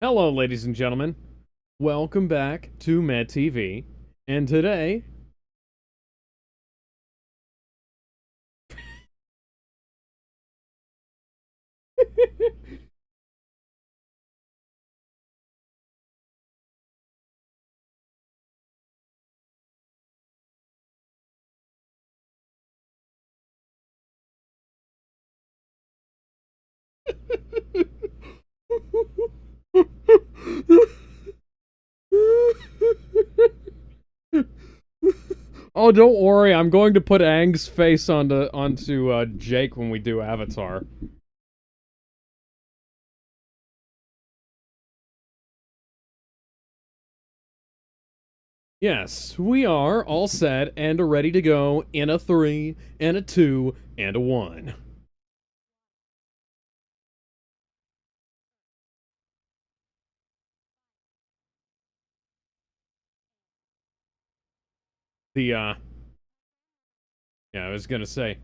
Hello, ladies and gentlemen. Welcome back to MehTV. And today, oh, don't worry. I'm going to put Aang's face onto Jake when we do Avatar. Yes, we are all set and ready to go in a 3, and a 2, and a 1. The, yeah, I was gonna say.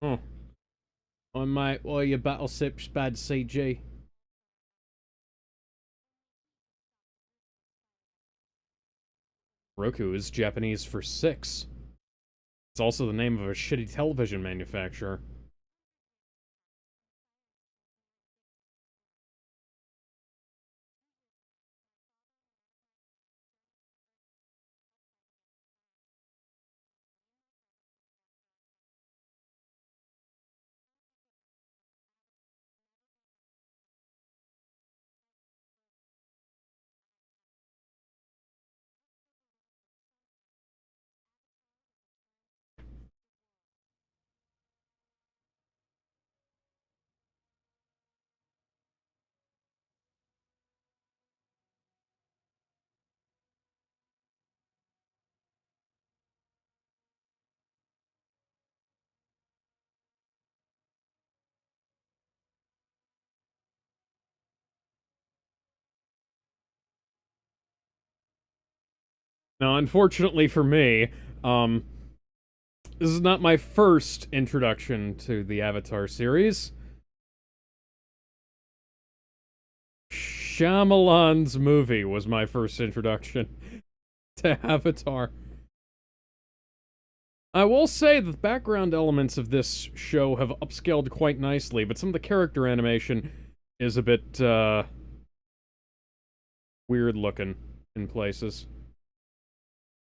Oh, on my, well, your battleship's bad CG. Roku is Japanese for 6. It's also the name of a shitty television manufacturer. Now, unfortunately for me, um, this is not my first introduction to the Avatar series. Shyamalan's movie was my first introduction to Avatar. I will say that the background elements of this show have upscaled quite nicely, but some of the character animation is a bit, weird looking in places.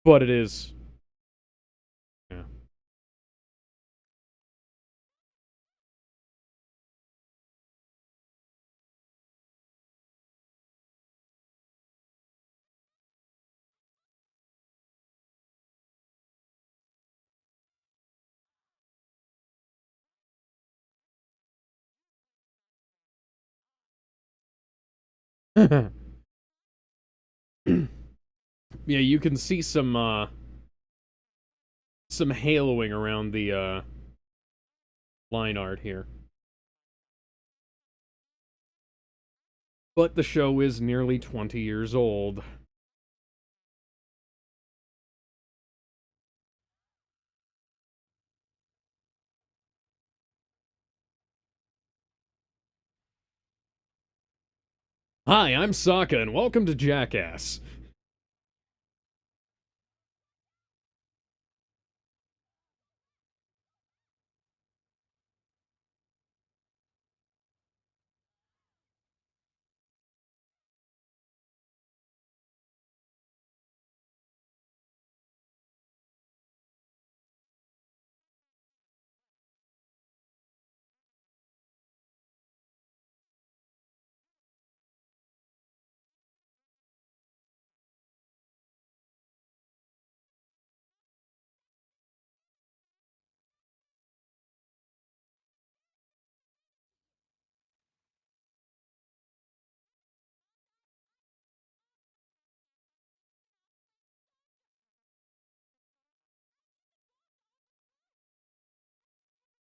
But it is. Yeah. Yeah, you can see some haloing around the, line art here. But the show is nearly 20 years old. Hi, I'm Sokka, and welcome to Jackass.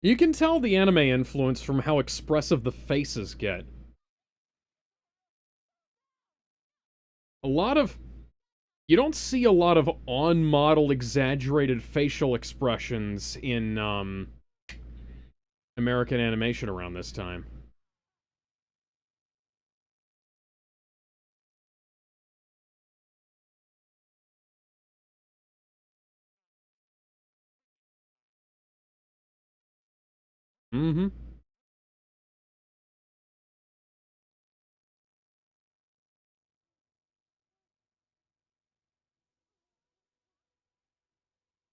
You can tell the anime influence from how expressive the faces get. A lot of... You don't see a lot of on-model, exaggerated facial expressions in, American animation around this time. Mm-hmm.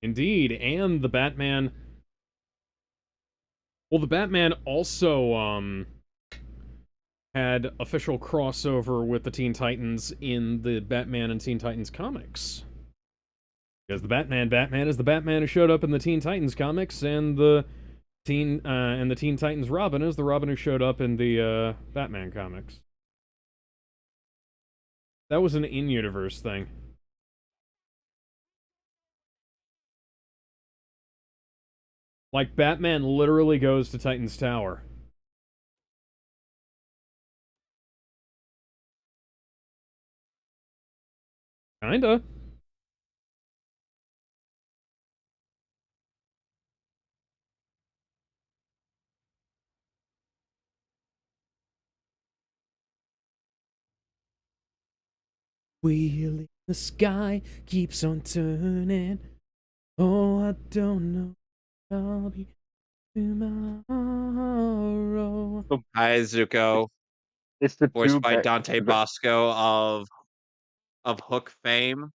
Indeed, and the Batman... Well, the Batman also, had official crossover with the Teen Titans in the Batman and Teen Titans comics. Because the Batman is the Batman who showed up in the Teen Titans comics, and the Teen Titans Robin is the Robin who showed up in the Batman comics. That was an in-universe thing. Like, Batman literally goes to Titan's Tower. Kinda. Wheel in the sky keeps on turning. Oh, I don't know. I'll be tomorrow. Hi, Zuko. It's the Voiced by Dante Bosco of Hook fame.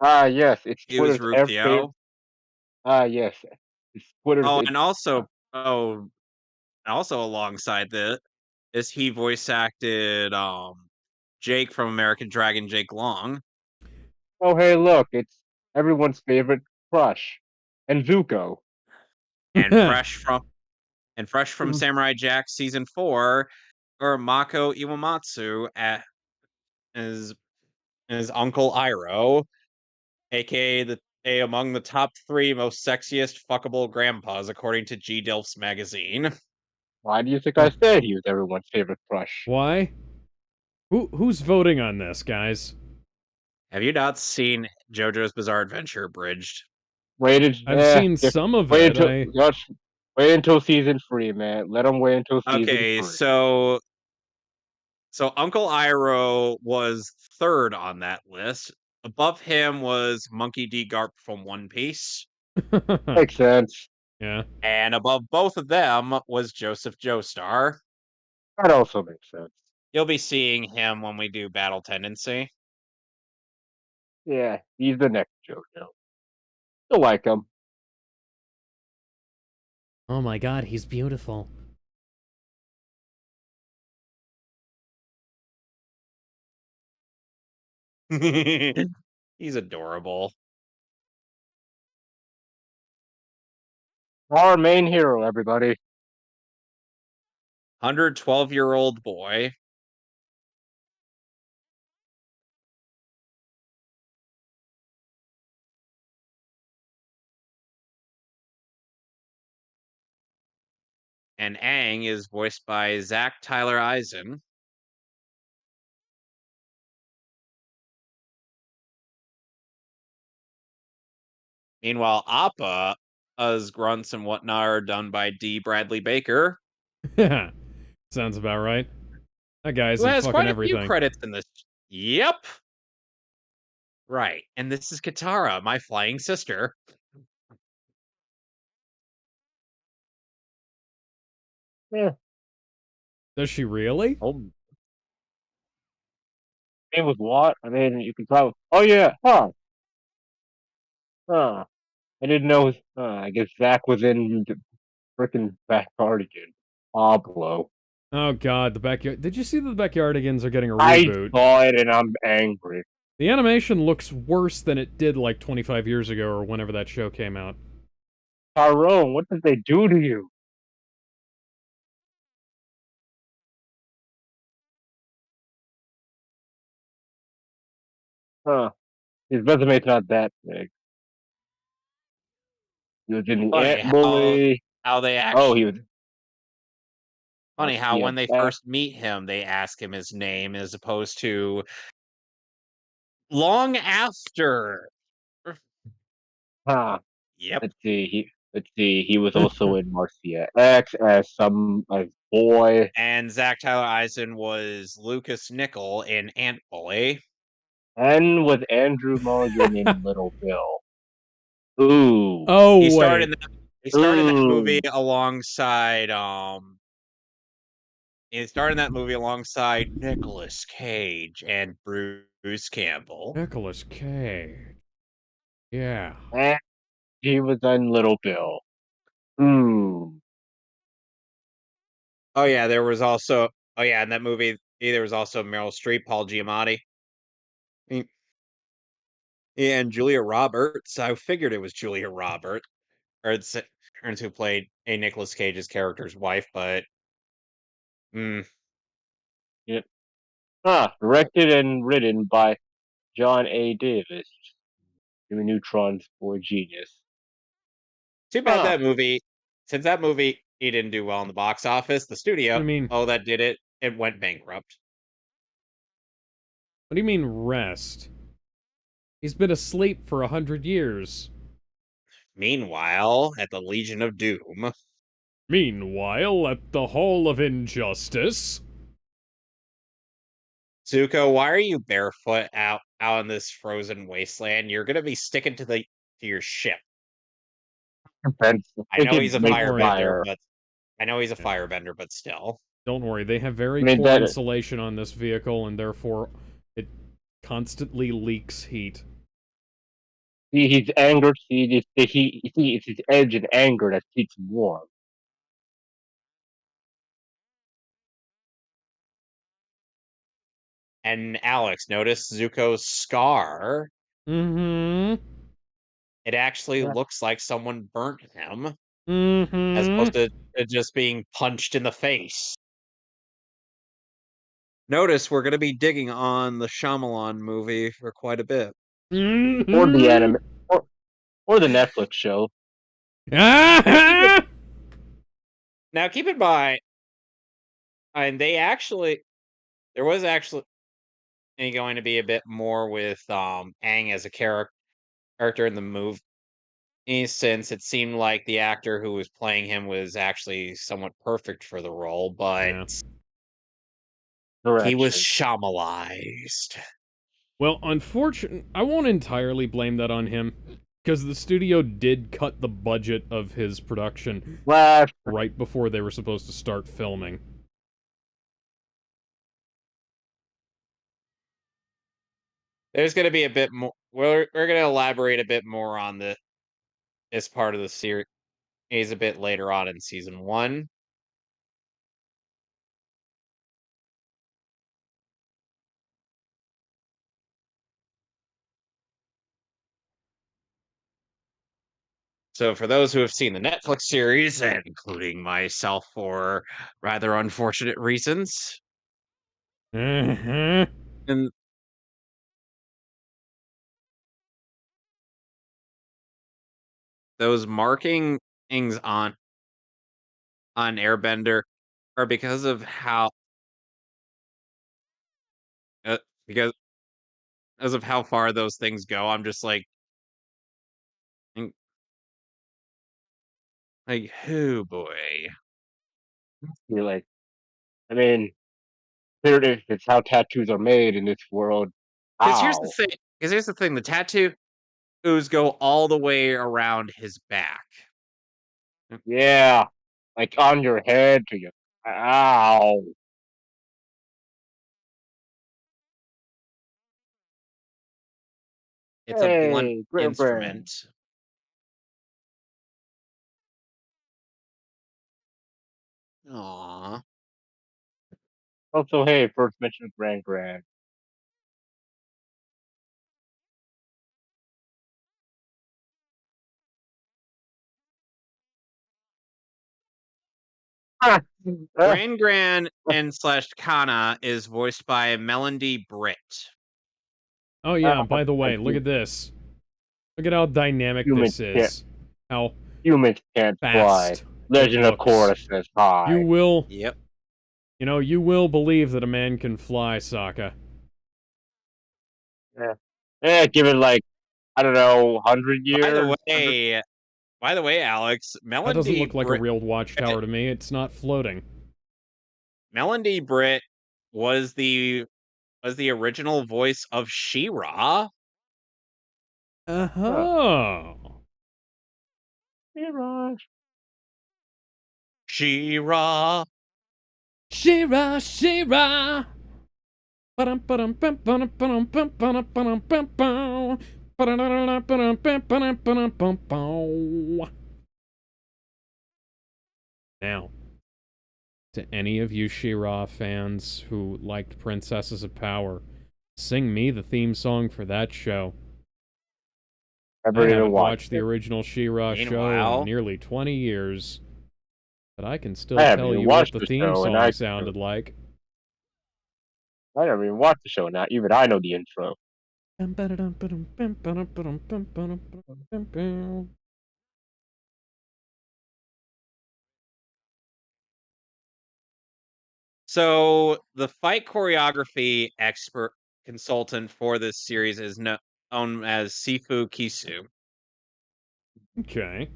Yes, it's He was Twitter's favorite. Rufio. Yes, it's Twitter's. Oh, and also alongside this is he voice acted Jake from American Dragon, Jake Long. Oh, hey, look, it's everyone's favorite Crush and Zuko. And fresh from Samurai Jack season 4, or Mako Iwamatsu as Uncle Iroh, aka among the top 3 most sexiest fuckable grandpas according to G Dilf's magazine. Why do you think I said he was everyone's favorite Crush? Why? Who's voting on this, guys? Have you not seen JoJo's Bizarre Adventure abridged? I've seen some of wait it. until wait until season 3, man. Let them wait until season Okay, 3. so Uncle Iroh was 3rd on that list. Above him was Monkey D. Garp from One Piece. Makes sense. Yeah. And above both of them was Joseph Joestar. That also makes sense. You'll be seeing him when we do Battle Tendency. Yeah, he's the next JoJo. You'll like him. Oh my god, he's beautiful. He's adorable. Our main hero, everybody. 112-year-old boy. And Aang is voiced by Zach Tyler Eisen. Meanwhile, Appa's grunts and whatnot are done by D. Bradley Baker. Yeah. Sounds about right. That guy's Who in has fucking quite a few everything. credits in this. Yep. Right. And this is Katara, my flying sister. Yeah. Does she really? Oh, Name was what? I mean, you can probably. Oh yeah, huh? Huh? I didn't know. I guess Zach was in the frickin' back cardigan. Pablo. Oh god, the backyard. Did you see that the Backyardigans are getting a I reboot? saw it and I'm angry. The animation looks worse than it did like 25 years ago or whenever that show came out. Tyrone, what did they do to you? Huh? His resume's not that big. He was in the funny Ant Bully. how they Oh, actually he was funny how Marcia when they Beck. first meet him, they ask him his name as opposed to long after. Huh. Yep. Let's see. He was also in Marcia X as boy. And Zach Tyler Eisen was Lucas Nickel in Ant Bully. And with Andrew Mulligan in Little Bill. Ooh. Oh, He starred wait. in that movie Ooh. alongside he starred in that movie alongside Nicolas Cage and Bruce Campbell. Nicolas Cage. Yeah. And he was in Little Bill. Ooh. Oh yeah, there was also in that movie there was also Meryl Streep, Paul Giamatti, and Julia Roberts. I figured it was Julia Roberts, or it's who played a Nicolas Cage's character's wife, but mm, Yep. Directed and written by John A. Davis. Jimmy Neutron's boy genius. too bad that movie. Since that movie he didn't do well in the box office, the What do studio you mean? that did it, it went bankrupt. What do you mean rest? He's been asleep for 100 years. Meanwhile, at the Legion of Doom, Meanwhile, at the Hall of Injustice. Zuko, why are you barefoot out in this frozen wasteland? You're gonna be sticking to your ship. Fence. I They know can he's a make firebender, fire. but still. Don't worry, they have very I mean, poor that- insulation on this vehicle, and therefore it constantly leaks heat. See, he's angered. See, it's his edge and anger that keeps him warm. And Alex, notice Zuko's scar. Mm-hmm. It actually Yeah. looks like someone burnt him, as Mm-hmm. opposed to it just being punched in the face. Notice we're going to be digging on the Shyamalan movie for quite a bit. Or the Mm-hmm. anime, or the Netflix show. Ah! Now keep in mind, and there was actually going to be a bit more with Aang as a character in the movie, since it seemed like the actor who was playing him was actually somewhat perfect for the role, but Yeah. he was Direction. Shyamalanized. Well, unfortunately, I won't entirely blame that on him, because the studio did cut the budget of his production Last. right before they were supposed to start filming. There's going to be a bit more. We're going to elaborate a bit more on this part of the series a bit later on in season 1. So for those who have seen the Netflix series, and including myself for rather unfortunate reasons, Uh-huh. and those markings on Airbender are uh, because of how far those things go. I'm just mm, oh boy. You're like, I mean, here it is. It's how tattoos are made in this world. Because here's the Ow. thing. The tattoos go all the way around his back. Yeah. Like on your head to your. Ow. It's a blunt Hey, great brain. instrument. Aww. Also, hey, first mention of Grand Grand. Ah, Gran Gran and slash Kana is voiced by Melody Britt. Oh yeah, by the way, I look think at this. Look at how dynamic humans this can't is. How humans can't fly. fast Legend of looks. Korra says hi. You will, Yep. you will believe that a man can fly, Sokka. Give it like, I don't know, 100 By the years. 100... way, Alex, That doesn't look like a real watchtower to me. It's not floating. Melody Britt was the original voice of She-Ra. Oh. She-Ra. She-Ra, She-Ra. Now, to any of you She-Ra fans who liked Princesses of Power, sing me the theme song for that show. I haven't watched the original She-Ra show Meanwhile- in nearly 20 years, but I can still I haven't tell even you what watched the the theme show, and song I- sounded like. I never even watched the show now. Even I know the intro. So the fight choreography expert consultant for this series is known as Sifu Kisu. Okay.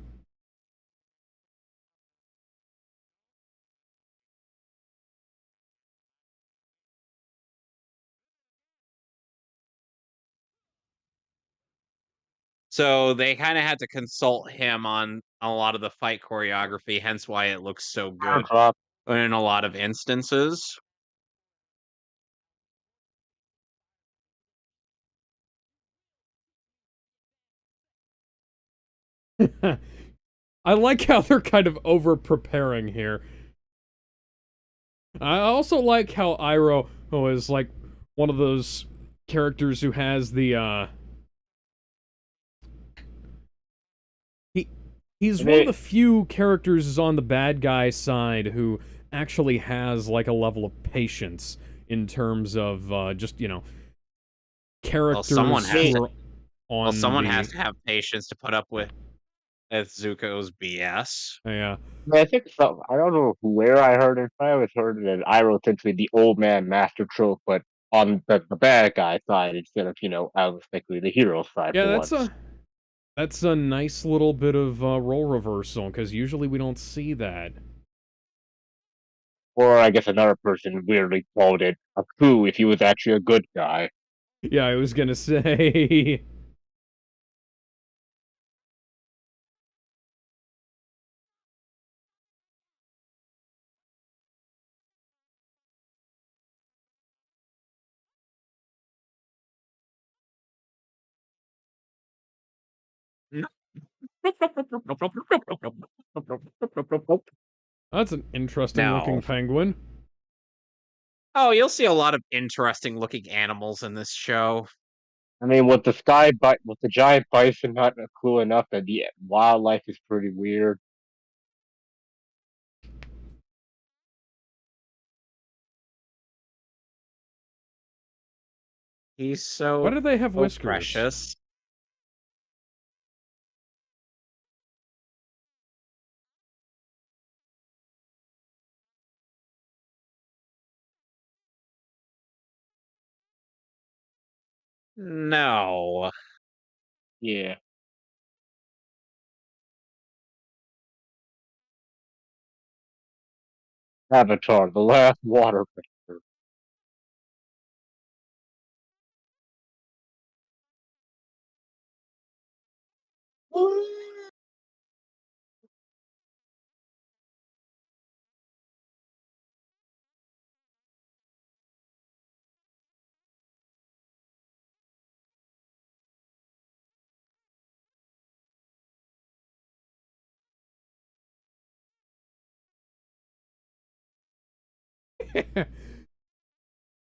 So they kind of had to consult him on a lot of the fight choreography, hence why it looks so good Drop. in a lot of instances. I like how they're kind of over-preparing here. I also like how Iroh is like one of those characters who has the he's one of the few characters on the bad guy side who actually has like a level of patience in terms of just, characters someone has who are on someone the... has to have patience to put up with Zuko's BS. Yeah. I think so. I don't know where I heard it. I always heard it that Iroh tends to be the old man master trope, but on the bad guy side instead of, obviously the hero side. Yeah, for that's a nice little bit of role reversal, because usually we don't see that. Or I guess another person weirdly called it a coup if he was actually a good guy. Yeah, I was gonna say... That's an interesting looking No. penguin. Oh, you'll see a lot of interesting looking animals in this show. I mean, with the giant bison not a clue enough that the wildlife is pretty weird. He's so, Why do they have so whiskers? precious. No. Yeah. Avatar, the last waterbender.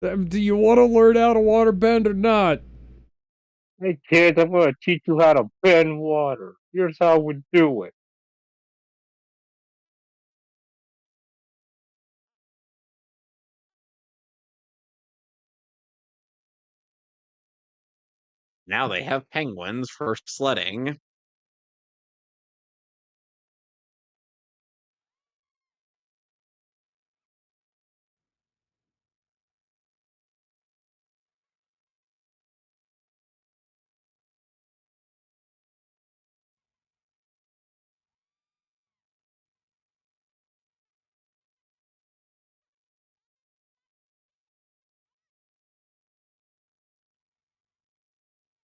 Do you want to learn how to waterbend or not? Hey kids, I'm gonna teach you how to bend water. Here's how we do it. Now they have penguins for sledding.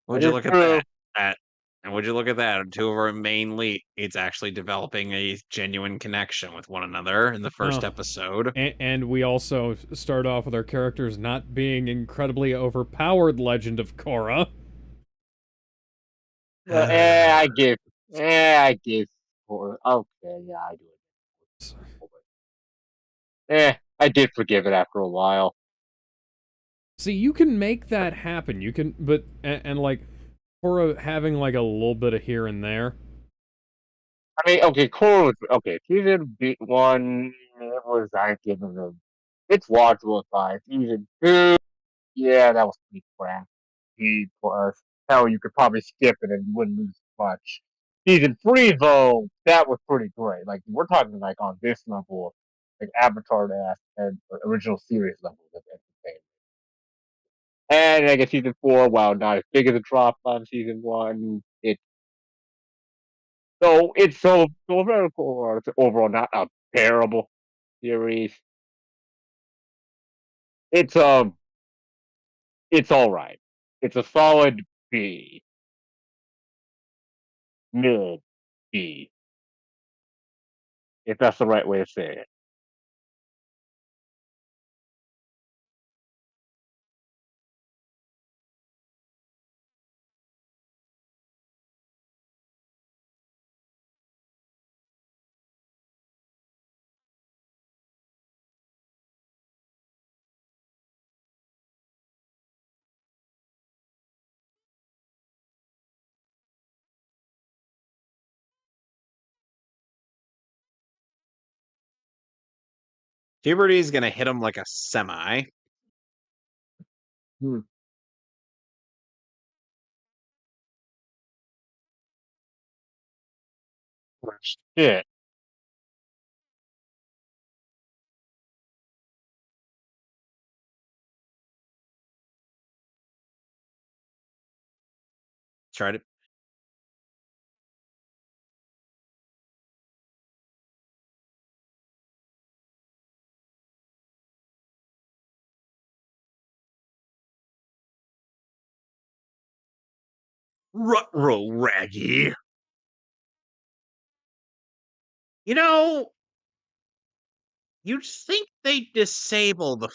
Would That you is look at true. that? And would you look at that? Two of our main leads actually developing a genuine connection with one another in the first Oh, episode. and we also start off with our characters not being incredibly overpowered. Legend of Korra. I give. I give. Okay, yeah, I do it. I did forgive it after a while. See, you can make that happen. You can, but and like Korra having like a little bit of here and there. I mean, okay, Core was okay. Season 1, it was I give it a. It's watchable at 5. Season 2, yeah, that was pretty crap. Plus, hell, you could probably skip it and you wouldn't lose much. Season 3, though, that was pretty great. Like we're talking like on this level, like Avatar ass and original series level of entertainment. And I guess Season 4, while not as big as a drop on Season 1, it's so very cool. It's overall not a terrible series. It's it's all right. It's a solid B, mid B, if that's the right way to say it. Puberty is gonna hit him like a semi. Hmm. Shit. Try to roll raggy. You know, you'd think they disable the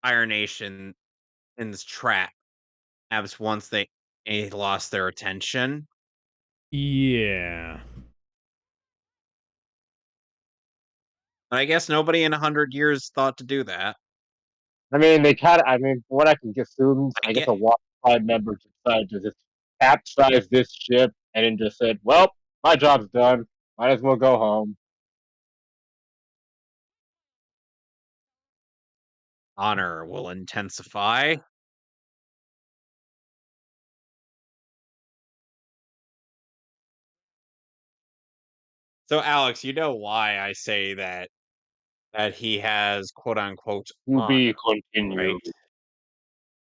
Fire Nation's trap abs once they lost their attention. Yeah. I guess nobody in 100 years thought to do that. I mean, they kind of. I mean, from what I can assume, I I guess get a Water Tribe member decided to just capsize this ship and then just said, "Well, my job's done. Might as well go home." honor will intensify. So, Alex, you know why I say that he has quote unquote To honor, be continued. right?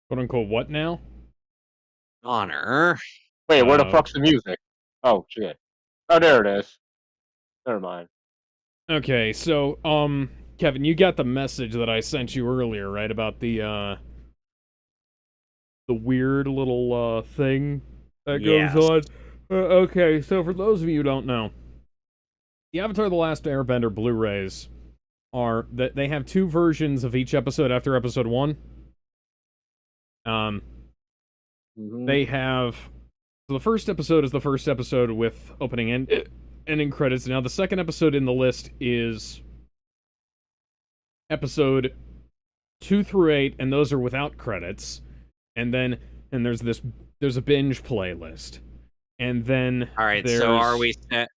Quote unquote what now? Honor. Wait, where the Uh, fuck's the music? Oh shit. Oh, there it is. Never mind. okay, so, Kevin, you got the message that I sent you earlier, right? About the weird little, thing that goes Yes. on? Okay, so for those of you who don't know, the Avatar The Last Airbender Blu-rays are that they have 2 versions of each episode after episode 1. They have so the first episode is the first episode with opening and ending credits. Now the second episode in the list is episode 2 through 8, and those are without credits. And then there's a binge playlist. And then All right. there's So are we set?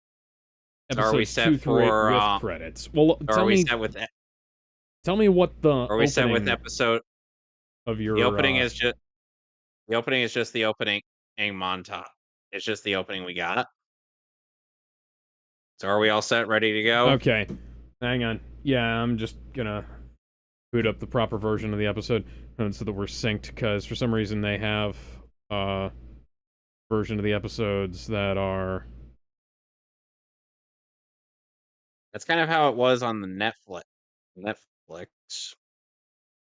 So are we episodes 2 set through 8 for? with credits. Well, Or are we set with? tell me what the Are we set with opening episode? of your The opening is just the opening montage. It's just the opening we got. So are we all set, ready to go? Okay. Hang on. Yeah, I'm just gonna boot up the proper version of the episode so that we're synced, because for some reason they have version of the episodes that are That's kind of how it was on the Netflix.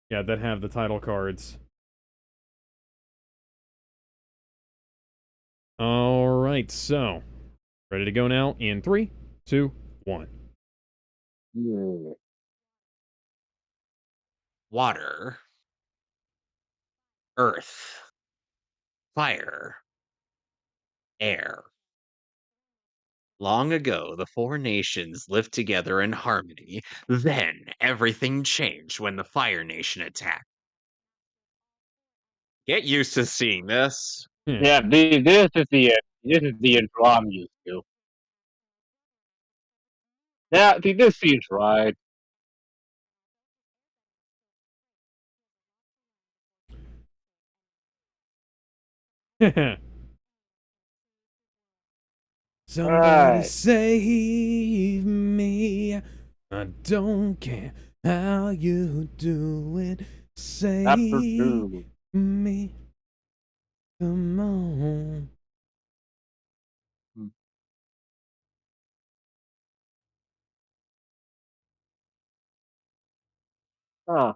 that have the title cards. All right, so ready to go now in 3, 2, 1. Yeah. Water, earth, fire, air. Long ago, the four nations lived together in harmony. Then everything changed when the Fire Nation attacked. Get used to seeing this. Yeah, this is the intro I'm used to. Yeah, this seems right. Somebody Alright. save me. I don't care how you do it. Chapter Save 2. me. Come on. Huh.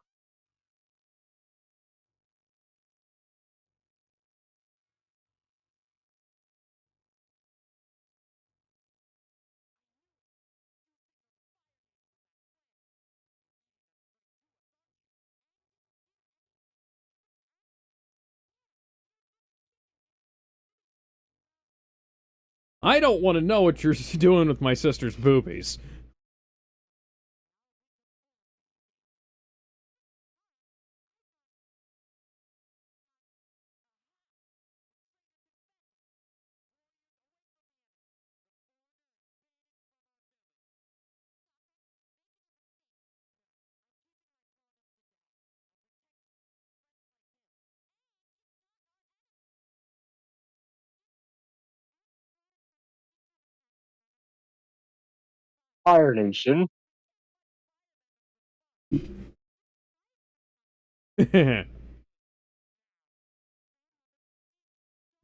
I don't want to know what you're doing with my sister's boobies. Fire Nation.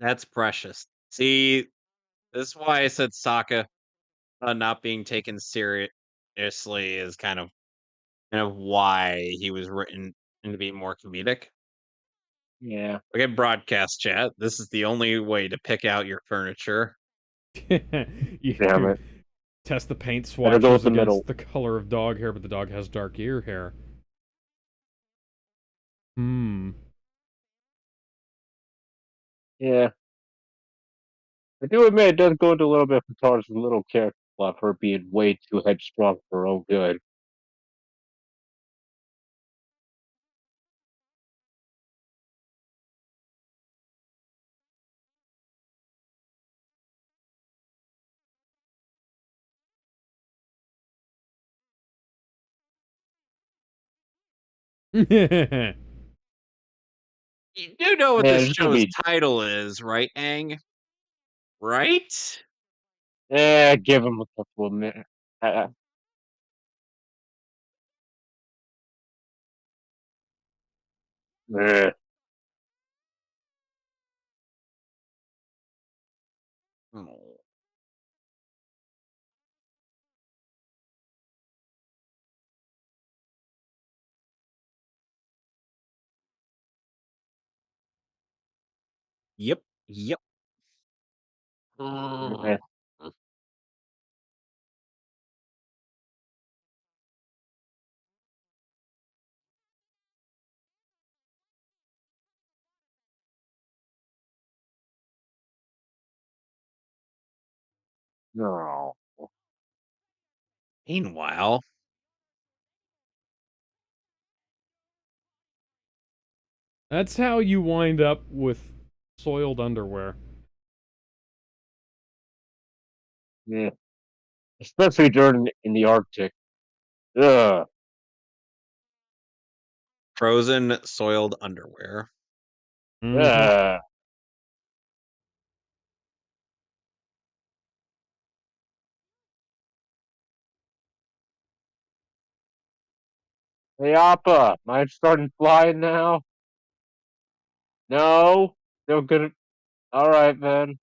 That's precious. See, this is why I said Sokka not being taken seriously is kind of why he was written to be more comedic. Yeah. Okay, broadcast chat. This is the only way to pick out your furniture. You Damn it. test the paint Better go with swatches the middle. against the color of dog hair, but the dog has dark ear hair. Hmm. Yeah. I do admit it does go into a little bit of Katara's little character plot for being way too headstrong for her own good. You do know what Man, this it's gonna show's be title is, right, Aang? Right? give him a couple of minutes. Eh. Oh. Yep. Yep. Eh. No. Meanwhile, That's how you wind up with soiled underwear. Yeah. Especially during in the Arctic. Ugh. frozen, soiled underwear. Mm-hmm. Ugh. Hey Appa, mine starting flying now? No? Still good. Alright then.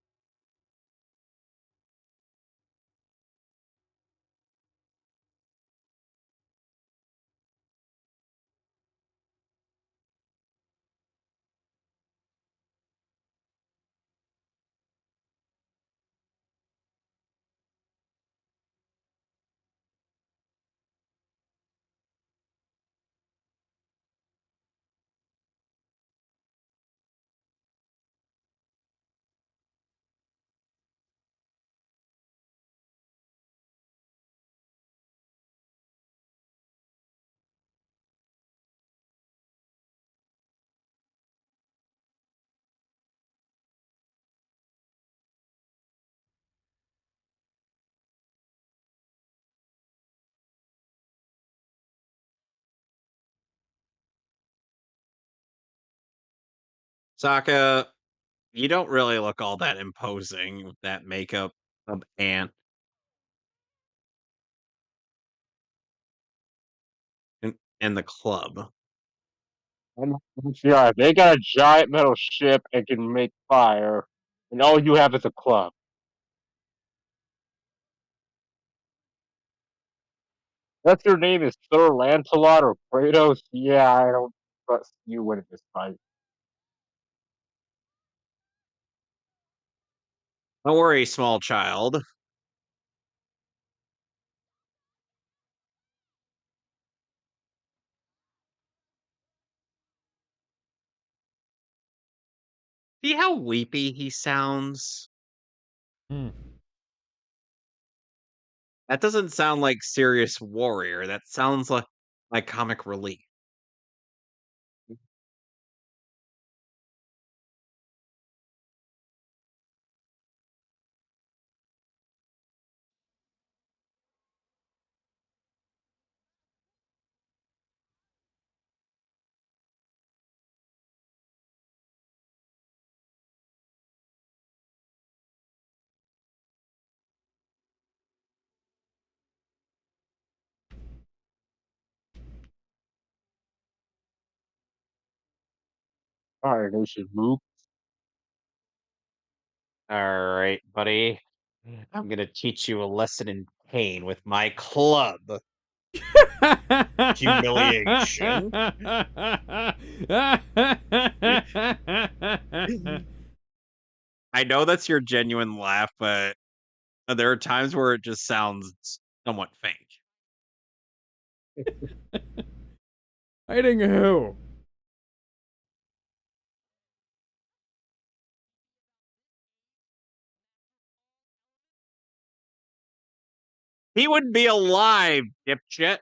Sokka, you don't really look all that imposing with that makeup of ant and the club. And yeah, they got a giant metal ship and can make fire, and all you have is a club. That's your name is Sir Lancelot or Kratos. Yeah, I don't trust you winning this fight. Don't worry, small child. See how weepy he sounds? Hmm. That doesn't sound like serious warrior. That sounds like comic relief. Alright, they should move. All right, buddy. I'm gonna teach you a lesson in pain with my club. Humiliation. I know that's your genuine laugh, but there are times where it just sounds somewhat fake. Fighting who? He wouldn't be alive, dipshit.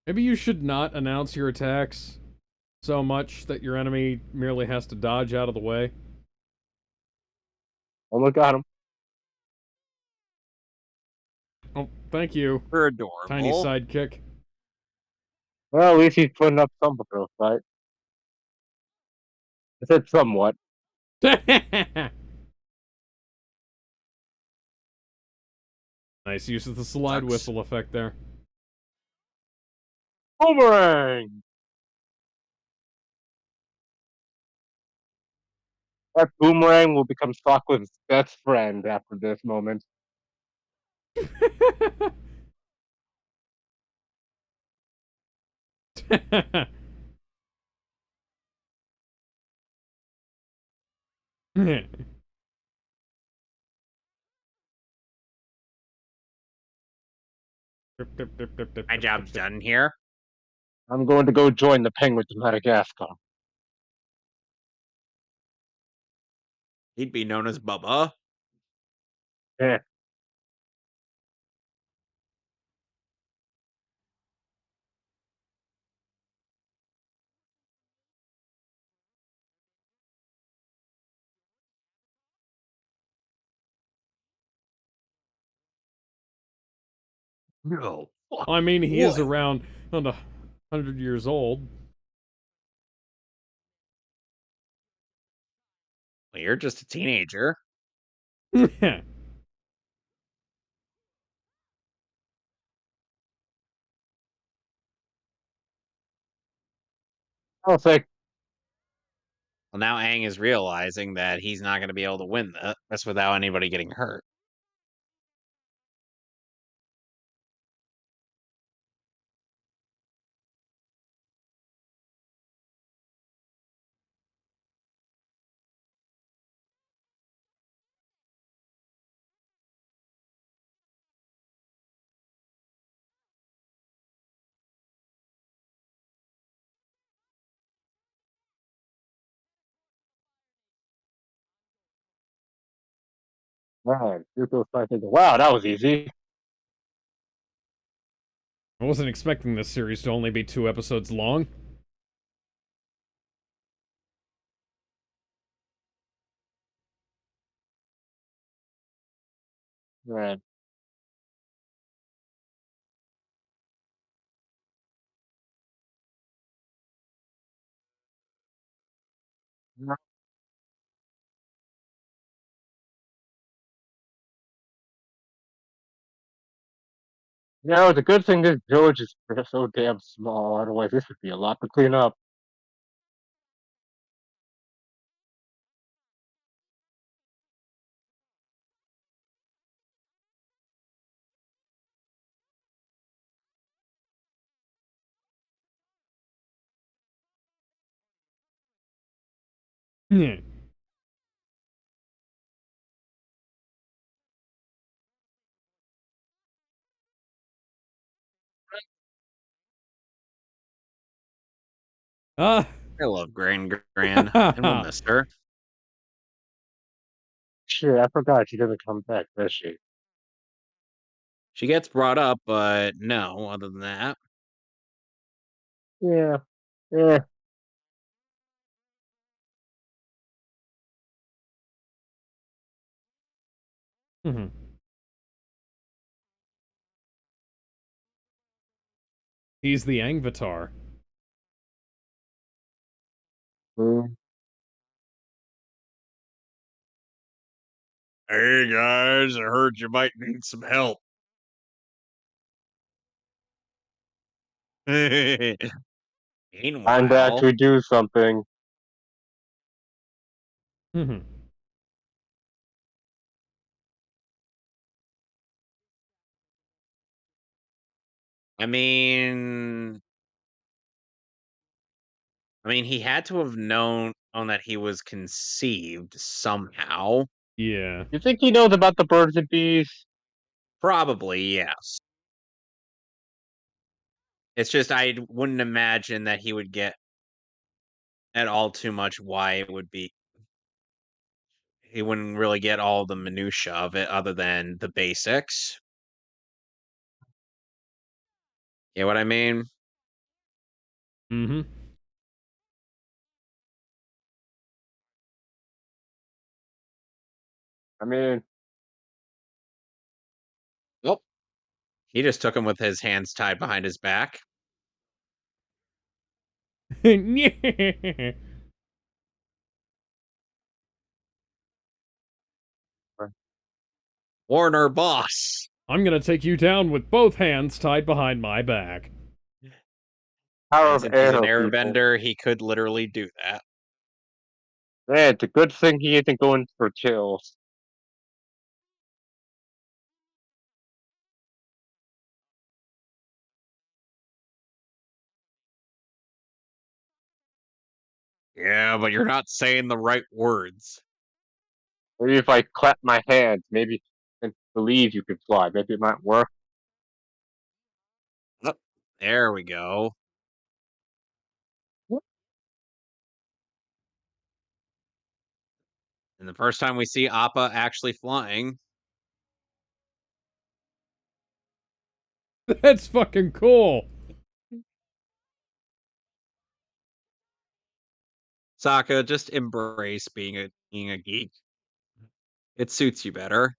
Maybe you should not announce your attacks so much that your enemy merely has to dodge out of the way. Oh, look at him. Oh, thank you, We're tiny adorable. sidekick. Well, at least he's putting up some for a fight. I said somewhat. Nice use of the slide Sucks. whistle effect there. Boomerang! That boomerang will become Sokka's best friend after this moment. My job's done here. I'm going to go join the penguins in Madagascar. He'd be known as Bubba. Yeah. No. I mean, he is What? around 100 years old. Well, you're just a teenager. I'll say, Well, now Aang is realizing that he's not going to be able to win this without anybody getting hurt. man, Zuko's thinking, wow, that was easy. I wasn't expecting this series to only be 2 episodes long. Right. No, the good thing this village is so damn small. Otherwise, this would be a lot to clean up. Yeah. Ah. I love Gran, and we'll miss her. Shit, I forgot she doesn't come back, does she? She gets brought up, but no, other than that. Yeah. Yeah. Mhm. He's the Angvatar. Mm. Hey guys, I heard you might need some help. Time to Meanwhile, actually do something. Mhm. I mean, he had to have known on that he was conceived somehow. Yeah. You think he knows about the birds and bees? Probably, yes. It's just I wouldn't imagine that he would get at all too much why it would be. He wouldn't really get all the minutia of it other than the basics. You know what I mean? Mhm. I mean, Well, he just took him with his hands tied behind his back. Yeah. Warner boss. I'm gonna take you down with both hands tied behind my back. power And of since he's an arrow people. airbender, he could literally do that. Man, it's a good thing he isn't going for kills. Yeah, but you're not saying the right words. Maybe if I clap my hands, maybe and believe you can fly. Maybe it might work. Oh, there we go. And the first time we see Appa actually flying. That's fucking cool. Sokka, just embrace being a geek. It suits you better.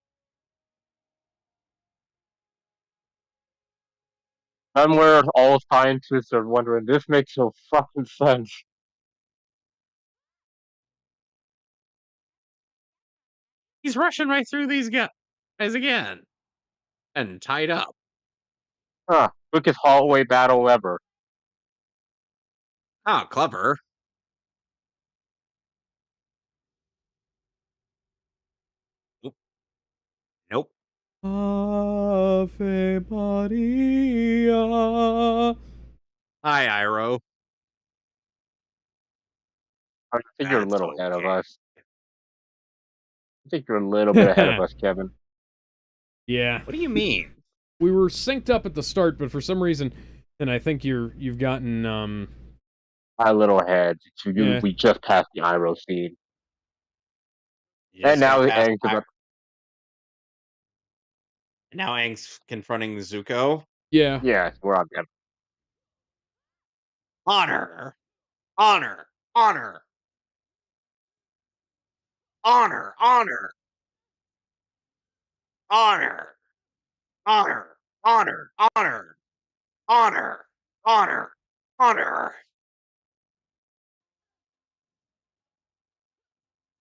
Somewhere all scientists are wondering, this makes no fucking sense. He's rushing right through these guys again. And tied up. Huh. Quickest hallway battle ever. Oh, clever. Oop, nope. Ave Maria. Hi, Iroh. I think you're a That's little ahead of okay. us. I think you're a little bit ahead of us, Kevin. Yeah. What do you mean? We were synced up at the start, but for some reason, and I think you've gotten A little ahead. yeah. We just passed the Iroh scene. You And just now got past Aang's about. now Aang's confronting Zuko. Yeah. Yes, we're on them. Honor. Honor. Honor. Honor. Honor. honor, honor, honor, honor, honor, honor, honor,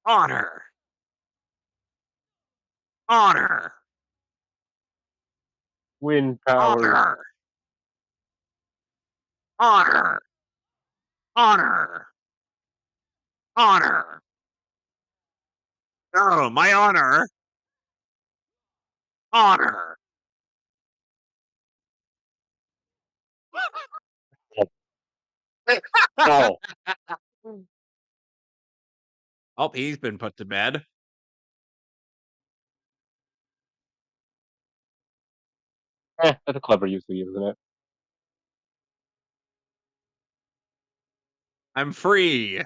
honor, honor, Wind powers. honor, honor, honor, honor. Oh, my honor, honor. No. Oh, he's been put to bed. That's a clever use of you, isn't it? I'm free.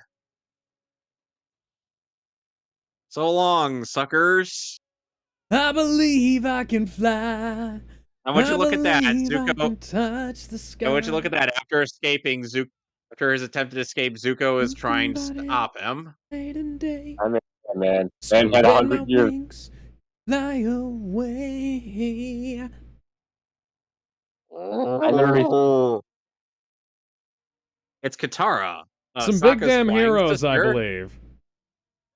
So long, suckers. I believe I can fly. I want you to I look at that, believe I Zuko. can touch the I want you to look sky. at that. After escaping, Zuko, after his attempted escape, Zuko is trying to stop him. Night and day. I mean, yeah, man had Spread my 100 years. wings, fly away. I literally It's Katara, Some big Sokka's damn flying heroes, I sister. believe.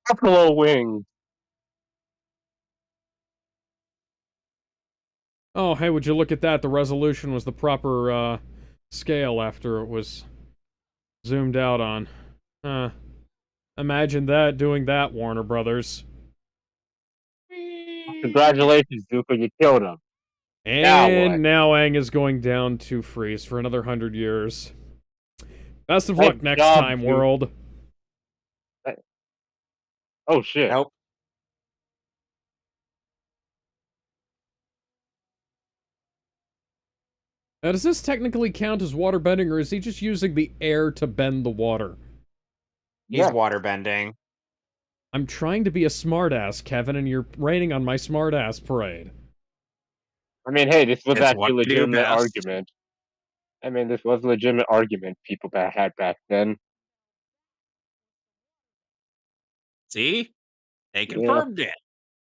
buffalo wings. Oh, hey, would you look at that? The resolution was the proper scale after it was zoomed out on. Imagine that, doing that, Warner Brothers. Congratulations, Zuko, you killed him. Now what? And now Aang is going down to freeze for another 100 years. Best of Good luck next job, time, Zuko. world. Oh shit. Nope. Now, does this technically count as waterbending, or is he just using the air to bend the water? He's waterbending. I'm trying to be a smartass, Kevin, and you're raining on my smartass parade. I mean, hey, this was It's actually what a we do legitimate best. argument. I mean, this was a legitimate argument people had back then. See? They Yeah. confirmed it.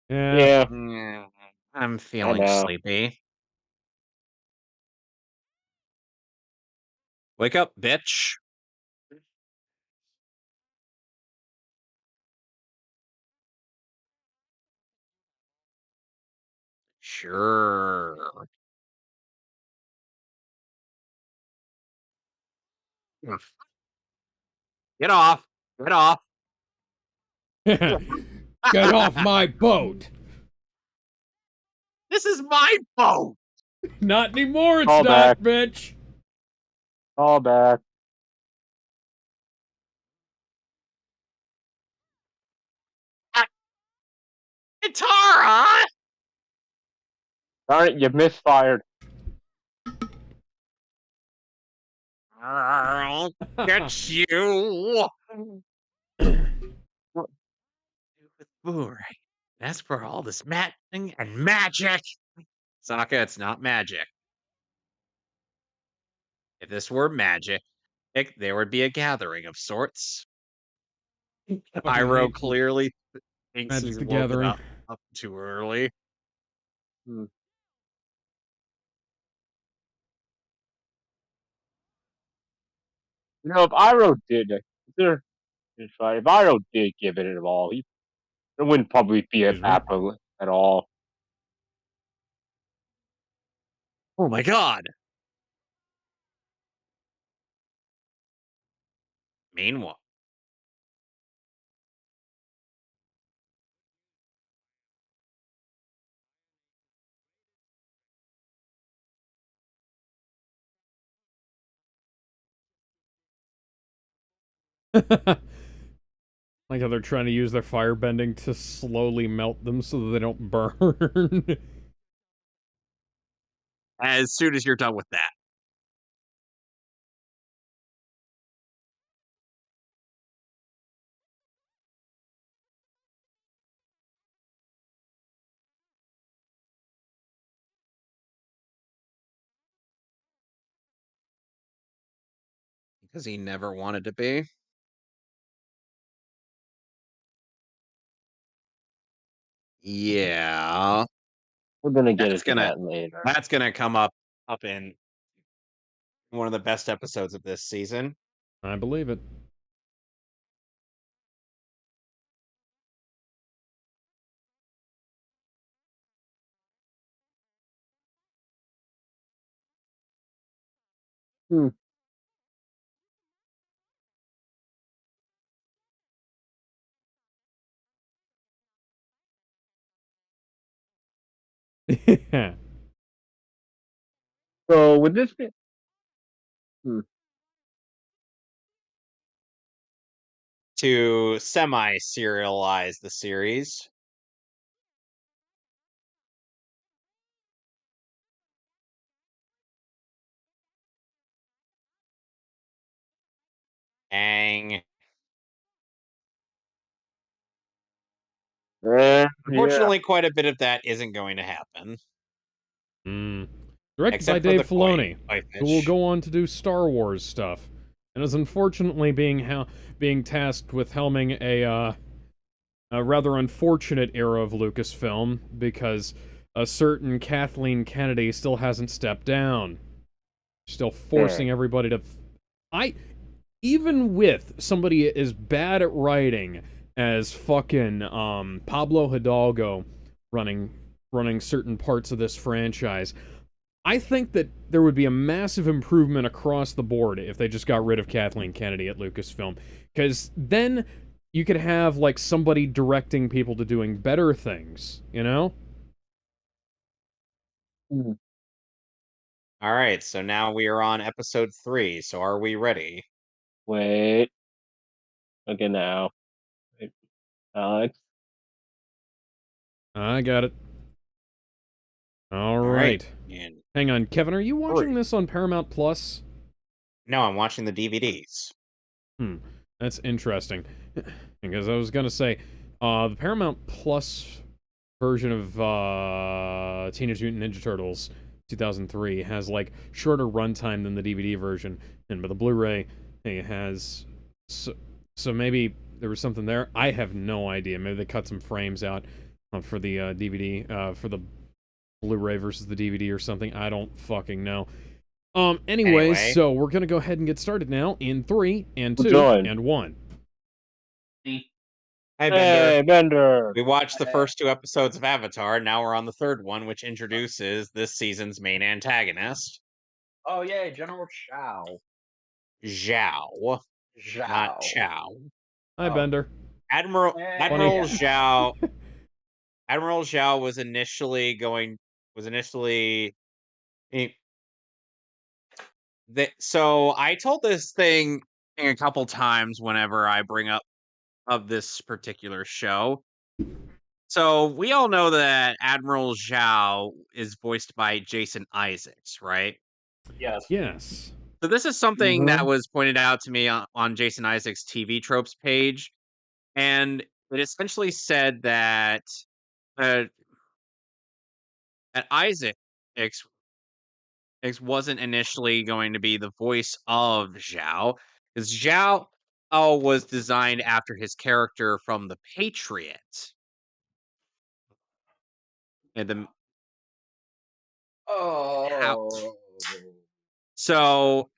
Yeah. I'm feeling know. sleepy. Wake up, bitch. Sure. Get off. Get off. Get off my boat! This is my boat. Not anymore, it's Call not, back. bitch! All back. Katara! Alright, you misfired. I'll get you. With Boomerang. That's for all this matching and magic. Sokka, it's not magic. If this were magic, there would be a gathering of sorts. Iroh clearly thinks Magic he's the woken Gathering. up too early. Hmm. You know, if Iroh did, if Iroh did give it at all, there wouldn't probably be a Excuse me? battle at all. Oh my god. Meanwhile, Like how they're trying to use their firebending to slowly melt them so that they don't burn. as soon as you're done with that. Because he never wanted to be. Yeah. We're gonna get That's into gonna that later. that's gonna come up in one of the best episodes of this season. I believe it. Hmm. Yeah. So would this be? Hmm. To semi-serialize the series. Dang. Yeah. Unfortunately, quite a bit of that isn't going to happen. Directed by Except for the Dave Filoni, koi who will fish. go on to do Star Wars stuff, and is unfortunately being tasked with helming a rather unfortunate era of Lucasfilm because a certain Kathleen Kennedy still hasn't stepped down, still forcing everybody to. Even with somebody as bad at writing as fucking Pablo Hidalgo running certain parts of this franchise, I think that there would be a massive improvement across the board if they just got rid of Kathleen Kennedy at Lucasfilm, because then you could have like somebody directing people to doing better things, you know? Hmm. All right, so now we are on episode 3. So are we ready? Wait. Okay, now. Wait. Alex. I got it. All All right. right. And Hang on, Kevin, are you watching 3. this on Paramount Plus? No, I'm watching the DVDs. That's interesting. Because I was gonna say, the Paramount Plus version of Teenage Mutant Ninja Turtles 2003 has like shorter runtime than the DVD version, but the Blu-ray has so maybe there was something there. I have no idea. Maybe they cut some frames out for the DVD for the Blu-ray versus the DVD or something. I don't fucking know. Anyways, Anyway. so we're gonna go ahead and get started now in 3 and 2 Join. and 1. Hi, Bender. Hey, Bender. We watched the first 2 episodes of Avatar. Now we're on the 3rd one, which introduces this season's main antagonist, Oh yay, General Shao. Zhao, not Zhao. Chow. Hi, Oh. Bender. Admiral Funny. Zhao. Admiral Zhao was initially. So I told this thing a couple times whenever I bring up of this particular show. So we all know that Admiral Zhao is voiced by Jason Isaacs, right? Yes. Yes. So this is something that Mhm. was pointed out to me on Jason Isaacs' TV tropes page, and it essentially said uh, that Isaacs wasn't initially going to be the voice of Zhao, because Zhao was designed after his character from The Patriot. And the Oh. so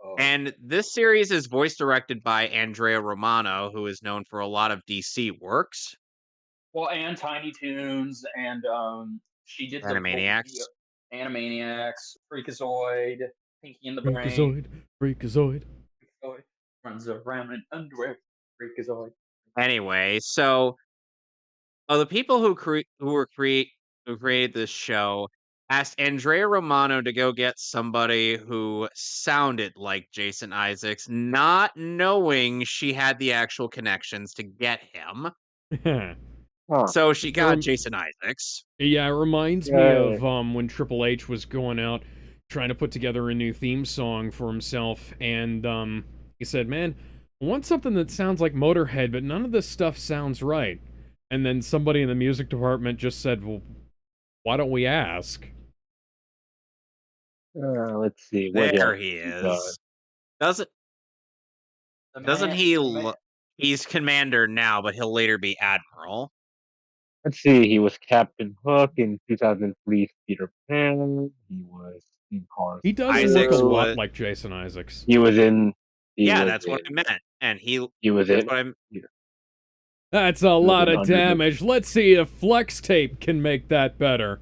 Oh. and this series is voice directed by Andrea Romano, who is known for a lot of DC works. Well, and Tiny Toons, and she did the Animaniacs. Animaniacs, Freakazoid, Pinky and the Brain. Freakazoid. Freakazoid runs around in underwear. Freakazoid. Anyway, so the people who created this show asked Andrea Romano to go get somebody who sounded like Jason Isaacs, not knowing she had the actual connections to get him. Huh. So she got Jason Isaacs. Yeah, it reminds me of when Triple H was going out trying to put together a new theme song for himself, and he said, "Man, I want something that sounds like Motorhead, but none of this stuff sounds right." And then somebody in the music department just said, "Well, why don't we ask?" Let's see. What There else he we got? is. Doesn't The doesn't man- he? the man- He's commander now, but he'll later be admiral. Let's see. He was Captain Hook in 2003's Peter Pan. He was in Cars He does look a Isaacs 2. lot was like Jason Isaacs. He was in. He yeah, was that's what I in. meant, and He was that's in. what I'm. That's a He was lot in of Under the. damage. Let's see if flex tape can make that better.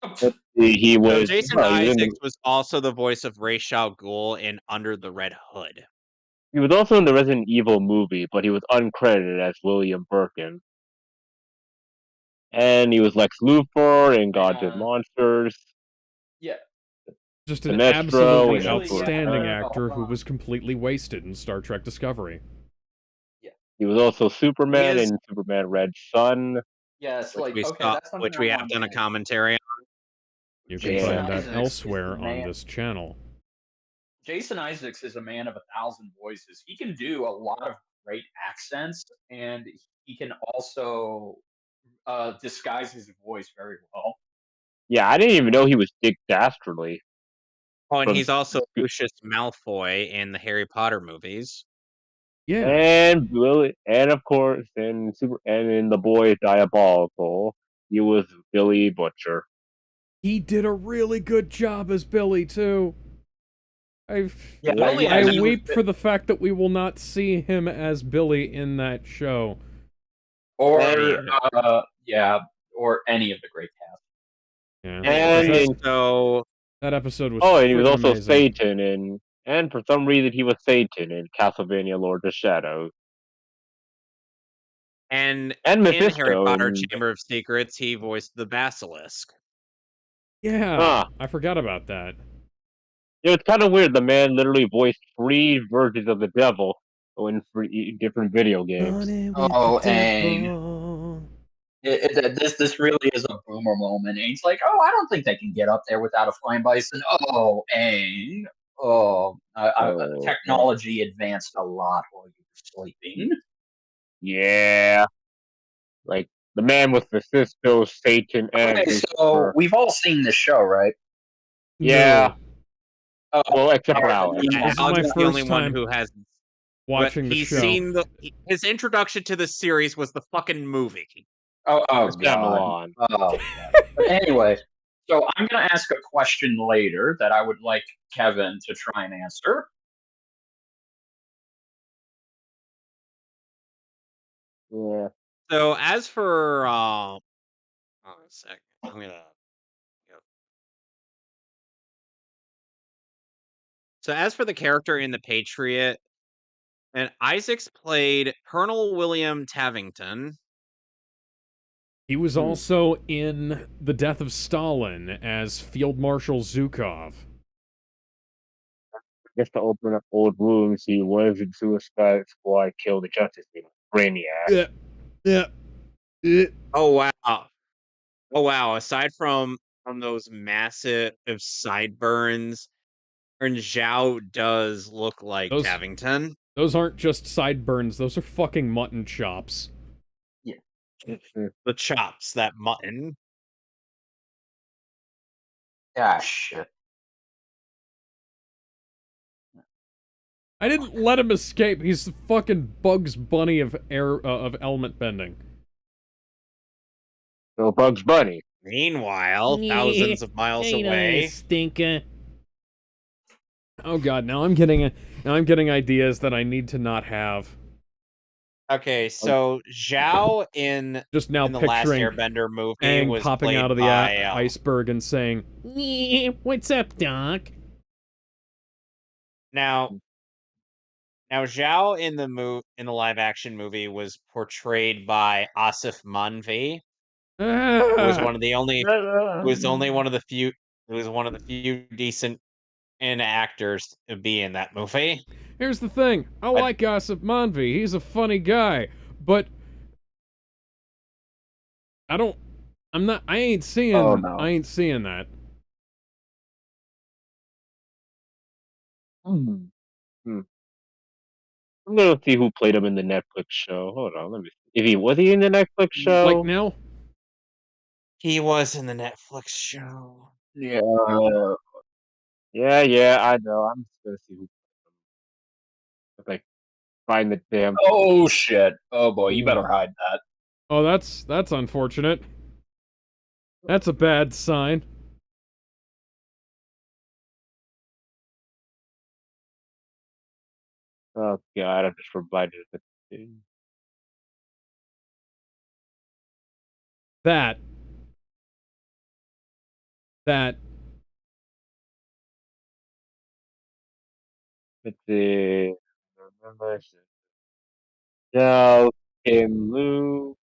Let's see. He So was. Jason Well, he was in the. Isaacs was also the voice of Ra's al Ghul in Under the Red Hood. He was also in the Resident Evil movie, but he was uncredited as William Birkin. And he was Lex Luthor in Gods and Monsters. Yeah. Just an Sinestro absolutely and outstanding Outlaw. actor who was completely wasted in Star Trek Discovery. He was also Superman is- in Superman Red Sun. Yes, which like we okay, saw, that's something which I we have wanted done to a mention. commentary on. You can Jason find that Isaacs is elsewhere the on man. this channel. Jason Isaacs is a man of 1,000 voices. He can do a lot of great accents, and he can also disguise his voice very well. Yeah, I didn't even know he was Dick Dastardly. Oh, and From- he's also Lucius Malfoy in the Harry Potter movies. Yeah. And Billy, and of course, in The Boy Diabolical, he was Billy Butcher. He did a really good job as Billy, too. Yeah, I he was weep for the fact that we will not see him as Billy in that show. or Yeah. yeah, or any of the great cast. Yeah. And That episode was and he was friggin' also amazing. Satan and for some reason he was Satan in Castlevania Lord of Shadows. And And in Mephisto Harry Potter in- Chamber of Secrets, he voiced the Basilisk. Yeah, I forgot about that. It's kind of weird. The man literally voiced 3 versions of the devil in 3 different video games. Oh, and this really is a boomer moment. And he's like, "Oh, I don't think they can get up there without a flying bison." Oh, and technology advanced a lot while you were sleeping. Yeah, like the man with Mephisto, Satan, and Okay, so Lucifer. we've all seen this show, right? Yeah. Oh, Well, except for alright, Alex. Yeah, This is Alex my is the only first one time who hasn't. watching the he's show. seen his introduction to the series was the fucking movie. Oh It's god. Gamelon. Oh, God. But anyway, so I'm gonna ask a question later that I would like Kevin to try and answer. Yeah. So as for hold on a second. I'm gonna go. So as for the character in The Patriot, and Isaacs played Colonel William Tavington. He was also in The Death of Stalin as Field Marshal Zhukov. Just to open up old wounds, he was in Suicide Squad, killed the Justice League. Brainiac. Yeah. Oh wow. Oh wow. Aside from those massive sideburns, and Zhao does look like Those- Tavington. Those aren't just sideburns, those are fucking mutton chops. The chops, that mutton. Ah, shit. I didn't let him escape. He's the fucking Bugs Bunny of of element bending. So Bugs Bunny. Meanwhile, thousands of miles away. Stinker. Oh god, now I'm getting ideas that I need to not have. Okay, so Zhao in Just now the last picturing Airbender movie Aang was popping played out of the by, iceberg and saying, "What's up, Doc?" Now Zhao in the live action movie was portrayed by Asif Manvi, who was one of the only who was only one of the few who was one of the few decent actors to be in that movie. Here's the thing. I like Asif Manvi. He's a funny guy, but I ain't seeing I ain't seeing that. I'm gonna see who played him in the Netflix show. Hold on, let me see. Was he in the Netflix show? Like now? He was in the Netflix show. Yeah. Yeah, I know. I'm just gonna see who played him. Like, find the damn. Oh shit. Oh boy, you better hide that. Oh, that's unfortunate. That's a bad sign. Oh god, I'm just reminded of it. That Let's see. Remember, no, Kim Lu.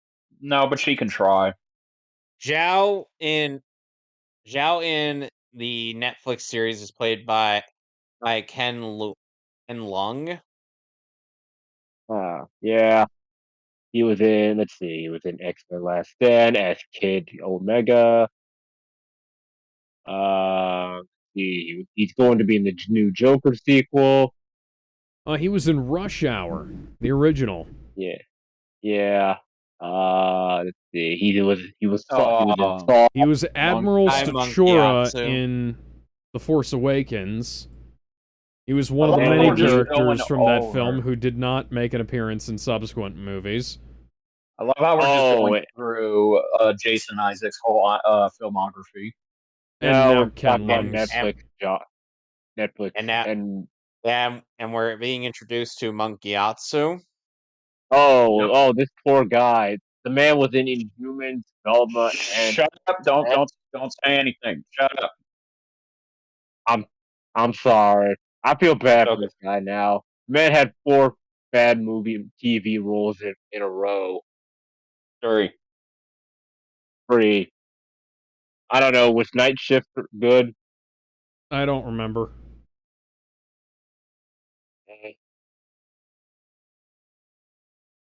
No, but she can try. Zhao in the Netflix series is played by Ken Lung. Yeah. He was in, let's see, he was in X-Men Last Stand as Kid Omega. He's going to be in the new Joker sequel. he was in Rush Hour, the original. Yeah. Yeah. Let's see. He was in Oh, Saw. He was Admiral I'm Stachura Monkiatsu. in The Force Awakens. He was I one of the love how many we're just going characters from that over. film who did not make an appearance in subsequent movies. I love how we're just going wait. through Jason Isaacs' whole filmography. And No, now we're Ken talking about Lung's. Netflix. And now And and we're being introduced to Monkiatsu. oh, Yep. oh, this poor guy. The man was in Inhumans, Velma, and Shut up! Don't say anything. Shut up. I'm sorry. I feel bad for Okay. this guy now. Man had 4 bad movie TV roles in a row. 3. 3. I don't know. Was Night Shift good? I don't remember.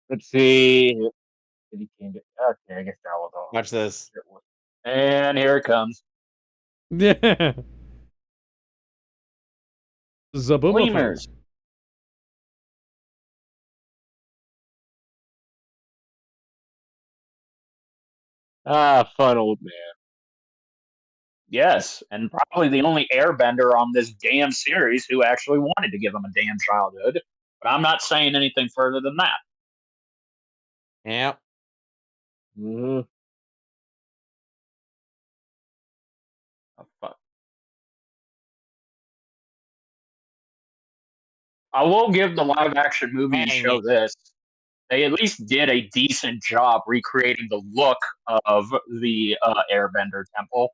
Let's see. Okay, I guess that was all. Watch this. And here it comes. Yeah. Zaboomafoo. Lemurs. Fun old man. Yes, and probably the only airbender on this damn series who actually wanted to give him a damn childhood. But I'm not saying anything further than that. Yep. Mm-hmm. Oh, fuck. I will give the live action movie Dang show it. this. They at least did a decent job recreating the look of the Airbender temple.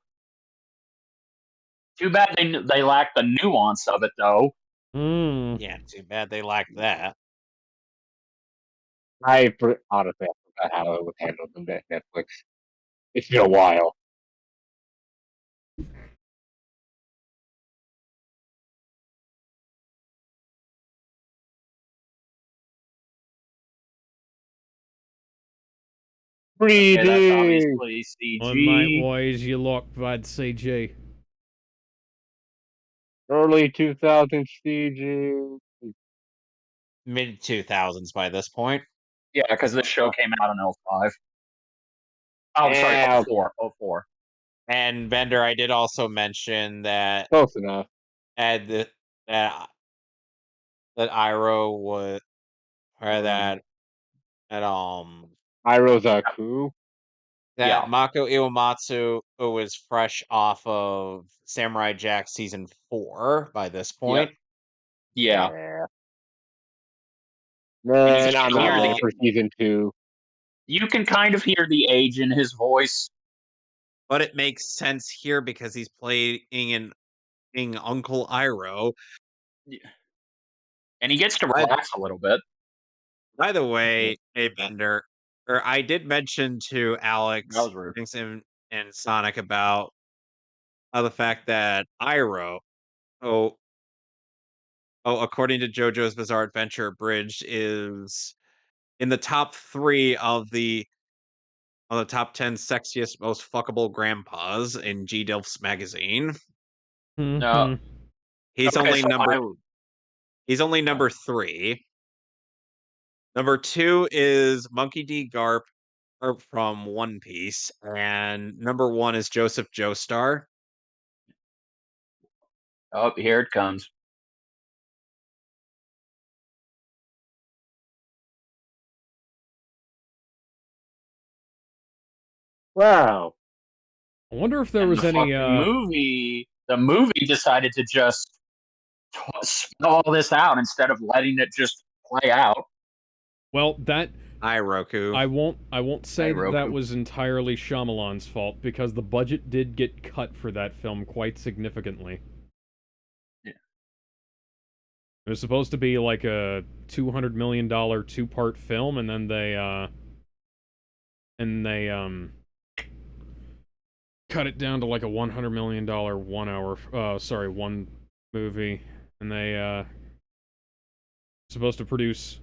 Too bad they lacked the nuance of it, though. Yeah, too bad they lacked that. Honestly, I forgot how it was handled on Netflix. It's been a while. Okay, that's Breathing. obviously On my CG. eyes, you look bad CG. Early 2000 CG. Mid 2000s by this point. Yeah, because this show came out in 05. Oh, I'm sorry, Yeah, 04. 04. And Bender, I did also mention that close enough. that that Iroh was or that Irozaku. that Yeah. Mako Iwamatsu was fresh off of Samurai Jack season 4 by this point. Yeah. Yeah. And you Man, can I'm not hear ready Um, for season 2. you can kind of hear the age in his voice. But it makes sense here because he's playing in Uncle Iroh. And he gets to By, relax a little bit. by the way, hey Bender, or I did mention to That Alex was rude. and Sonic about the fact that Iroh, oh, according to JoJo's Bizarre Adventure, Abridged is in the top 3 of the top 10 sexiest, most fuckable grandpas in G Dilf's magazine. No. He's Okay, only so number he's only number 3. Number 2 is Monkey D. Garp from One Piece, and number 1 is Joseph Joestar. Oh, here it comes. Wow. I wonder if there And was the any. fucking movie decided to just spell all this out instead of letting it just play out. Well, that Hi, Roku. I won't say that Roku. was entirely Shyamalan's fault because the budget did get cut for that film quite significantly. Yeah. It was supposed to be like a $200 million two-part film, and then they cut it down to like a $100 million one movie, and they supposed to produce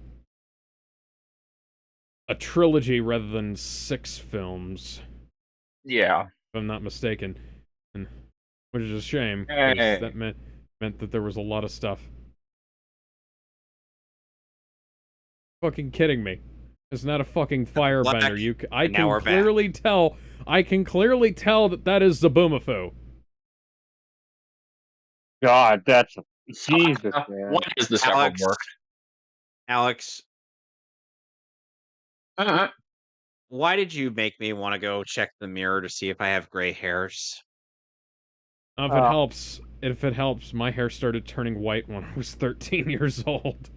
a trilogy rather than 6 films, Yeah. if I'm not mistaken, and which is a shame Hey. because that meant that there was a lot of stuff. Fucking kidding me? It's not a fucking firebender. I and now can we're back. clearly tell. I can clearly tell that is Zaboomafoo. God, that's Jesus, man. When does this ever Alex, work? Alex, Uh-huh. why did you make me want to go check the mirror to see if I have gray hairs? If it helps, my hair started turning white when I was 13 years old.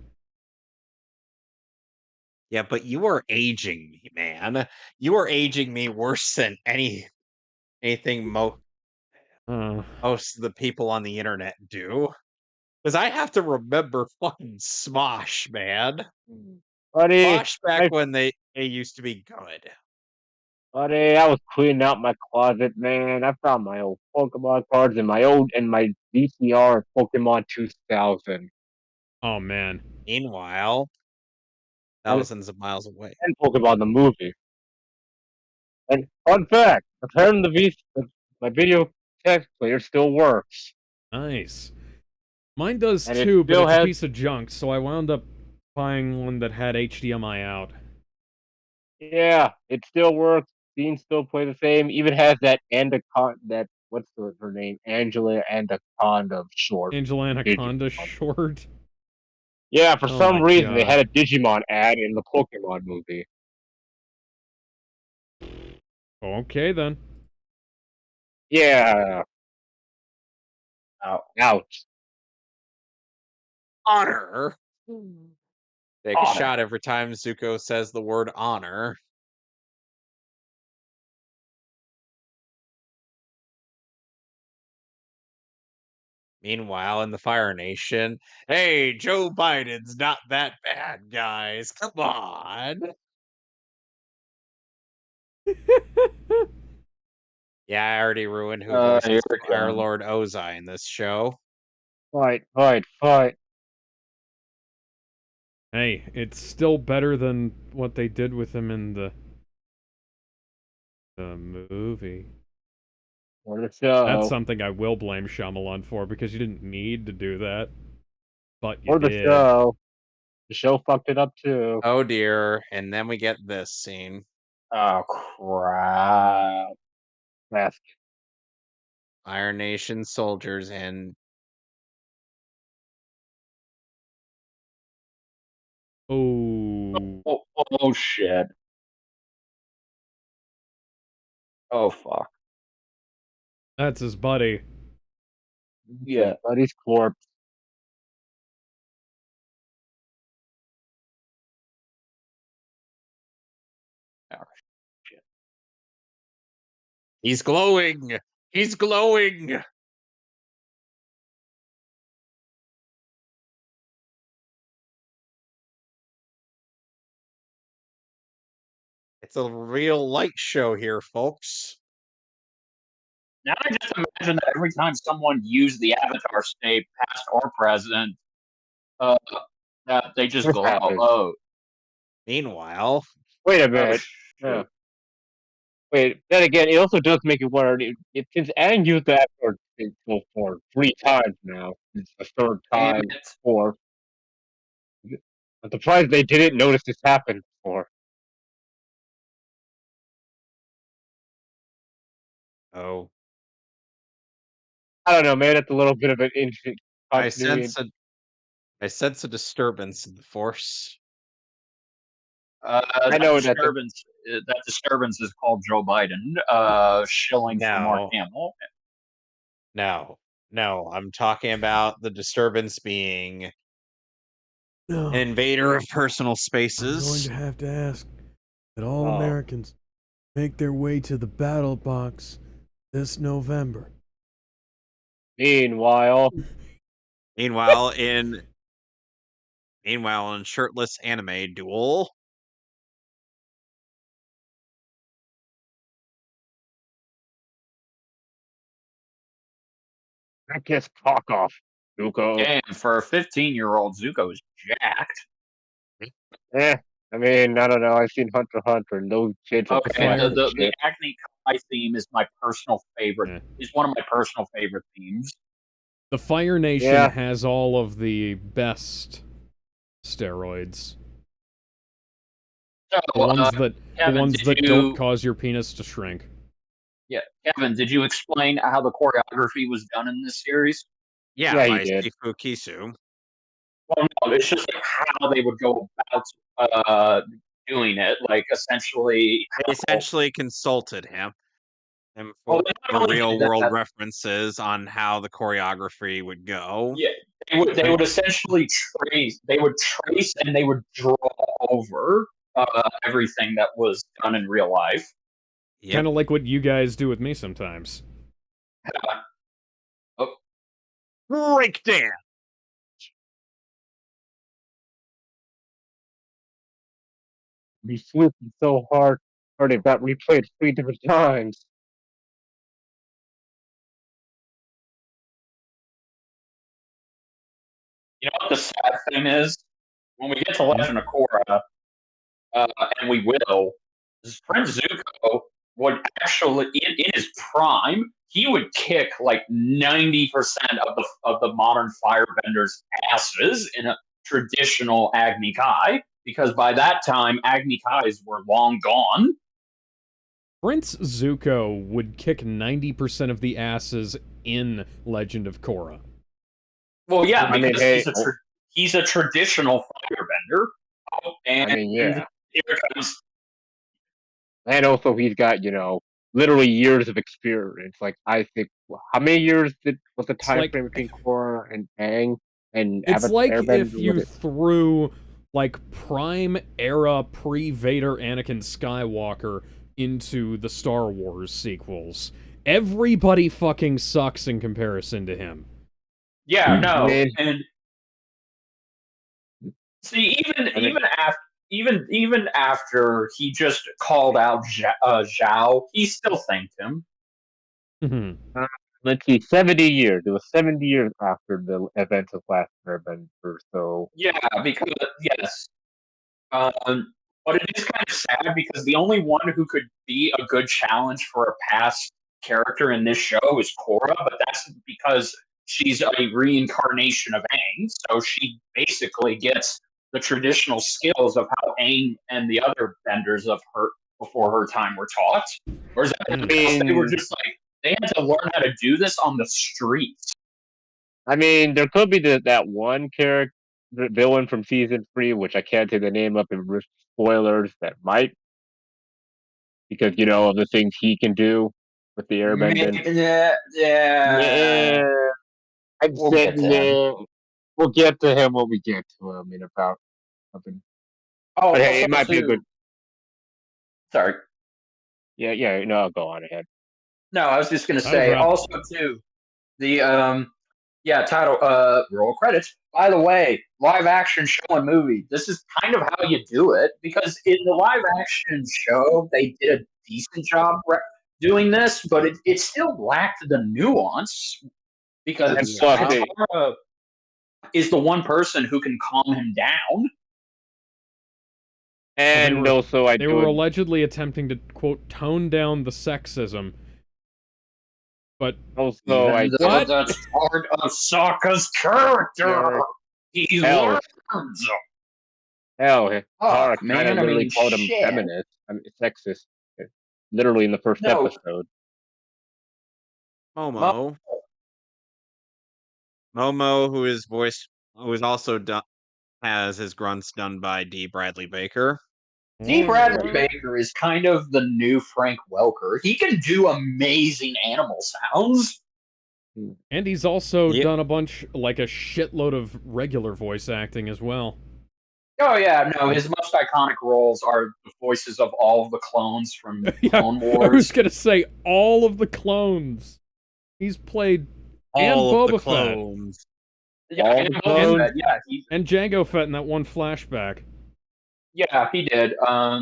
Yeah, but you are aging me, man. You are aging me worse than anything most of the people on the internet do. Because I have to remember fucking Smosh, man. Buddy, Smosh back when they used to be good. buddy, I was cleaning out my closet, man. I found my old Pokemon cards and my VCR of Pokemon 2000 Oh man. Meanwhile, and, thousands of miles away. and Pokemon the movie. And fun fact, apparently my video text player still works. Nice. Mine does And it too, but still it's a has- piece of junk, so I wound up buying one that had HDMI out. Yeah, it still works. Scenes still play the same. Even has that what's her name? Angela Anaconda short. Angel Anaconda Digimon. short. Yeah, for Oh some my reason they God. had a Digimon ad in the Pokemon movie. Okay then. Yeah. Ouch. Honor. Take a Honor. shot every time Zuko says the word honor. Meanwhile, in the Fire Nation, hey, Joe Biden's not that bad, guys. Come on. Yeah, I already ruined who Here voices we Fire go. Lord Ozai in this show. Fight, fight, fight. Hey, it's still better than what they did with him in the movie. For the show. That's something I will blame Shyamalan for because you didn't need to do that, but you For the did. show. The show fucked it up too. Oh dear. And then we get this scene. Oh crap. Mask. Fire Nation soldiers and Oh, Oh shit. Oh fuck. that's his buddy. Yeah. Buddy's corpse. Oh, shit. he's glowing. He's glowing. It's a real light show here, folks. Now I just imagine that every time someone used the avatar state, past or present, that they just What glow. happened? Oh, Meanwhile, Wait a oh minute. shoot. Yeah. Wait, then again, it also does make it weird. Since Anne used the avatar state so far 3 times now. It's the third Damn time. it. Fourth. I'm surprised they didn't notice this happened before. oh, I don't know, man. That's a little bit of an interesting I continuity. sense a disturbance in the force. I know that the- That disturbance is called Joe Biden, shilling for Mark No. Hamill. No, I'm talking about the disturbance being No, an invader of personal I'm going spaces. to have to ask that all Oh. Americans make their way to the battle box this November. Meanwhile, Meanwhile, in shirtless anime duel, I guess talk off, Zuko. Damn, for a 15-year-old, Zuko is jacked. I mean, I don't know. I've seen Hunter x Hunter, and those kids are Okay, Fire. the shit. Agni Kai theme is my personal favorite. Yeah. Is one of my personal favorite themes. The Fire Nation Yeah. has all of the best steroids. So, The ones that Kevin, don't cause your penis to shrink. Yeah, Kevin, did you explain how the choreography was done in this series? Yeah, he by did. Sifu Kisu. Well, no, it's just like how they would go about doing it. Like essentially, They essentially consulted him well, for they not only did real world that, references on how the choreography would go. yeah, they would essentially trace. They would trace and they would draw over everything that was done in real life. Yep. Kind of like what you guys do with me sometimes. Breakdown. Be sleeping so hard, or they've got replayed 3 different times. You know what the sad thing is? When we get to Legend of Korra, and we will, his friend Zuko would actually, in his prime, he would kick like 90% of the modern firebenders' asses in a traditional Agni Kai, because by that time Agni Kais were long gone. Prince Zuko would kick 90% of the asses in Legend of Korra. Well, yeah, I mean, because hey, he's a traditional firebender, and I mean, yeah. here comes And also, he's got, literally years of experience. Like, I think, how many years was the time like- frame between Korra and Aang and It's like Airbender? if you threw like prime era pre-Vader Anakin Skywalker into the Star Wars sequels. Everybody fucking sucks in comparison to him. Yeah, no, I mean- and see, even after he just called out Zhao, he still thanked him. Let's see, 70 years. It was 70 years after the events of Last Airbender, so... Yeah, because yes, but it is kind of sad because the only one who could be a good challenge for a past character in this show is Korra, but that's because she's a reincarnation of Aang, so she basically gets the traditional skills of how Aang and the other benders of her before her time were taught. Whereas they were just like they had to learn how to do this on the streets. I mean, there could be that one character, the villain from season 3, which I can't say the name of in risk spoilers, that might, because of the things he can do with the airbending. Yeah. I'd We'll say, get to him. we'll get to him when we get to him in about something. Oh, But hey, it also might be a good. Sorry. Yeah. No, go on ahead. No, I was just gonna say Rob. also too the title roll credits. By the way, live action show and movie. This is kind of how you do it because in the live action show they did a decent job doing this, but it still lacked the nuance because And plus, Katara is the one person who can calm him down. and Well, also they were allegedly attempting to quote tone down the sexism, but also I What? That's part of Sokka's character. He Hell. learns. hell, Tara Fuck, kind man, of I literally mean, called him shit. feminist. I mean, sexist. Literally in the first No. episode. Momo, who is also done, has his grunts done by D. Bradley Baker. D. Bradley Alright. Baker is kind of the new Frank Welker. He can do amazing animal sounds. And he's also Yep. done a shitload of regular voice acting as well. Oh yeah, no, his most iconic roles are the voices of all of the clones from Yeah, Clone I was Wars. gonna say all of the clones. He's played All and of the Boba Fett clones. Yeah, All and the Boba clones. Fett, and Jango Fett in that one flashback. he did. I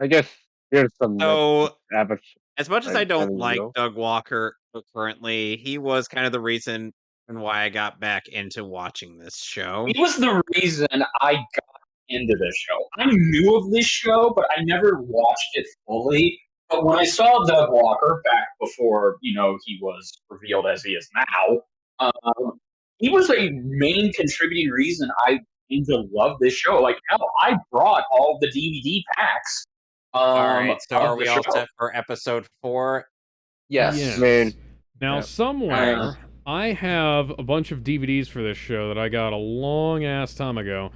guess here's some So, average. as much as I Like, don't there you like go. Doug Walker currently, he was kind of the reason and why I got back into watching this show. He was the reason I got into this show. I knew of this show, but I never watched it fully. But when I saw Doug Walker back before, he was revealed as he is now, he was a main contributing reason I came to love this show. Like, hell, I brought all the DVD packs. All right, so of are the we all show. set for episode 4? Yes. Yes. Man. Now, Yeah. somewhere, I have a bunch of DVDs for this show that I got a long-ass time ago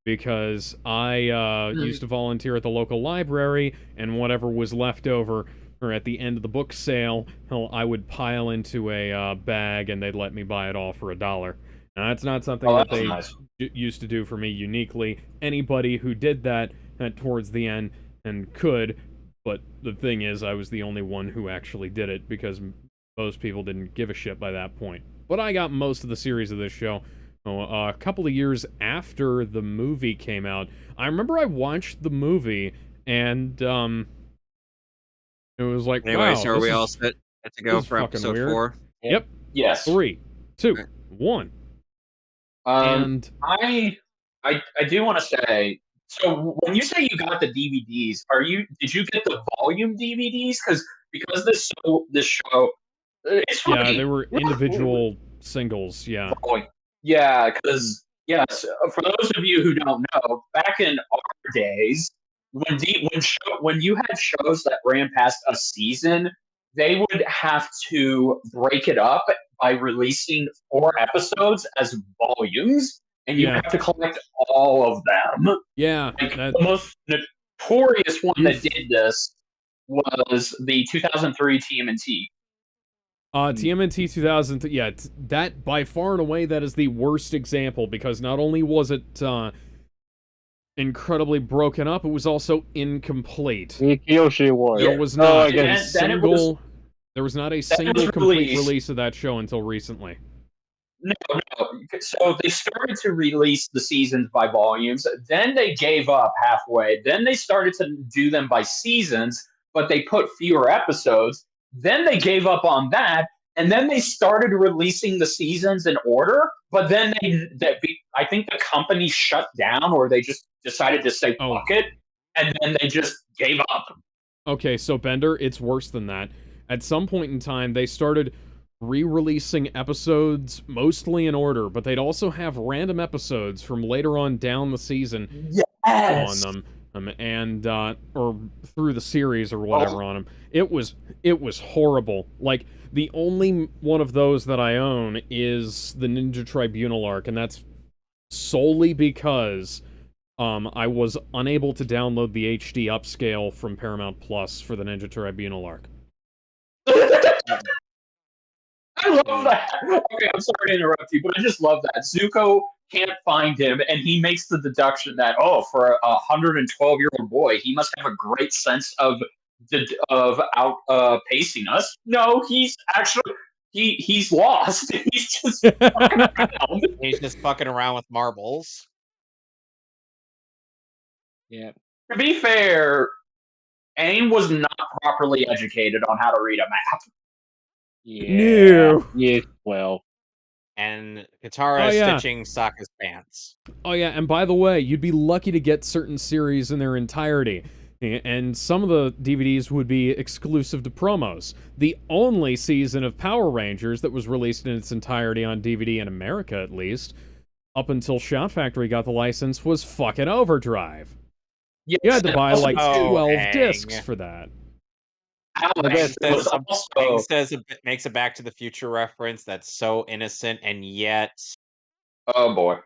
because I used to volunteer at the local library, and whatever was left over, or at the end of the book sale, hell, I would pile into a bag, and they'd let me buy it all for $1. Now, that's not something that that's they nice. used to do for me uniquely. Anybody who did that towards the end and could, but the thing is, I was the only one who actually did it because most people didn't give a shit by that point. But I got most of the series of this show a couple of years after the movie came out. I remember I watched the movie, and it was like, Anyway, wow, so are this we all is set to go this is for fucking episode weird. 4? Yep. Yes. 3, 2, Okay. 1. And And I do want to say, so when you say you got the DVDs, did you get the volume DVDs? Because this show, it's yeah, funny. they were individual singles. Yeah. Yeah, because yes, for those of you who don't know, back in our days, when you had shows that ran past a season, they would have to break it up by releasing 4 episodes as volumes, and you Yeah. have to collect all of them. Yeah. Like That, the most notorious one that You've- did this was the 2003 TMNT. TMNT 2000, yeah, that by far and away, that is the worst example, because not only was it incredibly broken up, it was also incomplete. Kyoshi was. There was Oh, not I a guess. Then it single, there was not a single complete released. release of that show until recently. No. So they started to release the seasons by volumes. Then they gave up halfway. Then they started to do them by seasons, but they put fewer episodes. Then they gave up on that, and then they started releasing the seasons in order. But then I think the company shut down, or they just decided to say Oh. fuck it, and then they just gave up. Okay, so Bender, it's worse than that. At some point in time, they started re-releasing episodes mostly in order, but they'd also have random episodes from later on down the season Yes. on them, and or through the series or whatever on them. It was horrible. Like, the only one of those that I own is the Ninja Tribunal arc, and that's solely because I was unable to download the HD upscale from Paramount Plus for the Ninja Tribunal arc. I love that. Okay, I'm sorry to interrupt you, but I just love that. Zuko can't find him, and he makes the deduction that, for a 112-year-old boy, he must have a great sense of out pacing us. No, he's actually he's lost. He's just fucking around. He's just fucking around with marbles. Yeah. To be fair, Aang was not properly educated on how to read a map. Yeah. No. Yes, well. And Katara Oh, yeah. stitching Sokka's pants. Oh yeah, and by the way, you'd be lucky to get certain series in their entirety. And some of the DVDs would be exclusive to promos. The only season of Power Rangers that was released in its entirety on DVD in America, at least, up until Shout Factory got the license, was fucking Overdrive. Yes, You had to buy like 12 Aang. discs for that. Alex was also, Makes a Back to the Future reference that's so innocent and yet oh boy.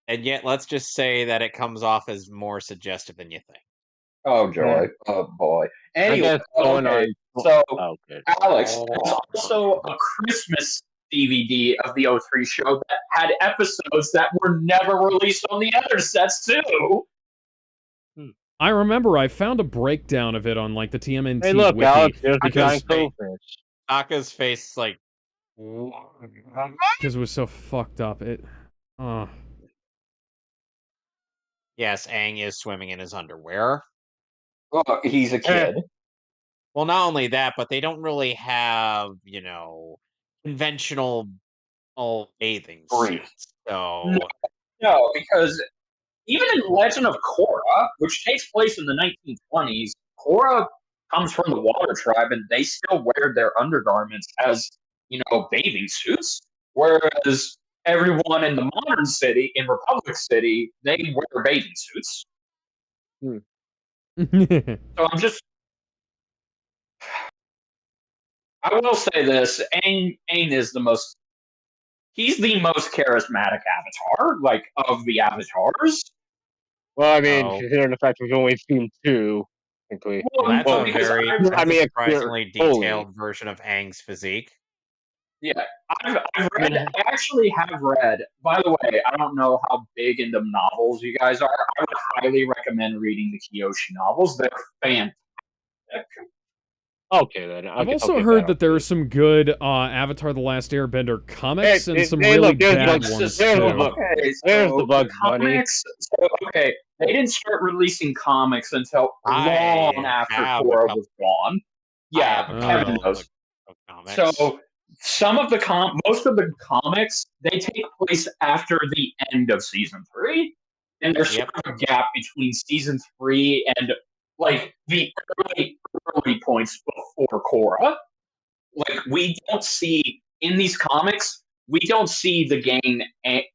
And yet, let's just say that it comes off as more suggestive than you think. Oh joy! Oh boy! Anyway, guess going okay. on. So Okay. Alex, there's also a Christmas DVD of the 03 show that had episodes that were never released on the other sets too. I remember I found a breakdown of it on like the TMNT Hey, look, wiki Alex, there's a because giant goldfish. Sokka's face, like, it was so fucked up. yes, Aang is swimming in his underwear. Well, he's a kid. Well, not only that, but they don't really have, conventional bathing Brief. suits. So No, because even in Legend of Korra, which takes place in the 1920s, Korra comes from the Water Tribe, and they still wear their undergarments as, bathing suits. Whereas everyone in the modern city, in Republic City, they wear bathing suits. So I'm just... I will say this, Aang is the most... He's the most charismatic avatar, of the avatars. Well, I mean, considering the fact we've only seen 2. Well, that's a very surprisingly fully. detailed version of Aang's physique. Yeah, I actually have read, by the way, I don't know how big into novels you guys are. I would highly recommend reading the Kyoshi novels. They're fantastic. Okay, then. I've also heard that there are some good Avatar The Last Airbender comics and some really bad ones, too. There's the Bugs Bunny. Okay, they didn't start releasing comics until long after Korra was gone. Yeah, Kevin knows. So, some of the most of the comics, they take place after the end of season 3, and there's sort of a gap between season 3 and the early points before Korra. We don't see in these comics, we don't see the gang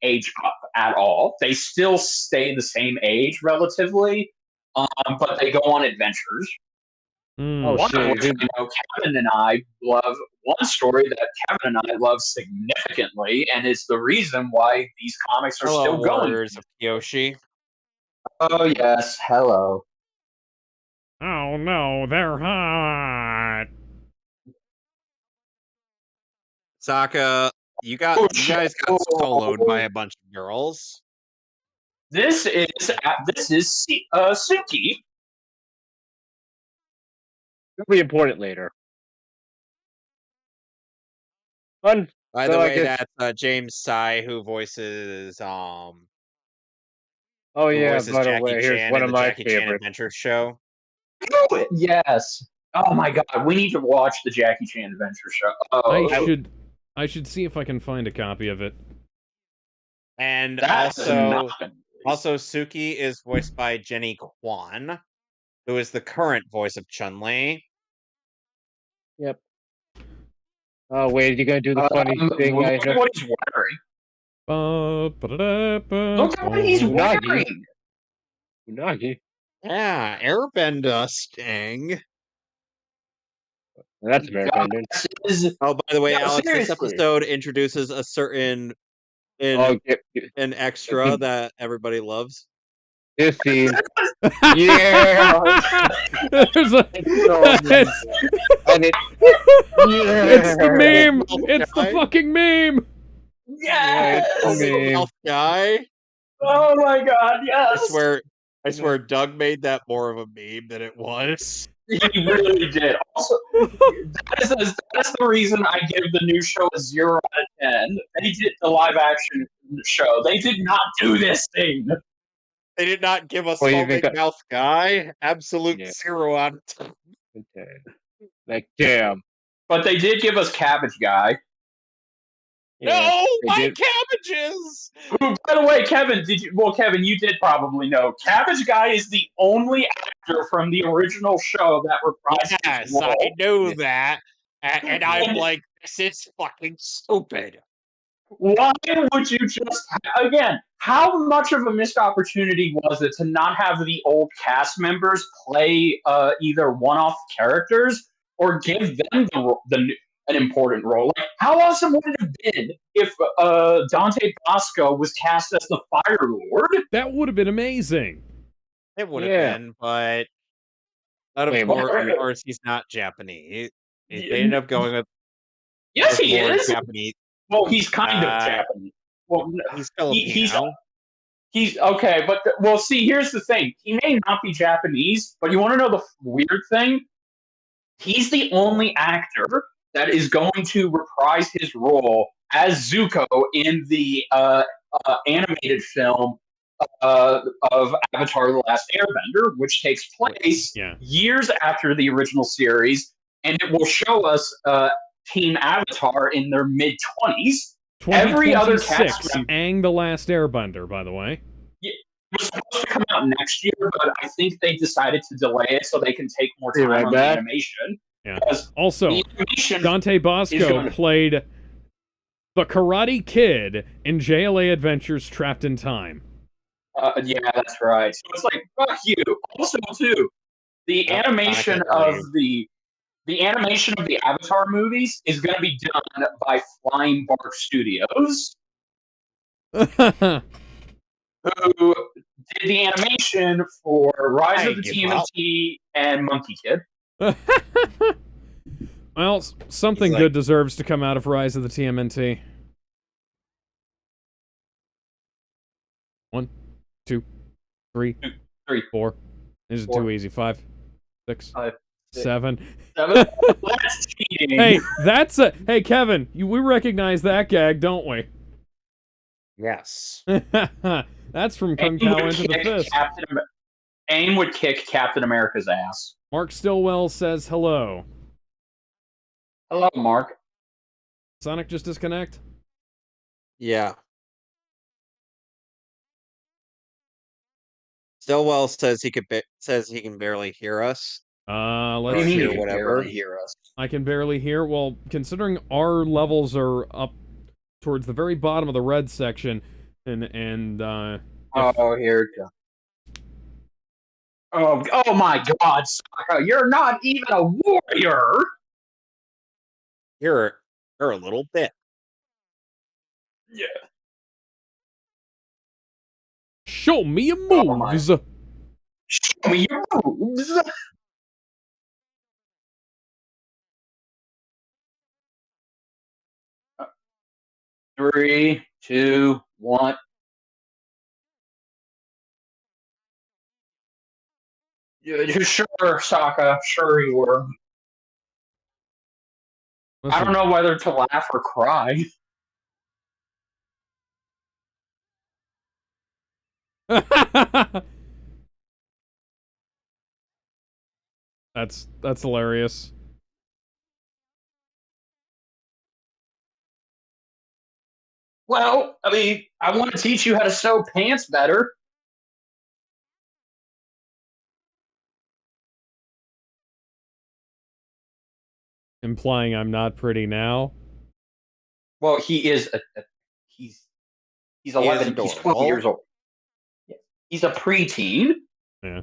age up at all. They still stay the same age relatively, but they go on adventures. Kevin and I love one story that Kevin and I love significantly, and it's the reason why these comics are still going. Warriors of Kyoshi. Oh yes, hello. Oh no, they're hot. Sokka, you guys got soloed by a bunch of girls. This is Suki. It'll be important later. Fun. By the way, that's James Tsai who voices Oh yeah, by the way, here's one of my Jackie Chan favorites. Adventure Show. Yes. Oh my god, we need to watch the Jackie Chan Adventure Show. Oh, I should see if I can find a copy of it. And also Suki is voiced by Jenny Kwan, who is the current voice of Chun-Li. Yep. Oh wait, you gonna do the funny thing? Look at what he's wearing. Look at what he's wearing. Unagi. Yeah, Airbender Sting. That's Airbender. Oh, by the way, Alex, this episode introduces a certain an extra that everybody loves. This scene. Yeah. It's the meme. It's the fucking meme. Yes. Elf guy. Oh my god, yes. I swear Doug made that more of a meme than it was. He really did. Also, that's the reason I give the new show a 0 out of 10. They did the live action show. They did not do this thing. They did not give us Big Mouth Guy. Absolute 0 out of 10. Okay. Damn. But they did give us Cabbage Guy. No, my cabbages! By the way, Kevin, Kevin, you did probably know. Cabbage Guy is the only actor from the original show that reprised his role. I know that. And I'm like, this is fucking stupid. Why would you just... Again, how much of a missed opportunity was it to not have the old cast members play either one-off characters or give them an important role. Like, how awesome would it have been if Dante Bosco was cast as the Fire Lord? That would have been amazing. It would have Yeah. been, but of Wait, course, he's not Japanese. They ended up going with Yes, he more is. Japanese. Well, he's kind of Japanese. Well, He's he's Filipino. he's okay, but well, see, here's the thing. He may not be Japanese, but you want to know the weird thing? He's the only actor that is going to reprise his role as Zuko in the animated film of Avatar: The Last Airbender, which takes place Yeah. years after the original series, and it will show us Team Avatar in their mid-20s. Every other 2026, cast member Aang the Last Airbender, by the way. was supposed to come out next year, but I think they decided to delay it so they can take more Be time right on back. the animation. Yeah. Because Also, the animation Dante Bosco gonna- played the Karate Kid in JLA Adventures Trapped in Time. yeah, that's right. So it's like, fuck you. Also, too, the Yep, animation I of can the animation of the Avatar movies is going to be done by Flying Bark Studios, who did the animation for Rise of the give up. TMNT and Monkey Kid. Well, something He's like- good deserves to come out of Rise of the TMNT. 1, 2, 3, Three. 4. This is 4. too easy. 5, 6, 5, 6, 7. 7. That's cheating. Hey, that's a. Hey, Kevin, we recognize that gag, don't we? Yes. That's from Kung Aang Pao would into the kick Fist. Aang would kick Captain America's ass. Mark Stillwell says hello. Hello, Mark. Sonic just disconnect? Yeah. Stillwell says he can barely hear us. Let's What do you mean see. you Or can whatever. barely hear us? I can barely hear. Well, considering our levels are up towards the very bottom of the red section, and Oh, here it goes. Oh my God, Sokka, you're not even a warrior. You're a little bit. Yeah. show me your Oh my- moves. Show me your moves. Three, two, one. Yeah, sure, Sokka. Sure you were. I don't know whether to laugh or cry. That's hilarious. Well, I mean, I want to teach you how to sew pants better. Implying I'm not pretty now. Well, he is he's 11. He's 12 adorable. years old. Yeah. He's a preteen. Yeah.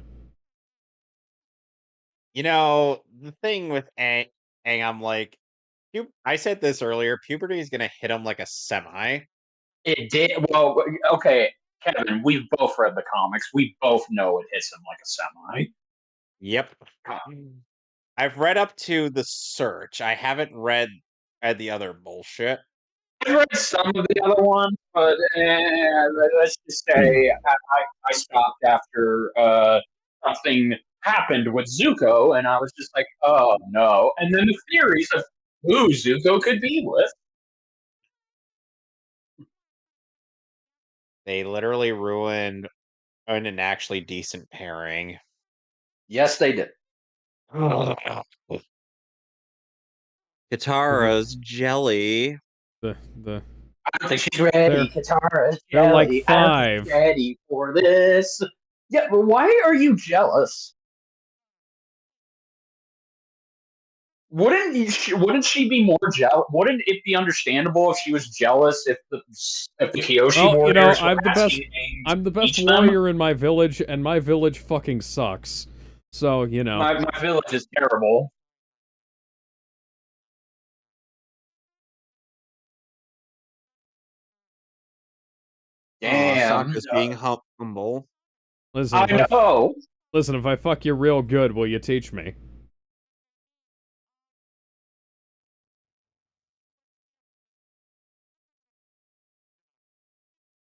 You know, the thing with Aang, I'm like, I said this earlier, puberty is gonna hit him like a semi. It did. Well, okay, Kevin, we've both read the comics. We both know it hits him like a semi. Yep. I've read up to the search. I haven't read the other bullshit. I've read some of the other ones, but let's just say I stopped after something happened with Zuko, and I was just like, oh no. And then the theories of who Zuko could be with. They literally ruined an actually decent pairing. Yes, they did. Katara's jelly. The I don't think she's ready. Katara is they're like jelly. I don't think 5. she's ready for this. Yeah, but why are you jealous? Wouldn't she be more jealous? Wouldn't it be understandable if she was jealous if the Kyoshi Well, you know, warriors were I'm the best. asking Aang I'm the to best teach them? warrior in my village, and my village fucking sucks. So you know. My village is terrible. Damn. Sokka's being humble. Listen, I know. listen, if I fuck you real good, will you teach me?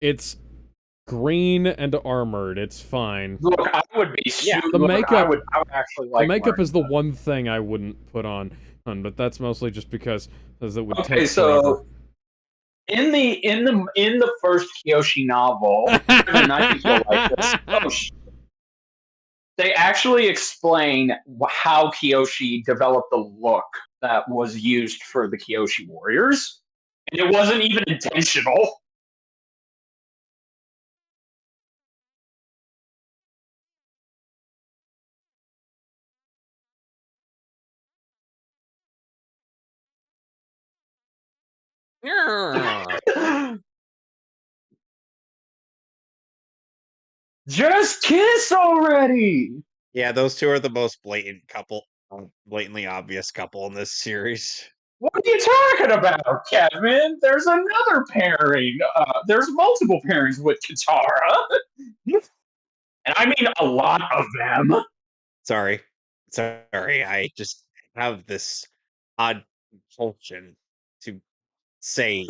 It's green and armored. It's fine. Look, I would be Yeah. The makeup- I would actually The like makeup is the learning one thing I wouldn't put on, but that's mostly just because it would Okay, take so- forever. in the first Kyoshi novel, and I think you'll like this. Oh, they actually explain how Kyoshi developed the look that was used for the Kyoshi warriors, and it wasn't even intentional. Just kiss already. Yeah, those two are the most blatantly obvious couple in this series. What are you talking about, Kevin? There's another pairing. There's multiple pairings with Katara. And I mean a lot of them. Sorry. I just have this odd compulsion to say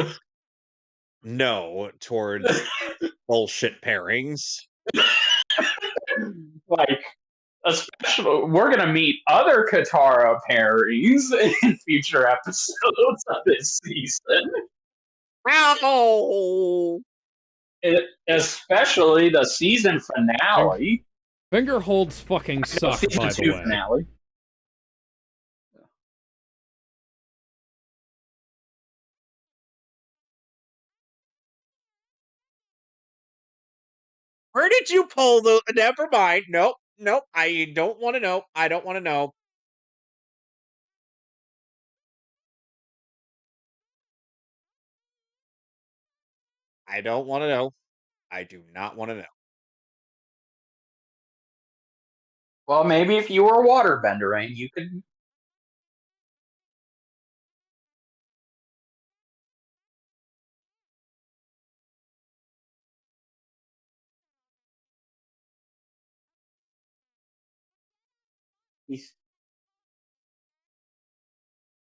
no towards bullshit pairings. Like, especially, we're going to meet other Katara pairings in future episodes of this season. Ow! Especially the season finale. Fingerholds fucking suck, Season by the 2 way. finale. Where did you pull the? Never mind. Nope. I don't want to know. I don't want to know. I don't want to know. I do not want to know. Well, maybe if you were a waterbender, Aang, you could.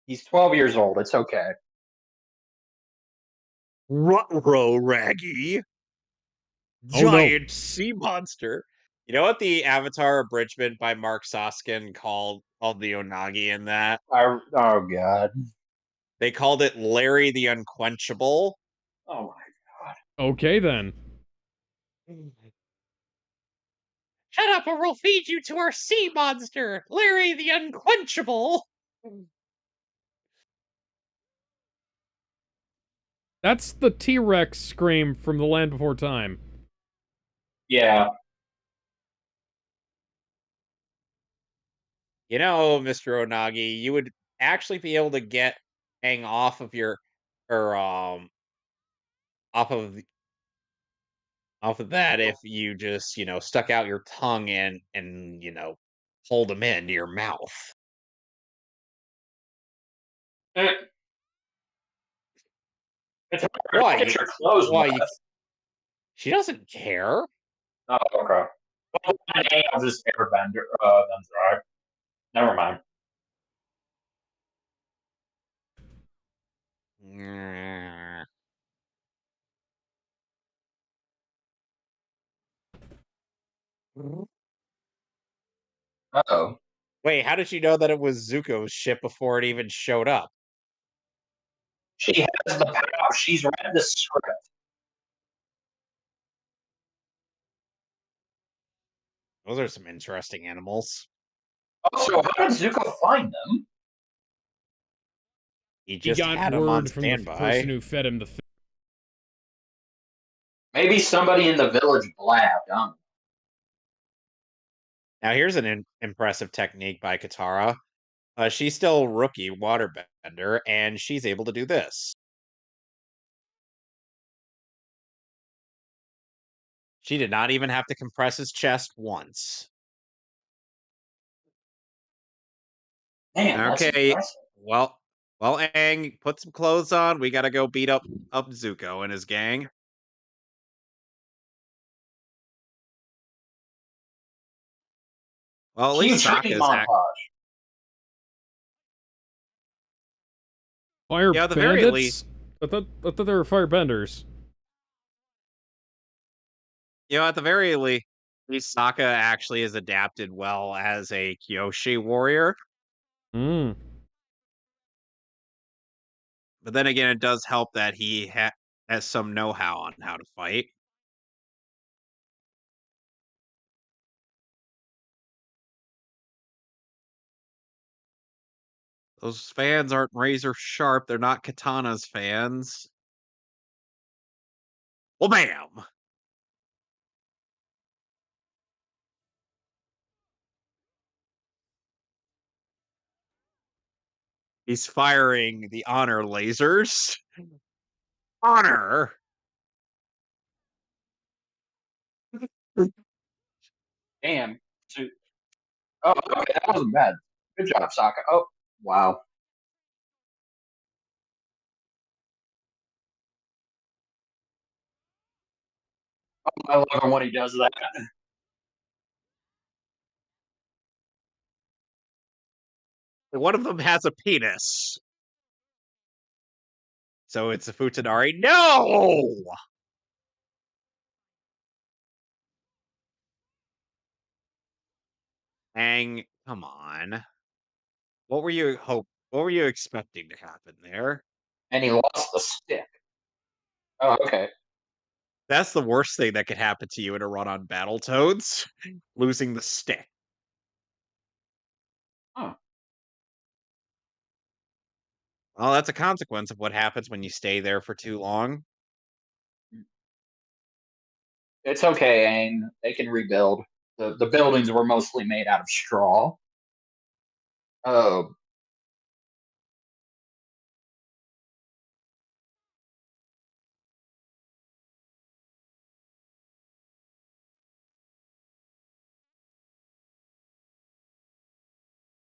He's 12 years old. It's okay. Ruh-roh, Raggy. Oh, no. Giant sea monster. You know what the Avatar abridgment by Mark Soskin called the Onagi in that? Oh, God. They called it Larry the Unquenchable. Oh, my. Okay, then. Shut up or we'll feed you to our sea monster, Larry the Unquenchable. That's the T-Rex scream from The Land Before Time. Yeah. You know, Mr. Onagi, you would actually be able to get Aang off of your or off of that if you just, stuck out your tongue and hold him into your mouth. Eh. It's hard Why? to get your clothes Why? wet. She doesn't care. Oh, okay. Well, then I'll just airbender. Then dry. Never mind. Mm. Uh-oh. Wait, how did she know that it was Zuko's ship before it even showed up? She has the power. She's read the script. Those are some interesting animals. Also, how did Zuko find them? He He just got had them on word from the standby. person who fed him the fish. Maybe somebody in the village blabbed. Now, here's an impressive technique by Katara. She's still a rookie waterbender, and she's able to do this. She did not even have to compress his chest once. Man, that's Okay, impressive. well, Aang, put some clothes on. We gotta go beat up Zuko and his gang. Well, at Cue least training Sokka's montage. Fire Yeah, at the very bandits? least- I thought they were firebenders. at the very least, Sokka actually is adapted well as a Kyoshi warrior. Hmm. But then again, it does help that he has some know-how on how to fight. Those fans aren't razor sharp. They're not Katana's fans. Well, bam! He's firing the honor lasers. Honor! Damn. Oh, okay, that wasn't bad. Good job, Sokka. Oh, wow. Oh, I love it when he does that. One of them has a penis. So it's a Futanari. No! Aang, come on. What were you expecting to happen there? And he lost the stick. Oh, okay. That's the worst thing that could happen to you in a run on Battletoads. Losing the stick. Huh. Well, that's a consequence of what happens when you stay there for too long. It's okay, Aang. They can rebuild. The buildings were mostly made out of straw. Oh,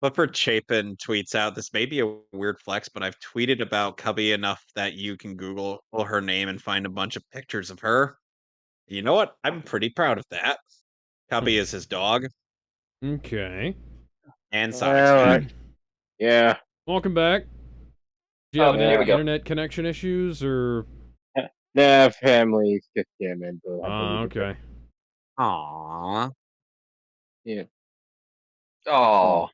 But for Chapin tweets out, this may be a weird flex, but I've tweeted about Cubby enough that you can Google her name and find a bunch of pictures of her. You know what? I'm pretty proud of that. Cubby is his dog, Okay. and All Sonic's right. cat. Yeah. Welcome back. Do you have Oh, there any we go. internet connection issues, or... The families kicked him into. Okay. Aww. Yeah. oh,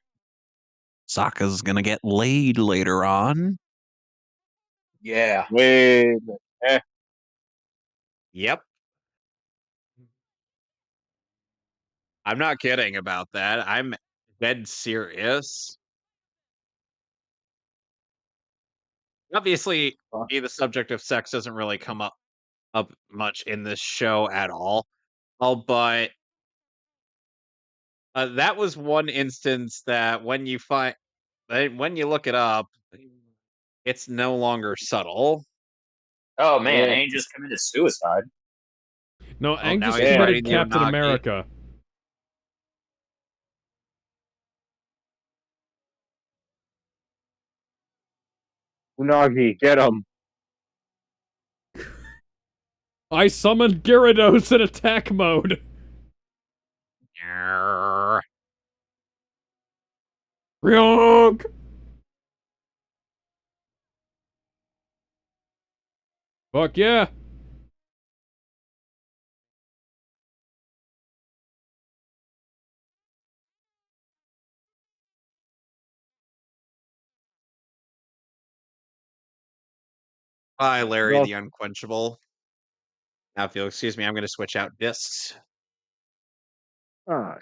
Sokka's gonna get laid later on. yeah. Wait. Yep. I'm not kidding about that. I'm dead serious. Obviously, the subject of sex doesn't really come up much in this show at all. Oh, but that was one instance that when you look it up, it's no longer subtle. Oh man, Yeah. Aang just committed suicide. No, Oh, Aang now just he's committed fighting the Captain Unagi. America. Unagi, get him. I summoned Gyarados in attack mode. Yarr. Ryonk! Fuck yeah! Bye, Larry Well, the Unquenchable. Now, if you'll excuse me, I'm going to switch out discs. ah,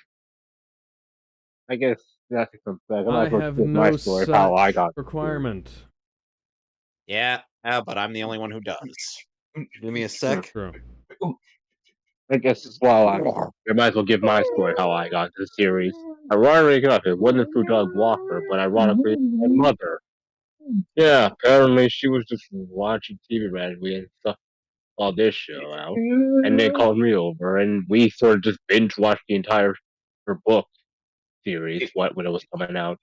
I guess that's a come back. I might I as well have give my no story of how I such got. requirement. Yeah, but I'm the only one who does. Give me a sec. True. I guess I might as well give my story how I got the series. Ironically enough, it wasn't through Doug Walker, but ironically, my mother. Yeah, apparently she was just watching TV randomly and stuff, saw this show out, and then called me over, and we sort of just binge watched the entire her book series when it was coming out.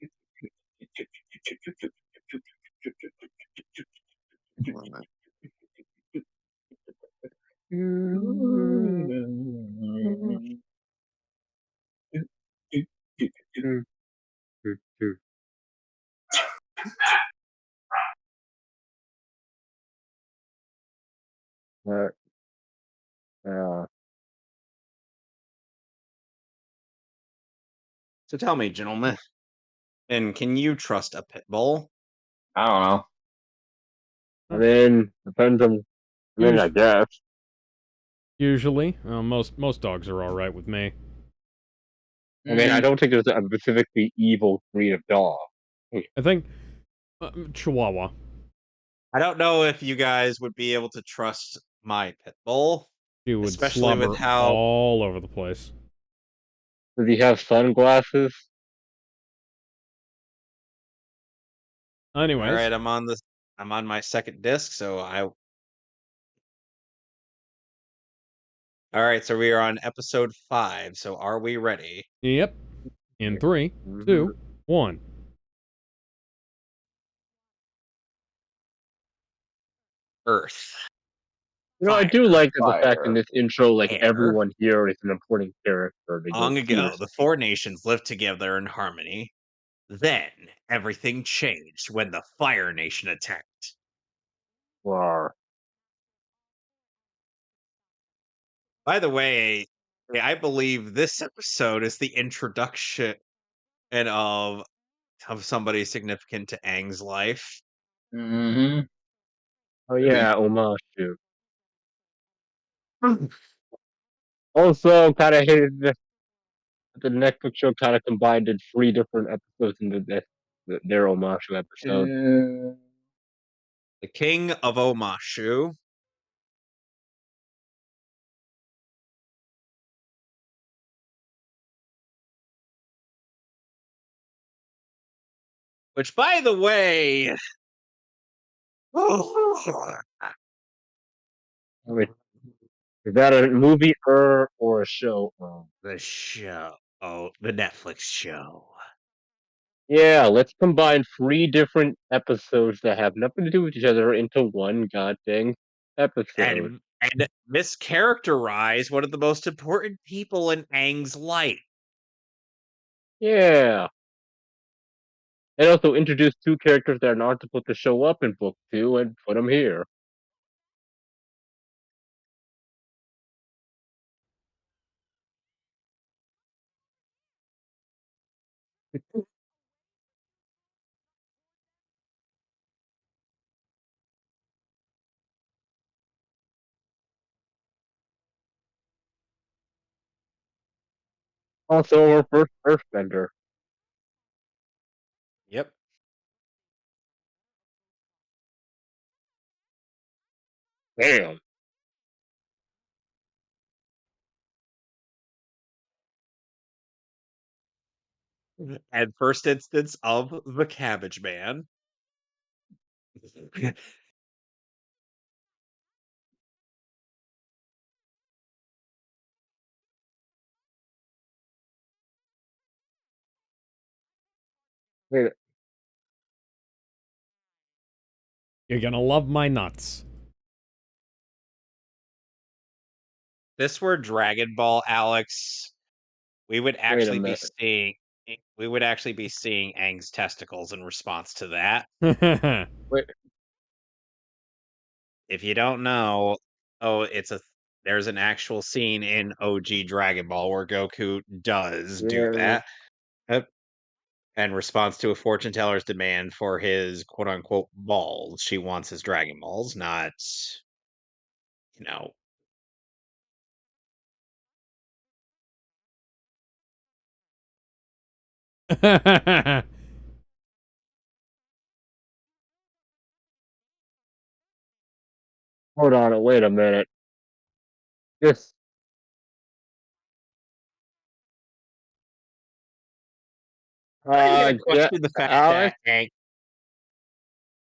Uh, uh, So tell me, gentlemen, and can you trust a pit bull? I don't know. I mean, depends on. I mean, I Usually, guess. most dogs are all right with me. I mean, I Mm, don't think there's a specifically evil breed of dog. I think Chihuahua. I don't know if you guys would be able to trust my pit bull, She would especially with slobber how. all over the place. Does he have sunglasses? All Anyways, right, I'm on my second disc, so I. All right, so we are on episode 5. So are we ready? yep. In 3, Mhm. 2, 1. Earth, I do fire, like that the fact in fire. this intro, like air. everyone here is an important character. They go Long ago, fierce. the 4 nations lived together in harmony. Then everything changed when the Fire Nation attacked. Rawr. By the way, I believe this episode is the introduction of somebody significant to Aang's life. Mm-hmm. Oh yeah, Omashu. Also, kind of hated that the Netflix show kind of combined in 3 different episodes into their Omashu episode. The king of Omashu. Which, by the way, I mean, is that a movie or a show? the show. Oh, the Netflix show. Yeah, let's combine 3 different episodes that have nothing to do with each other into one goddamn episode. And mischaracterize one of the most important people in Aang's life. Yeah. And also introduce 2 characters that are not supposed to show up in book 2 and put them here. Also, our first Earthbender. Yep. Damn. And first instance of the Cabbage Man. Wait, You're gonna love my nuts. This were Dragon Ball, Alex. We would wait a actually be minute. seeing we would actually be seeing Aang's testicles in response to that. Wait, If you don't know, oh, there's an actual scene in OG Dragon Ball where Goku does do yeah. that. Yep. In response to a fortune teller's demand for his quote unquote balls. She wants his Dragon Balls, not, you know. Hold on, wait a minute. This, I'm gonna yeah, question the fact Alex, that Aang.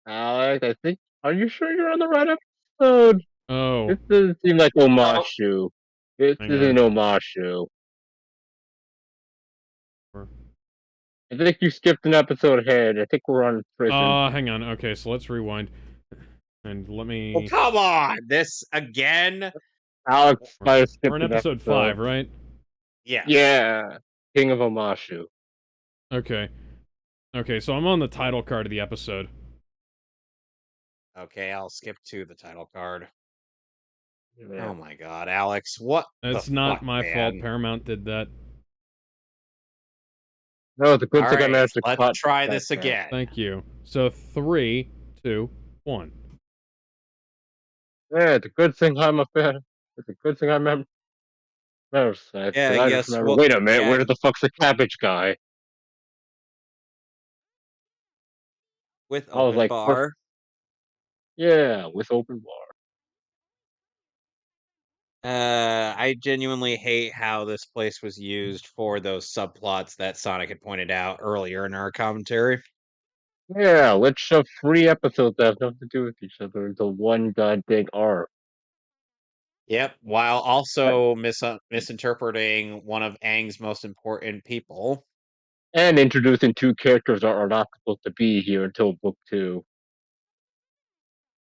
Alex, I think, are you sure you're on the right episode? Oh, This doesn't seem like Oh, Omashu. This hang isn't on. Omashu. I think you skipped an episode ahead. I think we're on prison. Hang on. Okay, so let's rewind. And let Well, me... come on, this again. Alex might have We're skipped in an episode episode. 5, right? Yes. Yeah, King of Omashu. Okay. Okay, so I'm on the title card of the episode. Okay, I'll skip to the title card. Yeah. Oh my god, Alex, what It's the not fuck, my fault. man? Paramount did that. No, it's a good All thing I right, managed to let's cut try that this back. again. Thank you. So 3, 2, 1. Yeah, it's a good thing I'm a fan. It's a good thing I remember. I Yeah, just yes, remember. well, Wait a minute, yeah, where the fuck's the cabbage guy? with I was open like, bar. yeah, with open bar. I genuinely hate how this place was used for those subplots that Sonic had pointed out earlier in our commentary. Yeah, let's shove 3 episodes that have nothing to do with each other into one goddamn arc. Yep, while also misinterpreting one of Aang's most important people. And introducing 2 characters that are not supposed to be here until book 2.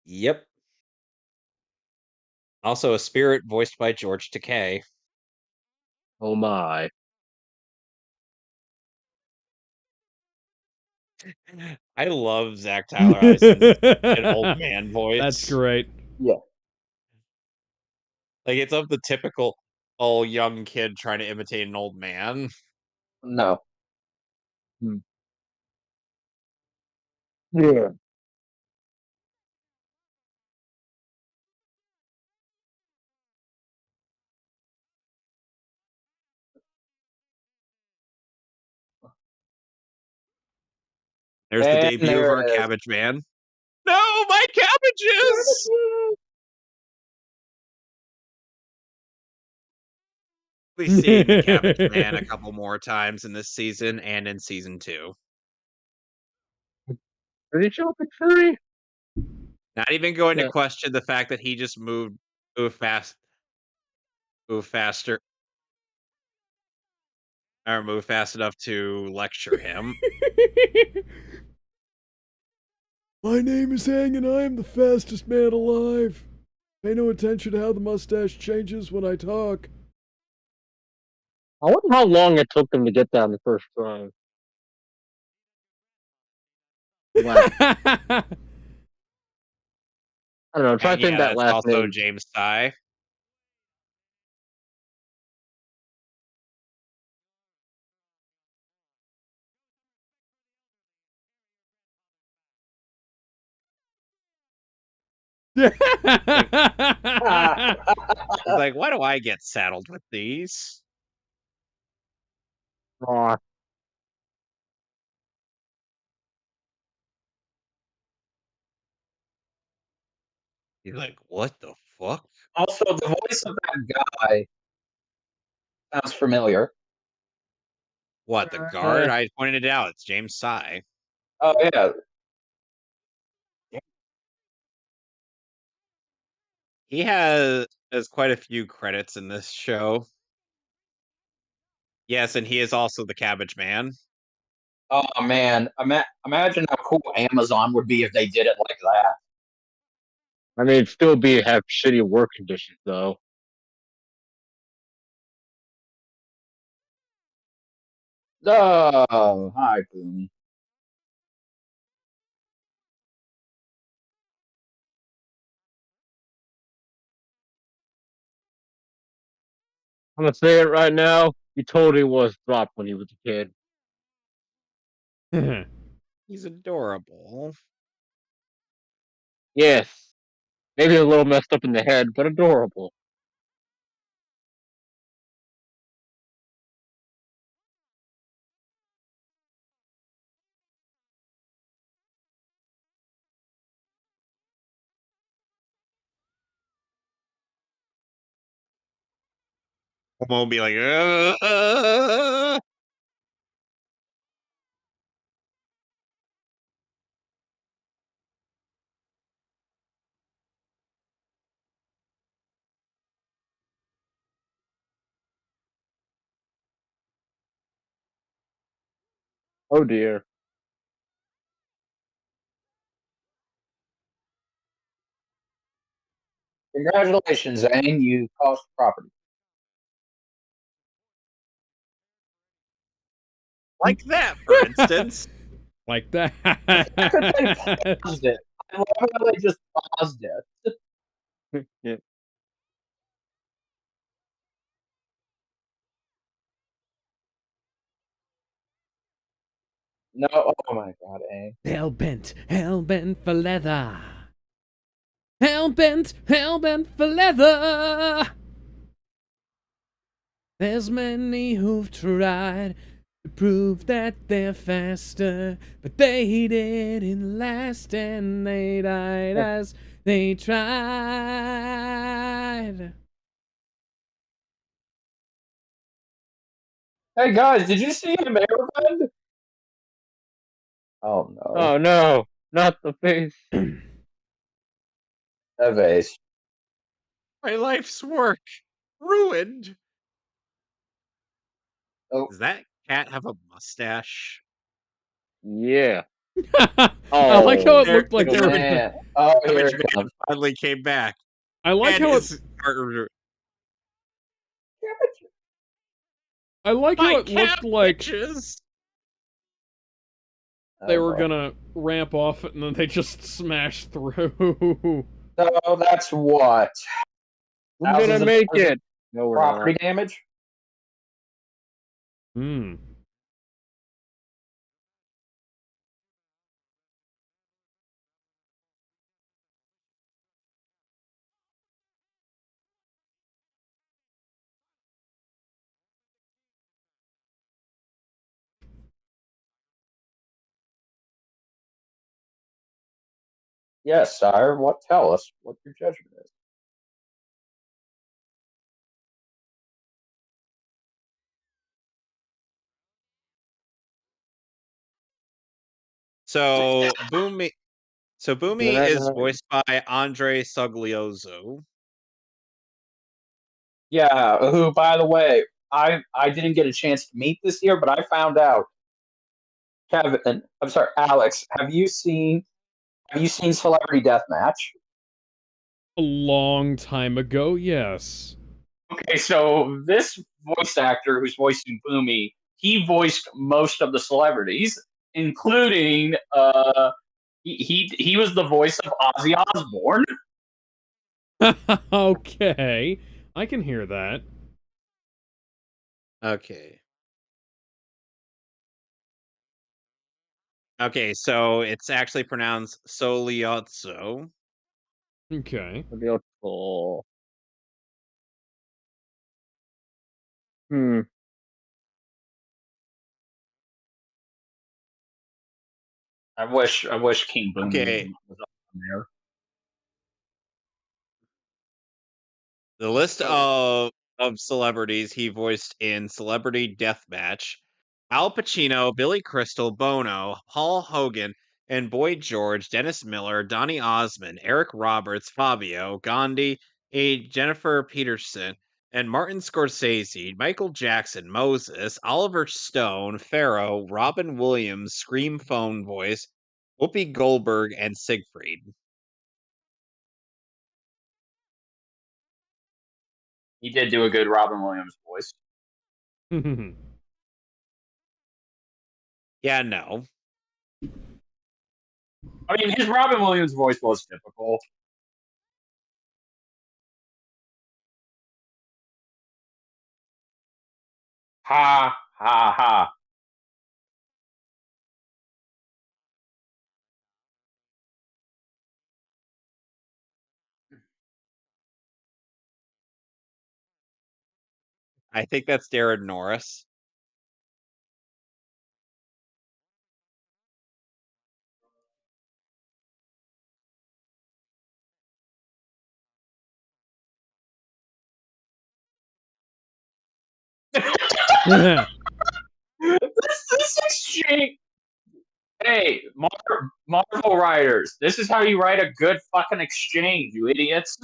Yep. Also, a spirit voiced by George Takei. Oh my. I love Zach Tyler Eison's an old man voice. That's great. Yeah. Like, it's of the typical old young kid trying to imitate an old man. No. Yeah. There's the And debut of there our it is. cabbage man. No, my cabbages! We've seen the cabbage man a couple more times in this season and in season 2. Did he show up in Fury? Not even going to Yeah. question the fact that he just moved faster, or move fast enough to lecture him. My name is Aang and I am the fastest man alive. Pay no attention to how the mustache changes when I talk. I wonder how long it took them to get down the first try. Wow. I don't know. Try And saying yeah, that that's last also name. James Tsai. He's like, why do I get saddled with these? Aw, He's like, what the fuck? Also, the voice of that guy sounds familiar. What, the guard? I pointed it out. It's James Tsai. Oh yeah. He has quite a few credits in this show. Yes, and he is also the Cabbage Man. Oh man. Imagine how cool Amazon would be if they did it like that. I mean, it'd still have shitty work conditions though. Oh, hi, Boom. I'm gonna say it right now. He totally was dropped when he was a kid. He's adorable. Yes, maybe a little messed up in the head, but adorable. Won't be like, "Ugh." Oh dear. Congratulations, Zane. You cost property. Like that, for instance. Like that. I could they paused it. I love how they just paused it. Yeah. No, oh my god, A. Hell bent for leather. Hell bent for leather. There's many who've tried to prove that they're faster, but they didn't last and they died as they tried. Hey guys, did you see him airbend? Oh no. Oh no, not the face. Vase. My life's work ruined. Oh, Does that cat have a mustache? Yeah. I like how Oh, it looked like There- they were there- gonna. man. Oh, here Savage it Man comes. finally came back. I like And how his it. I like my how it cat looked like bitches. they Oh, were boy. gonna ramp off it and then they just smashed through. So that's what? we're Thousands gonna of make dollars of it. No, we're property not. damage? Hmm. Yes, sire. What? Tell us what your judgment is. So Boomy Good is night. voiced by Andre Suglioso. Yeah, who, by the way, I didn't get a chance to meet this year, but I found out. Kevin, I'm sorry, Alex. Have you seen Celebrity Deathmatch? A long time ago, yes. Okay, so this voice actor who's voicing Boomy, he voiced most of the celebrities, including he was the voice of Ozzy Osbourne. Okay. I can hear that. Okay. Okay, so it's actually pronounced Soliozzo. Okay. Beautiful. Hmm. I wish King Boomy Okay, was on there. the list So of celebrities he voiced in Celebrity Deathmatch: Al Pacino, Billy Crystal, Bono, Paul Hogan, and Boy George, Dennis Miller, Donny Osmond, Eric Roberts, Fabio, Gandhi, Jennifer Peterson, and Martin Scorsese, Michael Jackson, Moses, Oliver Stone, Pharaoh, Robin Williams, Scream Phone Voice, Whoopi Goldberg, and Siegfried. he did do a good Robin Williams voice. Yeah, no. I mean, his Robin Williams voice was typical. Ha ha ha. I think that's Darren Norris. This exchange. Hey, Marvel writers, this is how you write a good fucking exchange, you idiots.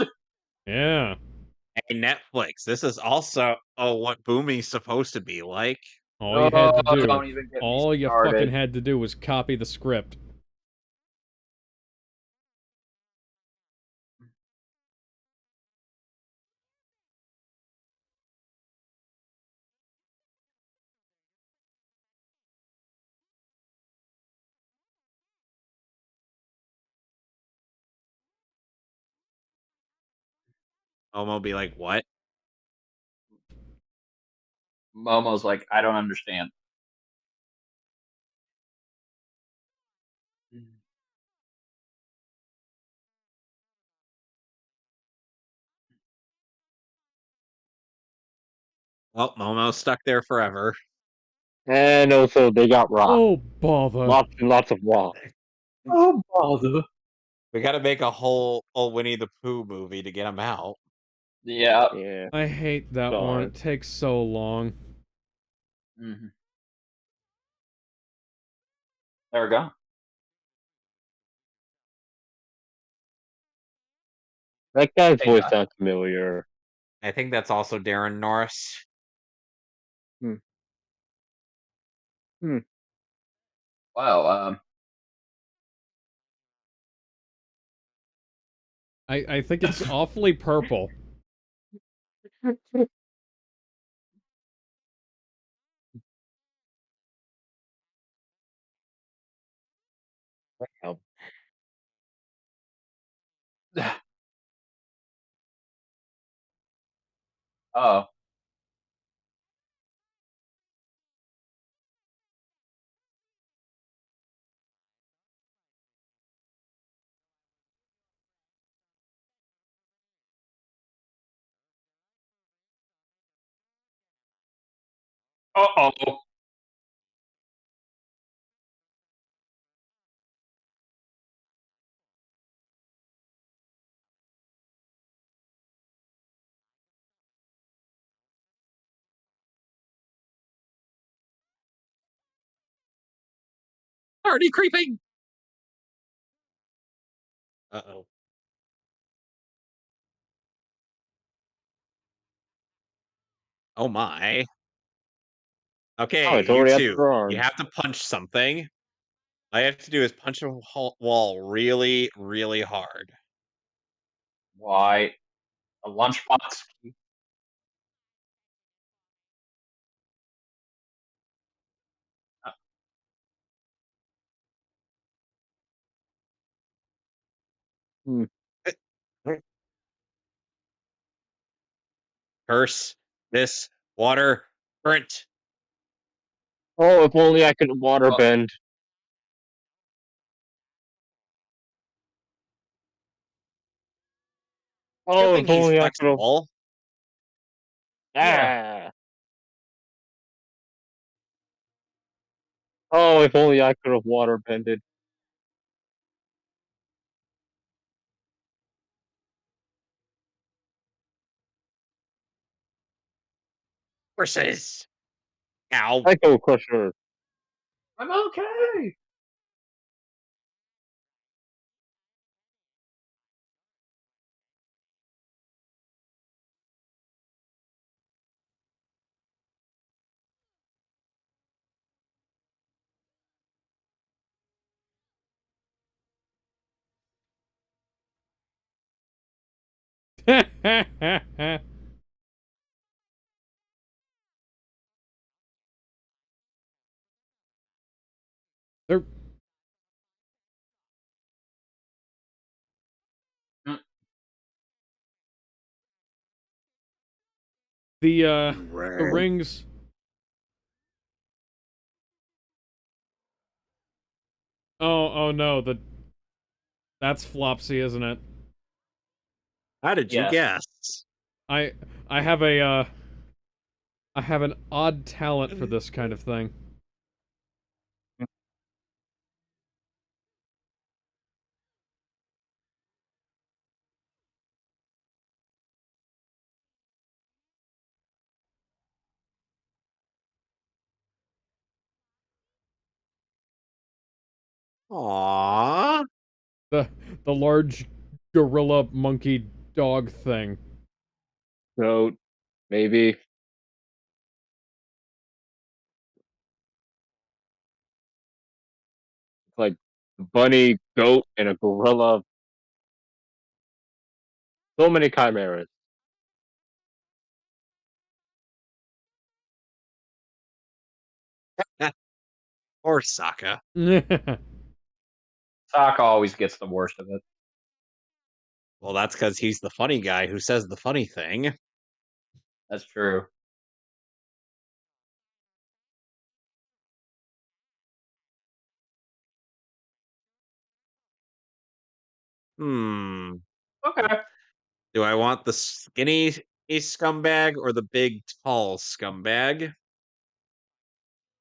Yeah. Hey, Netflix, this is also what Boomy's supposed to be like. All you had to do, Don't even get me all you started. fucking had to do was copy the script. Momo be like, what? Momo's like, I don't understand. Well, Momo's stuck there forever. And also, they got rock. Oh, bother. Lots and lots of rock. Oh, bother. We got to make a whole Winnie the Pooh movie to get him out. Yeah. Yeah. I hate that one. Darn. It takes so long. Mhm. There we go. That guy's Hey, voice Doc. sounds familiar. I think that's also Darren Norris. Wow. I think it's awfully purple. Wow. Oh. Uh-oh. Already creeping. Uh-oh. Oh my. Okay, Oh, it's you already at two. the You arm. have to punch something. All you have to do is punch a wall really, really hard. Why? A lunchbox? Hmm. Curse this water current. Oh, if only I could water Oh, bend. Good Oh, thing if he's only I could have. flexible. yeah. Ah. Oh, if only I could have water bended. Versus. Ow. Echo Crusher. I'm okay. They're Mm. the rings. Oh no, that's Flopsy, isn't it? How did you Yes. guess? I I have a I have an odd talent for this kind of thing. Aww. The the large gorilla monkey dog thing. Goat. Maybe. Like a bunny, goat, and a gorilla. So many chimeras. Or Sokka. Sokka always gets the worst of it. Well, that's because he's the funny guy who says the funny thing. That's true. Hmm. Okay. Do I want the skinny a scumbag or the big, tall scumbag.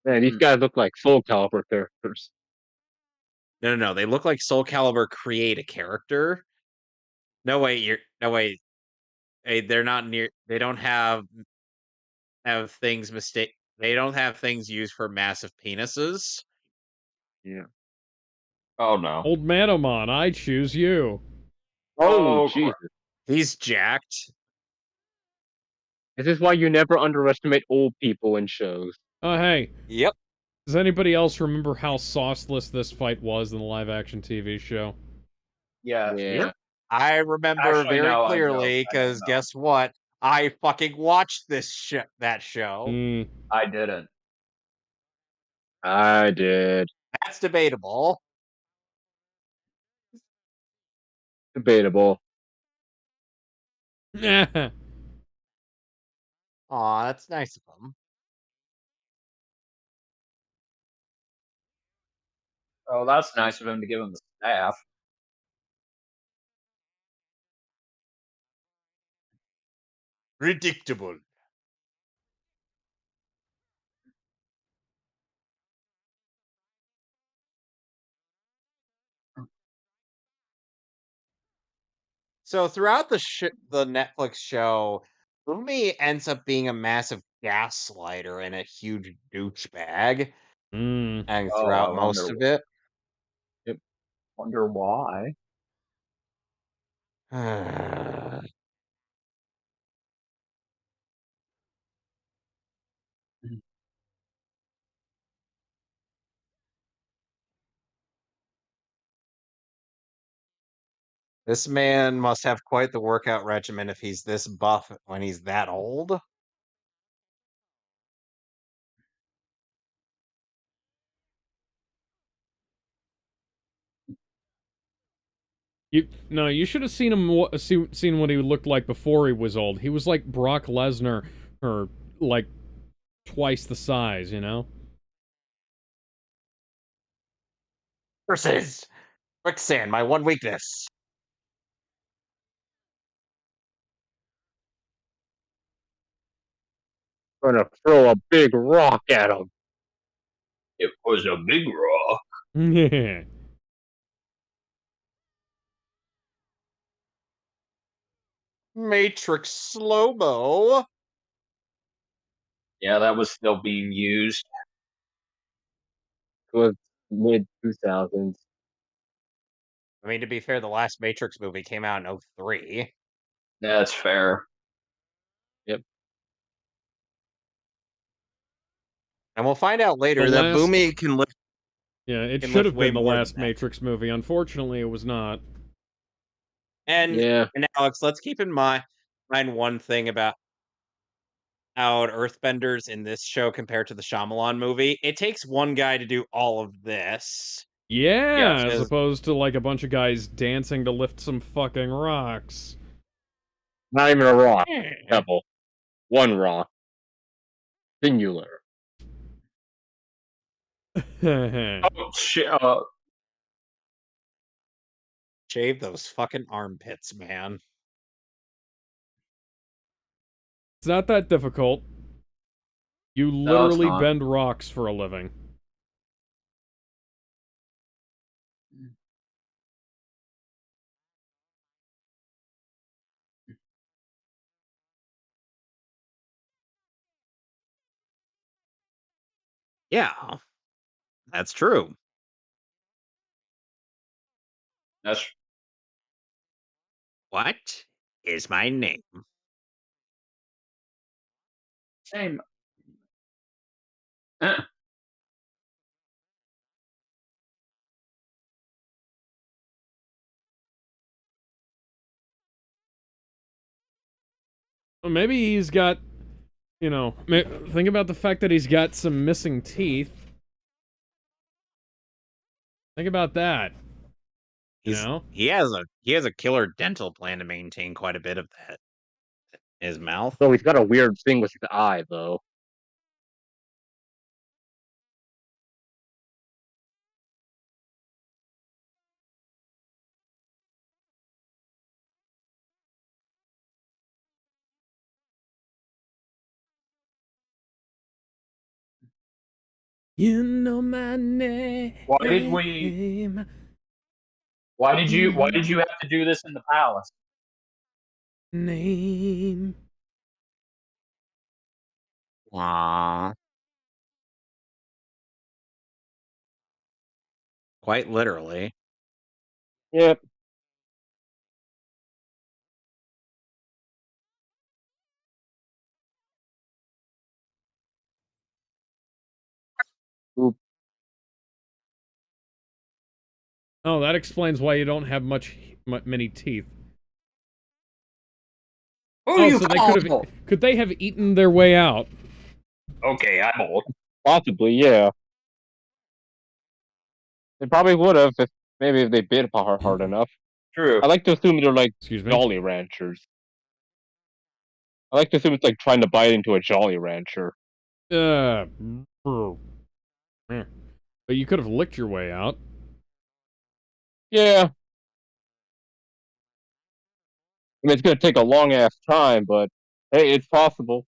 Man, these guys look like Soul Calibur characters. No. They look like Soul Calibur create a character. No way. No way. Hey, they're not near. They don't have things mistake. They don't have things used for massive penises. Yeah. Oh no. Old Manomon, I choose you. Oh, Oh, crap. Jesus. He's jacked. This is why you never underestimate old people in shows. Oh, hey. Yep. Does anybody else remember how sauceless this fight was in the live-action TV show? Yeah. Yeah. I remember Actually, very no, I clearly don't because know. guess what? I fucking watched that show. Mm. I didn't. I did. That's debatable. Debatable. Aw, that's nice of them. Oh, that's nice of him to give him the staff. Predictable. So throughout the Netflix show, Umi ends up being a massive gaslighter and a huge douchebag, Mm. and Oh, throughout I most of it. Wonder why. This man must have quite the workout regimen if he's this buff when he's that old. You should have seen him. Seen what he looked like before he was old. He was like Brock Lesnar, or like twice the size. You know. Versus quicksand, my one weakness. Gonna throw a big rock at him. It was a big rock. Yeah. Matrix slow-mo. Yeah, that was still being used. It was mid 2000s. I mean, to be fair, the last Matrix movie came out in 2003. That's fair. And we'll find out The later that last. Boomy can lift Yeah, it can should lift have way been the more than last that. Matrix movie. Unfortunately, it was not. And, Yeah. and Alex, let's keep in mind one thing about how Earthbenders in this show compared to the Shyamalan movie. It takes one guy to do all of this. Yeah, Yes. as As- opposed to like a bunch of guys dancing to lift some fucking rocks. Not even a rock. Eh. Pebble. One rock. Singular. It's Oh shit! Shave those fucking armpits, man. not that difficult. You No, it's literally not. bend rocks for a living. Yeah, that's true. That's What is my name? same. Eh, Well, maybe he's got, think about the fact that he's got some missing teeth. Think about that. You He's know? he has a killer dental plan to maintain quite a bit of that in his mouth. So he's got a weird thing with his eye, though. You know my name. Why did you have to do this in the palace? Name. Aww. Quite literally. Yep. Oop. Oh, that explains why you don't have many teeth. Who Oh, you so they call? could they have eaten their way out? Okay, I'm old. Possibly, yeah. They probably would have if they bit hard enough. True. I like to assume they're like Excuse me. Jolly Ranchers. I like to assume it's like trying to bite into a Jolly Rancher. But you could have licked your way out. Yeah. I mean, it's gonna take a long ass time, but hey, it's possible.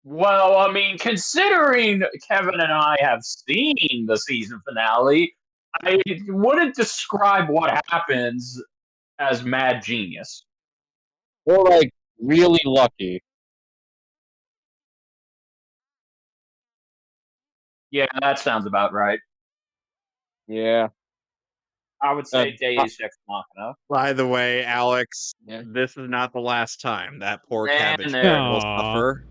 Well, I mean, considering Kevin and I have seen the season finale, I wouldn't describe what happens as mad genius. Or like really lucky. Yeah, that sounds about right. Yeah. I would say Deus Ex Machina. By the way, Alex, Yeah. this is not the last time that poor And cabbage there. man will Aw. suffer.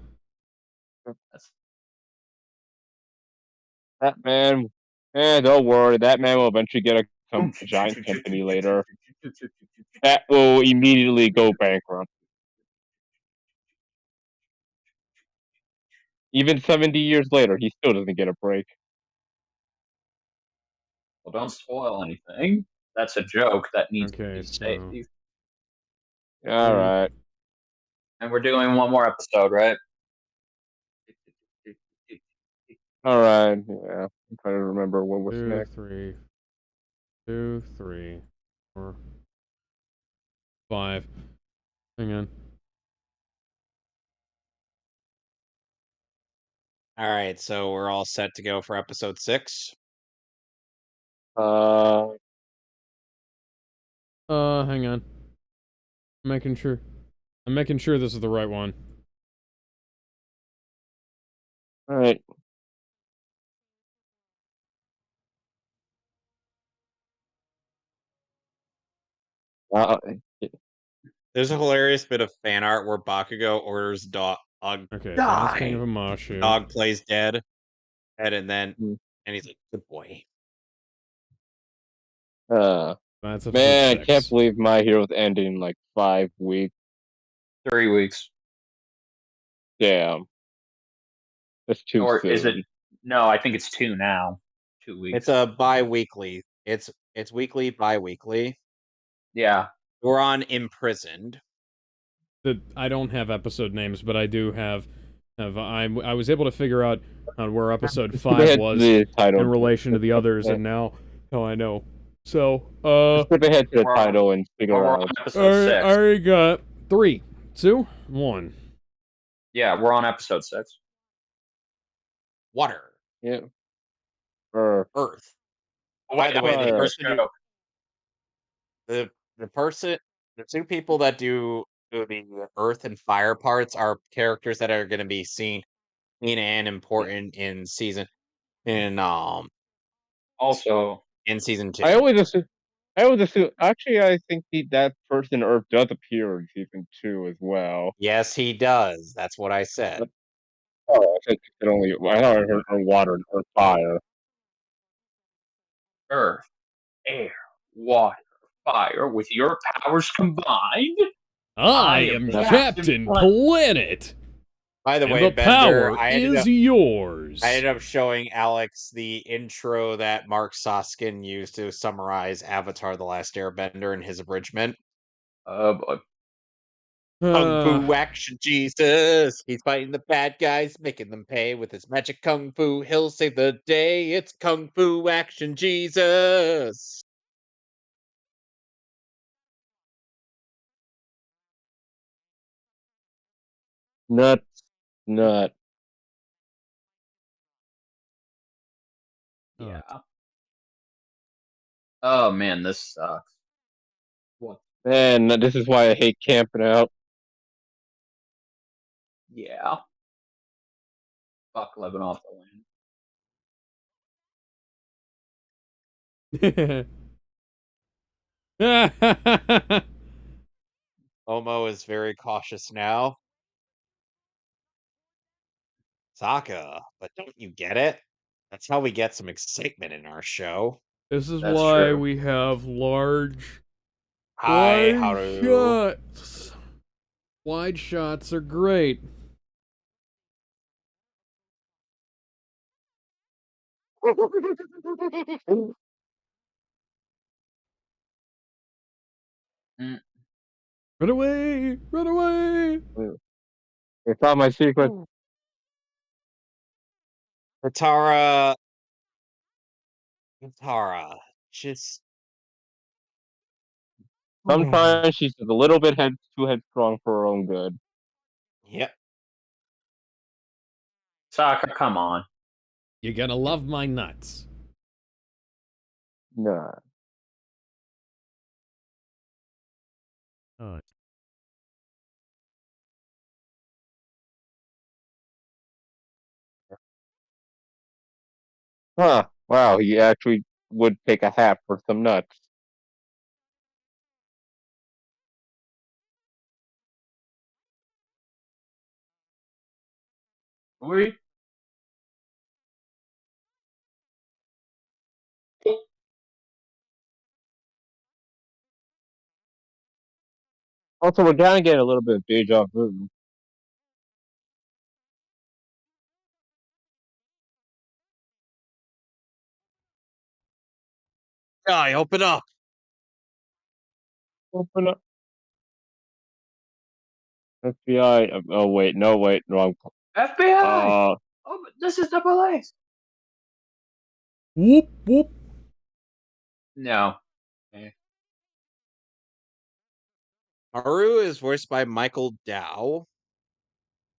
That man. Don't worry. That man will eventually get a giant company later. That will immediately go bankrupt. Even 70 years later, he still doesn't get a break. Well, don't spoil anything. That's a joke that needs to Okay, be so saved. All right. And we're doing one more episode, right? All right. Yeah. I'm trying to remember what was 2, next. 3, 2, 3, 4, 5. Hang on. All right, so we're all set to go for episode 6. All Hang on. I'm making sure this is the right one. right. Uh, There's a hilarious bit of fan art where Bakugo orders dog. Okay, so that's King of Die. Amashu. Dog plays dead, and then Hmm. and he's like, "Good boy." That's episode man, 6. I can't believe My Hero's ending in like 5 weeks. 3 weeks. Damn. That's too Or soon. is it? No, I think it's 2 now. 2 weeks. It's a bi-weekly. It's weekly, bi-weekly. Yeah. We're on Imprisoned. I don't have episode names, but I do have I was able to figure out where episode 5 was the title in relation to the others, and now I know. So, skip ahead to the We're- title and figure We're out. on episode 6. I already got 3, 2, 1. Yeah, we're on episode 6. Water. Yeah. Earth. By the way, the Fire. person the person the two people that do the earth and fire parts are characters that are going to be seen and important in season Also, in season 2. I always assume. Actually, I think that person Earth does appear in season 2 as well. Yes, he does. That's what I said. Oh, I think it only. I thought I heard water or fire. Earth, air, water, fire, with your powers combined, I I am am Captain Planet, By the and way, the Bender, power I is yours. ended up showing Alex the intro that Mark Soskin used to summarize Avatar: The Last Airbender in his abridgment. but Kung Fu action, Jesus! He's fighting the bad guys, making them pay with his magic Kung Fu. He'll save the day. It's Kung Fu action, Jesus! Nuts. Nut. Yeah. Oh man, this sucks. What? Man, this is why I hate camping out. Yeah. Fuck living off the land. Omo is very cautious now. Sokka, but don't you get it? That's how we get some excitement in our show. This is That's why true. we have large Hi, wide Haru. shots. Wide shots are great. Mm. Run away! Run away! They found my secret. Katara, just Sometimes she's just a little bit too headstrong for her own good. Yep. Sokka, come on. You're gonna love my nuts. Nah. Oh. Huh. Wow, he actually would take a hat for some nuts. We Also, we're gonna get a little bit of deja vu. Guy, open up. Open up. FBI. Oh wait, no, wait, wrong. FBI. Oh, but this is the police. Whoop whoop. No. Haru is voiced by Michael Dow.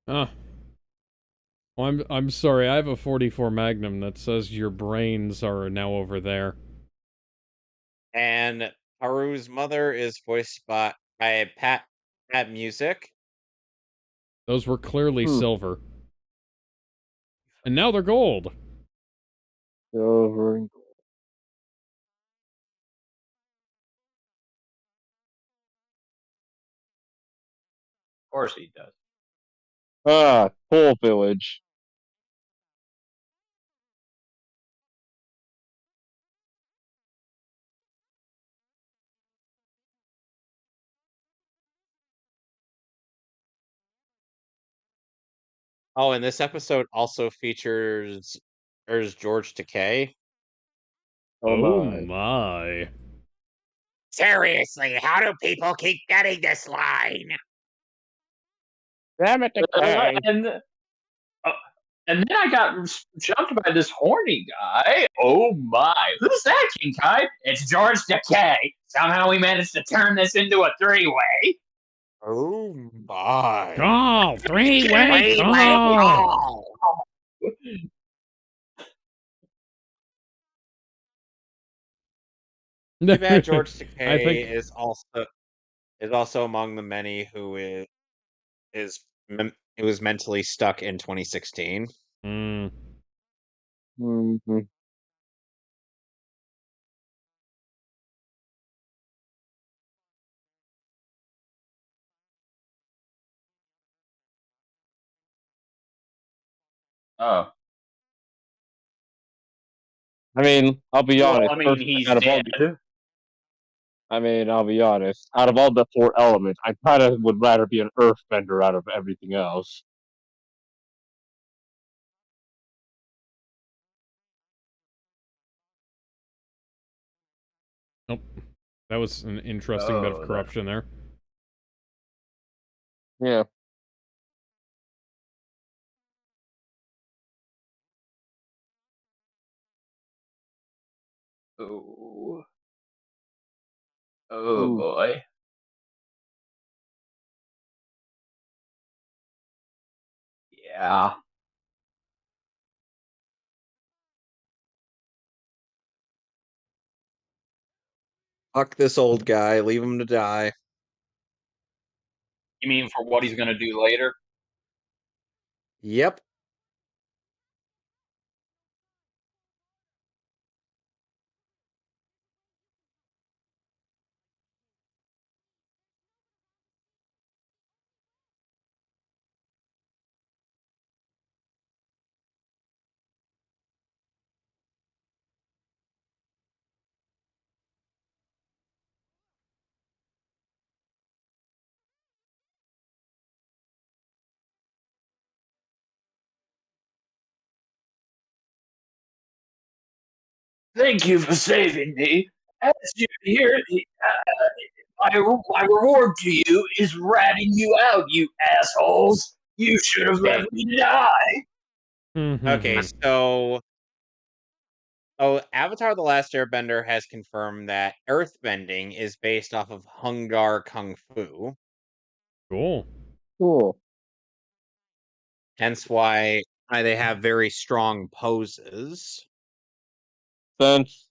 Well, I'm sorry. I have a 44 Magnum that says your brains are now over there. And Haru's mother is voiced by Pat Music. Those were clearly silver. And now they're gold. Silver and gold. Of course he does. Ah, Coal Village. Oh, and this episode also features George Takei. Oh my. My. Seriously, how do people keep getting this line? Damn it, Decay. And then I got jumped by this horny guy. Oh my. Who's that, King Kai? It's George Takei. Somehow we managed to turn this into a three-way. Oh my. Call! Three-way Three-way call! Too bad George I Takei think is also among the many who it was mentally stuck in 2016. Mm-hmm. Oh. I mean, I'll be honest. I mean, he's out of all dead. I'll be honest. Out of all the four elements, I kind of would rather be an earthbender out of everything else. Nope. That was an interesting bit of corruption there. Yeah. Oh. Oh boy. Yeah. Fuck this old guy. Leave him to die. You mean for what he's gonna do later? Yep. Thank you for saving me. As you hear, my reward to you is ratting you out, you assholes. You should have Okay. let me die. Okay, Mhm. so Avatar: The Last Airbender has confirmed that earthbending is based off of Hungar Kung Fu. Cool. Cool. Hence why they have very strong poses. Sense.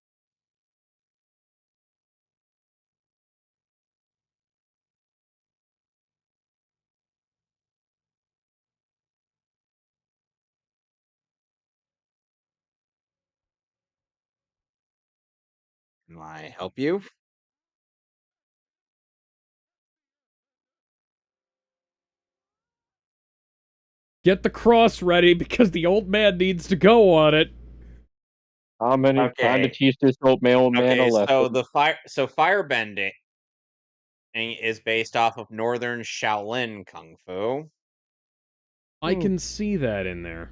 Can I help you? Get the cross ready because the old man needs to go on it. How many time to Okay. teach this old man a Okay, lesson? so firebending is based off of Northern Shaolin Kung Fu. I can see that in there.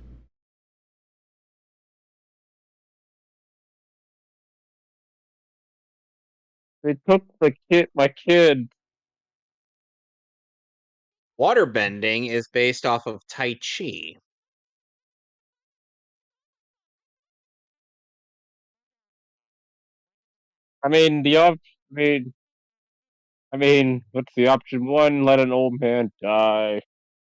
They took my kid. Waterbending is based off of Tai Chi. I mean, what's the option one? Let an old man die.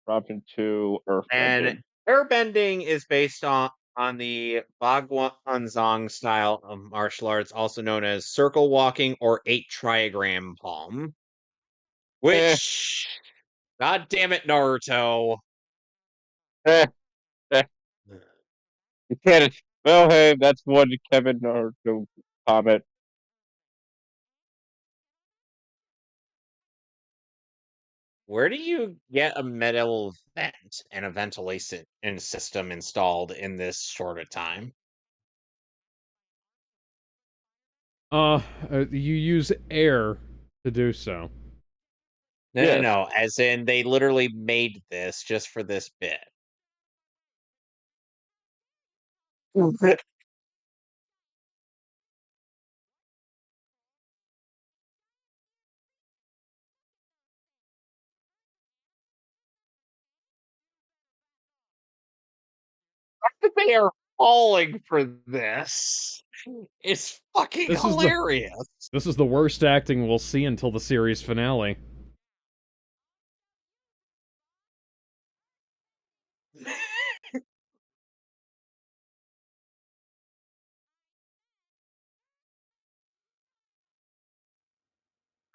Option two, And earthbending. airbending is based on the Bagwanzong style of martial arts, also known as circle walking or 8 trigram palm. Eh, Which, god damn it, Naruto. eh, eh. You can't. Well, hey, that's one Kevin Naruto comment. Where do you get a metal vent and a ventilation system installed in this short a time? You use air to do so. No, Yes. no, as in they literally made this just for this bit. They are falling for this. It's fucking This is the hilarious. this is the worst acting we'll see until the series finale.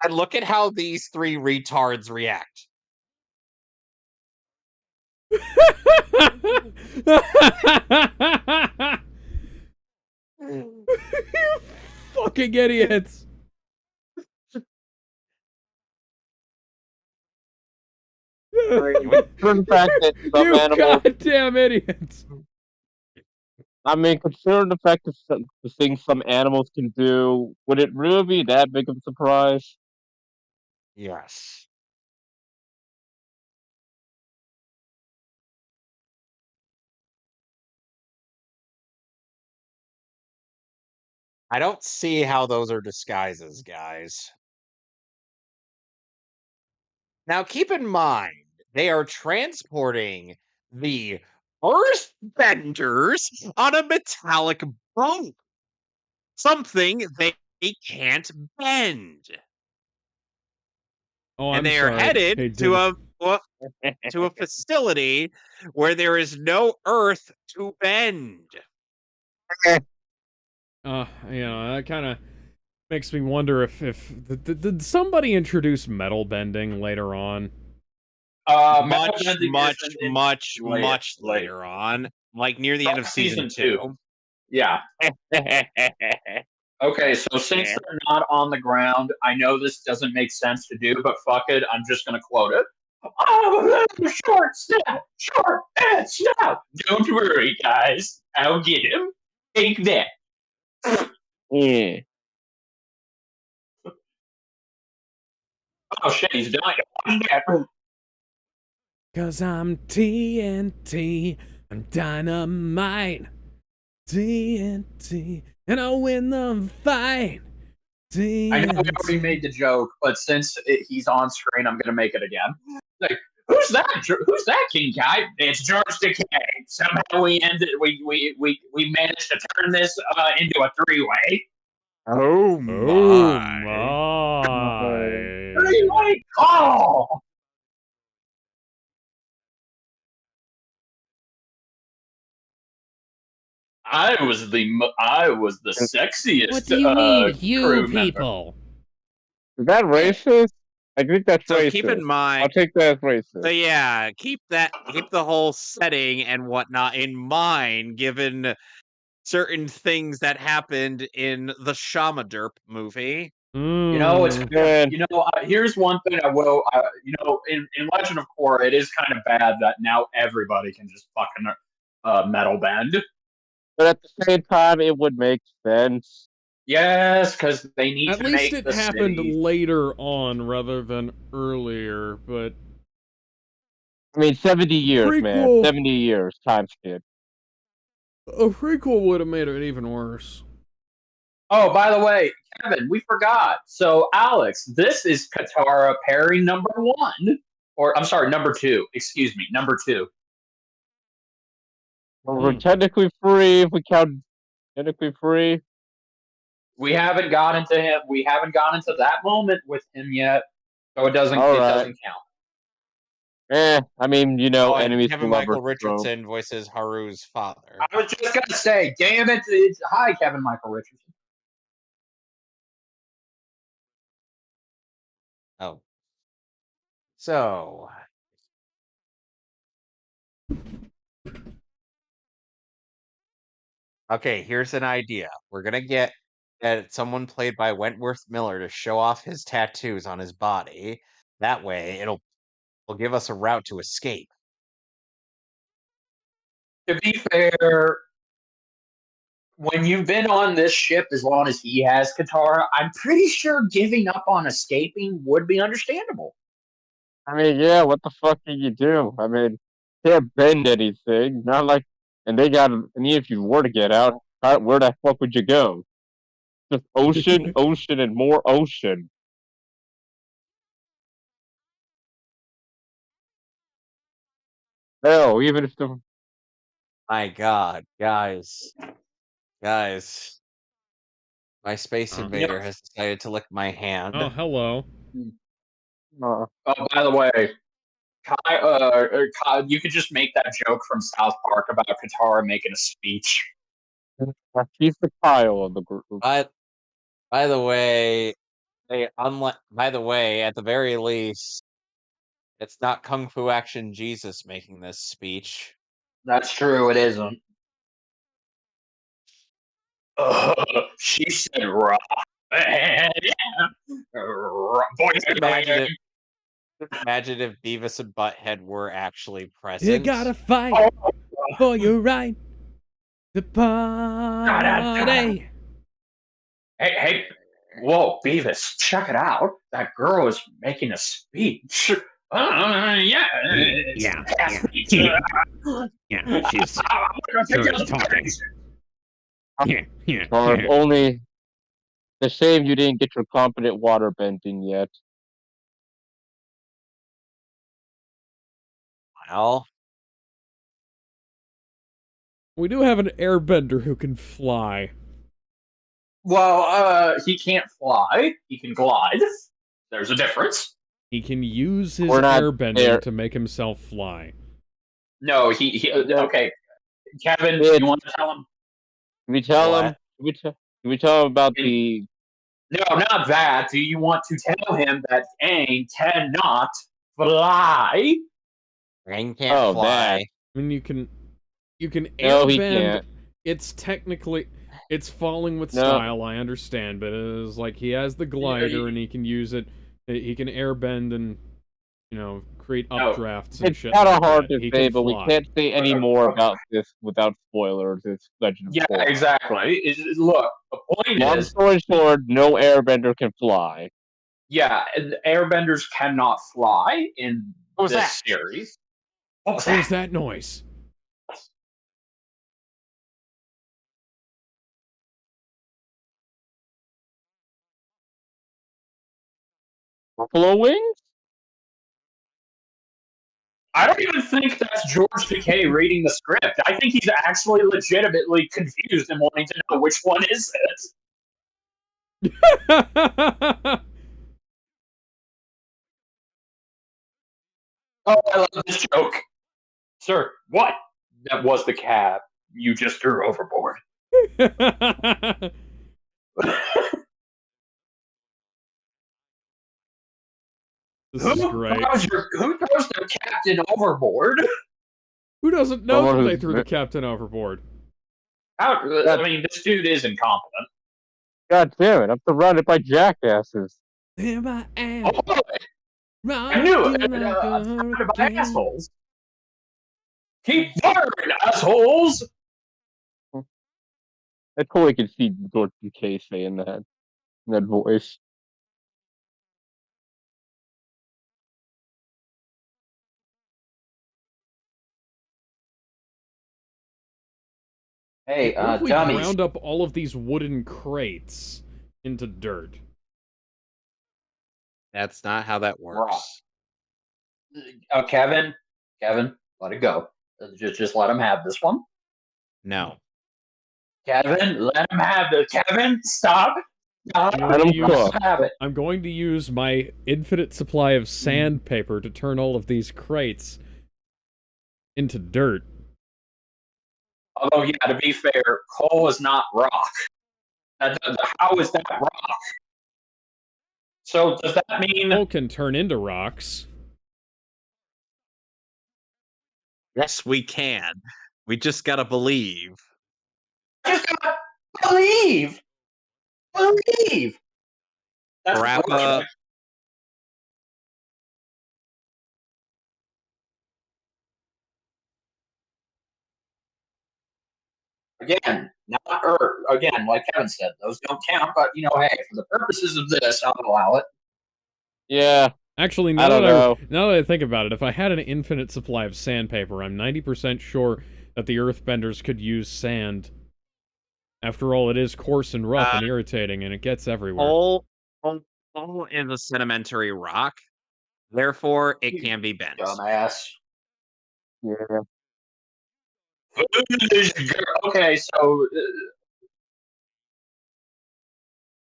And look at how these three retards react. You fucking idiots! Considering the fact that some You animals, goddamn idiots! considering the fact that the things some animals can do, would it really be that big of a surprise? Yes. I don't see how those are disguises, guys. Now, keep in mind, they are transporting the Earthbenders on a metallic boat. Something they can't bend. Oh, and I'm they are sorry. headed Hey, to a facility where there is no earth to bend. That kind of makes me wonder if did somebody introduce metal bending later on? Metal Much, bending much, isn't in much, later, much later on, like near the end of That's season season 2. 2. Yeah. Okay, so since they're not on the ground, I know this doesn't make sense to do, but fuck it, I'm just gonna quote it. Oh, short snap, short and snap. Don't worry, guys. I'll get him. Take that. Yeah. Oh shit, he's dying. Cause I'm TNT, I'm dynamite, TNT, and I'll win the fight. TNT. I know we already made the joke, but since he's on screen, I'm gonna make it again. Like, who's that? Who's that, King Kai? It's George Decay. Somehow we ended. We managed to turn this into a 3-way. Oh Oh my. my. 3-way call. I was the sexiest. What do you mean, you crew member. people? Is that racist? I think that's So racist. keep in mind, I'll take that as racist. so yeah, keep the whole setting and whatnot in mind, given certain things that happened in the Shamaderp movie. You know, it's Good. here's one thing I will. In Legend of Korra, it is kind of bad that now everybody can just fucking metal bend. But at the same time, it would make sense. Yes, because they need At to least make it the happened city. later on rather than earlier, but I mean, 70 years, man. Prequel. 70 years. Time skip. a prequel would have made it even worse. Oh, by the way, Kevin, we forgot. So, Alex, this is Katara pairing number 1, or I'm sorry, number 2. Excuse me, number 2. Well, we're technically free if we count technically free. We haven't gotten to him. We haven't gotten to that moment with him yet, so it doesn't count. I mean, And enemies Kevin to lovers. Michael Richardson voices Haru's father. I was just gonna say, damn it! Hi, Kevin Michael Richardson. Oh. So. Okay, here's an idea. We're gonna get someone played by Wentworth Miller to show off his tattoos on his body. That way, will give us a route to escape. To be fair, when you've been on this ship as long as he has, Katara, I'm pretty sure giving up on escaping would be understandable. I mean, yeah, what the fuck can you do? I mean, can't bend anything. Not like, and even if you were to get out, where the fuck would you go? Just ocean, ocean, and more ocean. Hell, even if the My God, guys, my space invader has decided to lick my hand. Oh, hello. Oh, by the way, Kai, you could just make that joke from South Park about Katara making a speech. he's the Kyle of the group. But by the way, at the very least, it's not Kung Fu Action Jesus making this speech. That's true. It isn't. She said raw. Imagine if Beavis and Butthead were actually present. You gotta fight for your right to party. Hey, whoa, Beavis, check it out. That girl is making a speech. Yeah, she's sure is talking. Or if only the shame you didn't get your competent water bending yet. Well, We do have an airbender who can fly. Well, he can't fly. He can glide. There's a difference. He can use his We're not airbending there. to make himself fly. No, he okay. Kevin, It's- you want to tell him? Can we tell What? him? Can we tell him about Can- the? No, not that. Do you want to tell him that Aang cannot fly? Rain can't Oh, fly. that. I mean, you can No, he airbend. can't. It's technically falling with No. style. I understand, but it's like he has the glider and he can use it. He can airbend and create No. updrafts and It's shit. kind of like hard that. to He say, can but we fly. can't say any more about this without spoilers. It's Legend of Yeah, Korra. exactly. Look, the point Long is, story short, no airbender can fly. yeah, airbenders cannot fly in What was this that? series. What was What was that? that noise? Buffalo wings? I don't even think that's George Takei reading the script. I think he's actually legitimately confused and wanting to know which one is it. Oh, I love this joke. Sir, what? That was the cab you just threw overboard. This is great. Who throws the captain overboard? Who doesn't know Someone that they who's threw the captain overboard? I mean, this dude is incompetent. God damn it! I'm surrounded by jackasses. Here I am. Oh, I knew it. rocking like a I'm surrounded by hurricane. assholes. Keep firing, assholes! I totally could see George Takei saying that in that voice. Hey, What if we dummies. ground up all of these wooden crates into dirt? That's not how that works. Kevin, let it go. Just let him have this one. No. Kevin, let him have this. Kevin, stop. Stop. Let him cook. Have it. I'm going to use my infinite supply of sandpaper to turn all of these crates into dirt. Although, yeah, to be fair, coal is not rock. How is that rock? So does that mean? Coal can turn into rocks. Yes, we can. We just gotta believe. Just gotta believe. Believe. That's Wrap what up. Again, not or again, like Kevin said, those don't count. But hey, for the purposes of this, I'll allow it. Yeah, Actually, I don't know. now that I think about it, if I had an infinite supply of sandpaper, I'm 90% sure that the Earthbenders could use sand. After all, it is coarse and rough and irritating, and it gets everywhere. Coal is a sedimentary rock. Therefore, it can be bent. Dumbass. yeah. Okay, so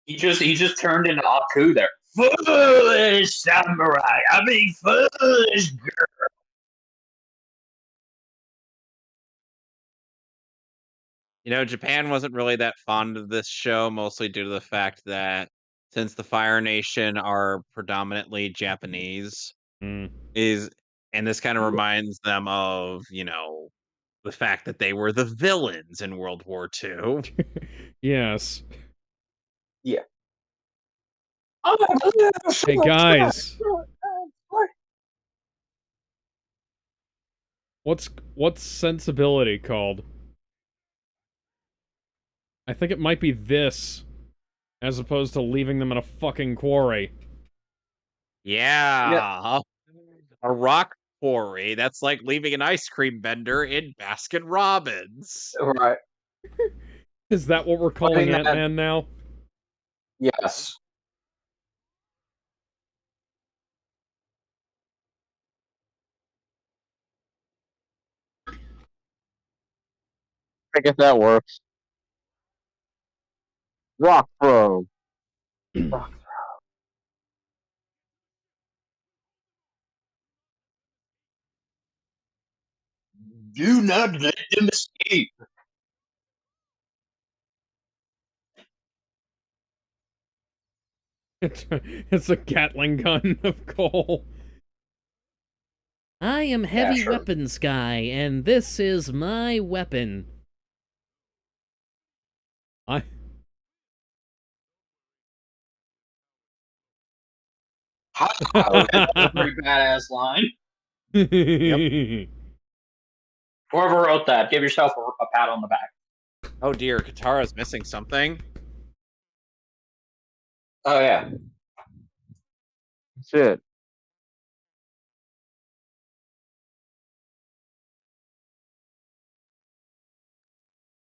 he just turned into Aku there. Foolish samurai. I mean, foolish girl. Japan wasn't really that fond of this show, mostly due to the fact that since the Fire Nation are predominantly Japanese, Mm. and this kind of reminds them of, the fact that they were the villains in World War II. Yes. Yeah. Hey, guys. What's sensibility called? I think it might be this, as opposed to leaving them in a fucking quarry. Yeah. A rock quarry. That's like leaving an ice cream vendor in Baskin Robbins. Right. Is that what we're calling that- Ant-Man now? Yes. I guess that works. Rock throw. Do not let them escape. It's a Gatling gun of coal. I am heavy sure. weapons guy, and this is my weapon. Every badass line. Yep. Whoever wrote that, give yourself a pat on the back. Oh dear, Katara's missing something. Oh yeah. That's it.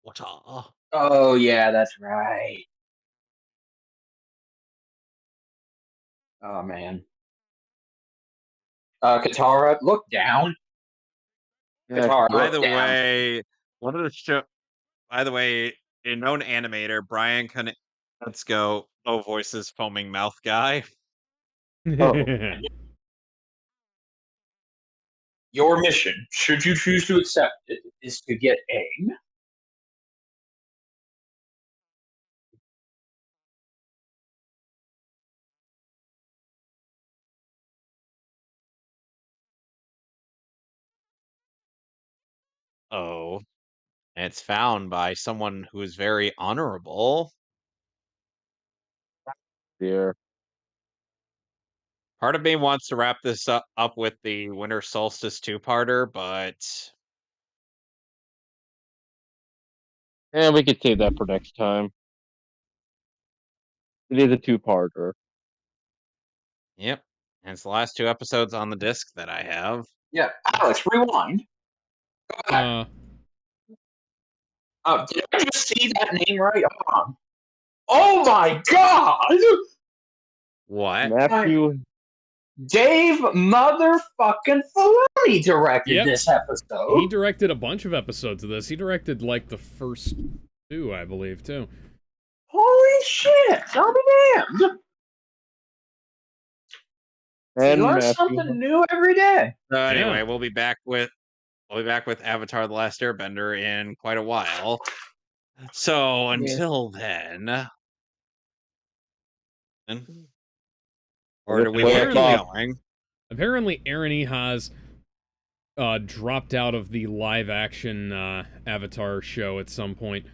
What? Oh yeah, that's right. Oh man. Katara, look down. Yeah, Katara, By look the down. way, one of the show. By the way, a known animator, Brian Let's go. Oh, voices foaming mouth guy. Your mission, should you choose to accept it, is to get Aang. Oh, and it's found by someone who is very honorable. dear. Part of me wants to wrap this up with the Winter Solstice two-parter, but Yeah, we could save that for next time. It is a two-parter. yep. And it's the last 2 episodes on the disc that I have. Yeah, Alex, rewind. Go ahead. Did I just see that name right? Hold on. Oh my god! What? Matthew, Dave motherfucking Filoni directed Yep. this episode. He directed a bunch of episodes of this. He directed, like, the first 2, I believe, too. Holy shit! I'll be damned. You and learn Matthew. something new every day. So anyway, Yeah. we'll be back with Avatar: The Last Airbender in quite a while. So until then, or do we want to keep going? Apparently, Aaron Eha's dropped out of the live-action Avatar show at some point.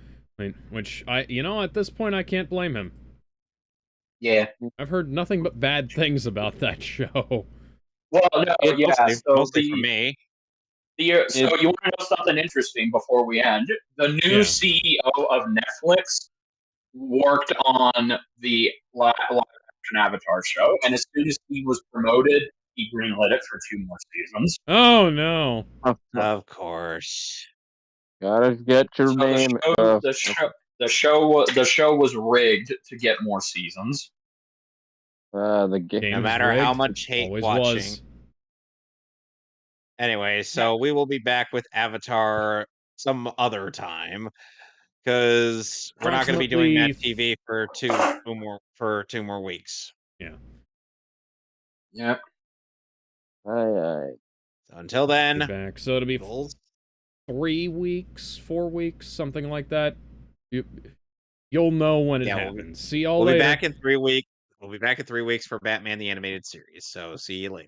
Which, at this point, I can't blame him. Yeah. I've heard nothing but bad things about that show. Well, no, yeah. Mostly for me. So you want to know something interesting before we end? The new CEO of Netflix worked on the live action Avatar show, and as soon as he was promoted, he greenlit it for 2 more seasons. Oh no! Of course. Gotta get your name. The show was rigged to get more seasons. The game. No matter how much hate Always watching. was. Anyway, so we will be back with Avatar some other time because we're not going to be doing MehTV for two more weeks. Yeah. Yep. Aye. So until then, back. So it'll be 3 weeks, 4 weeks, something like that. You'll know when it happens. See y'all later. We'll be back in 3 weeks. We'll be back in 3 weeks for Batman the Animated Series. So see you later.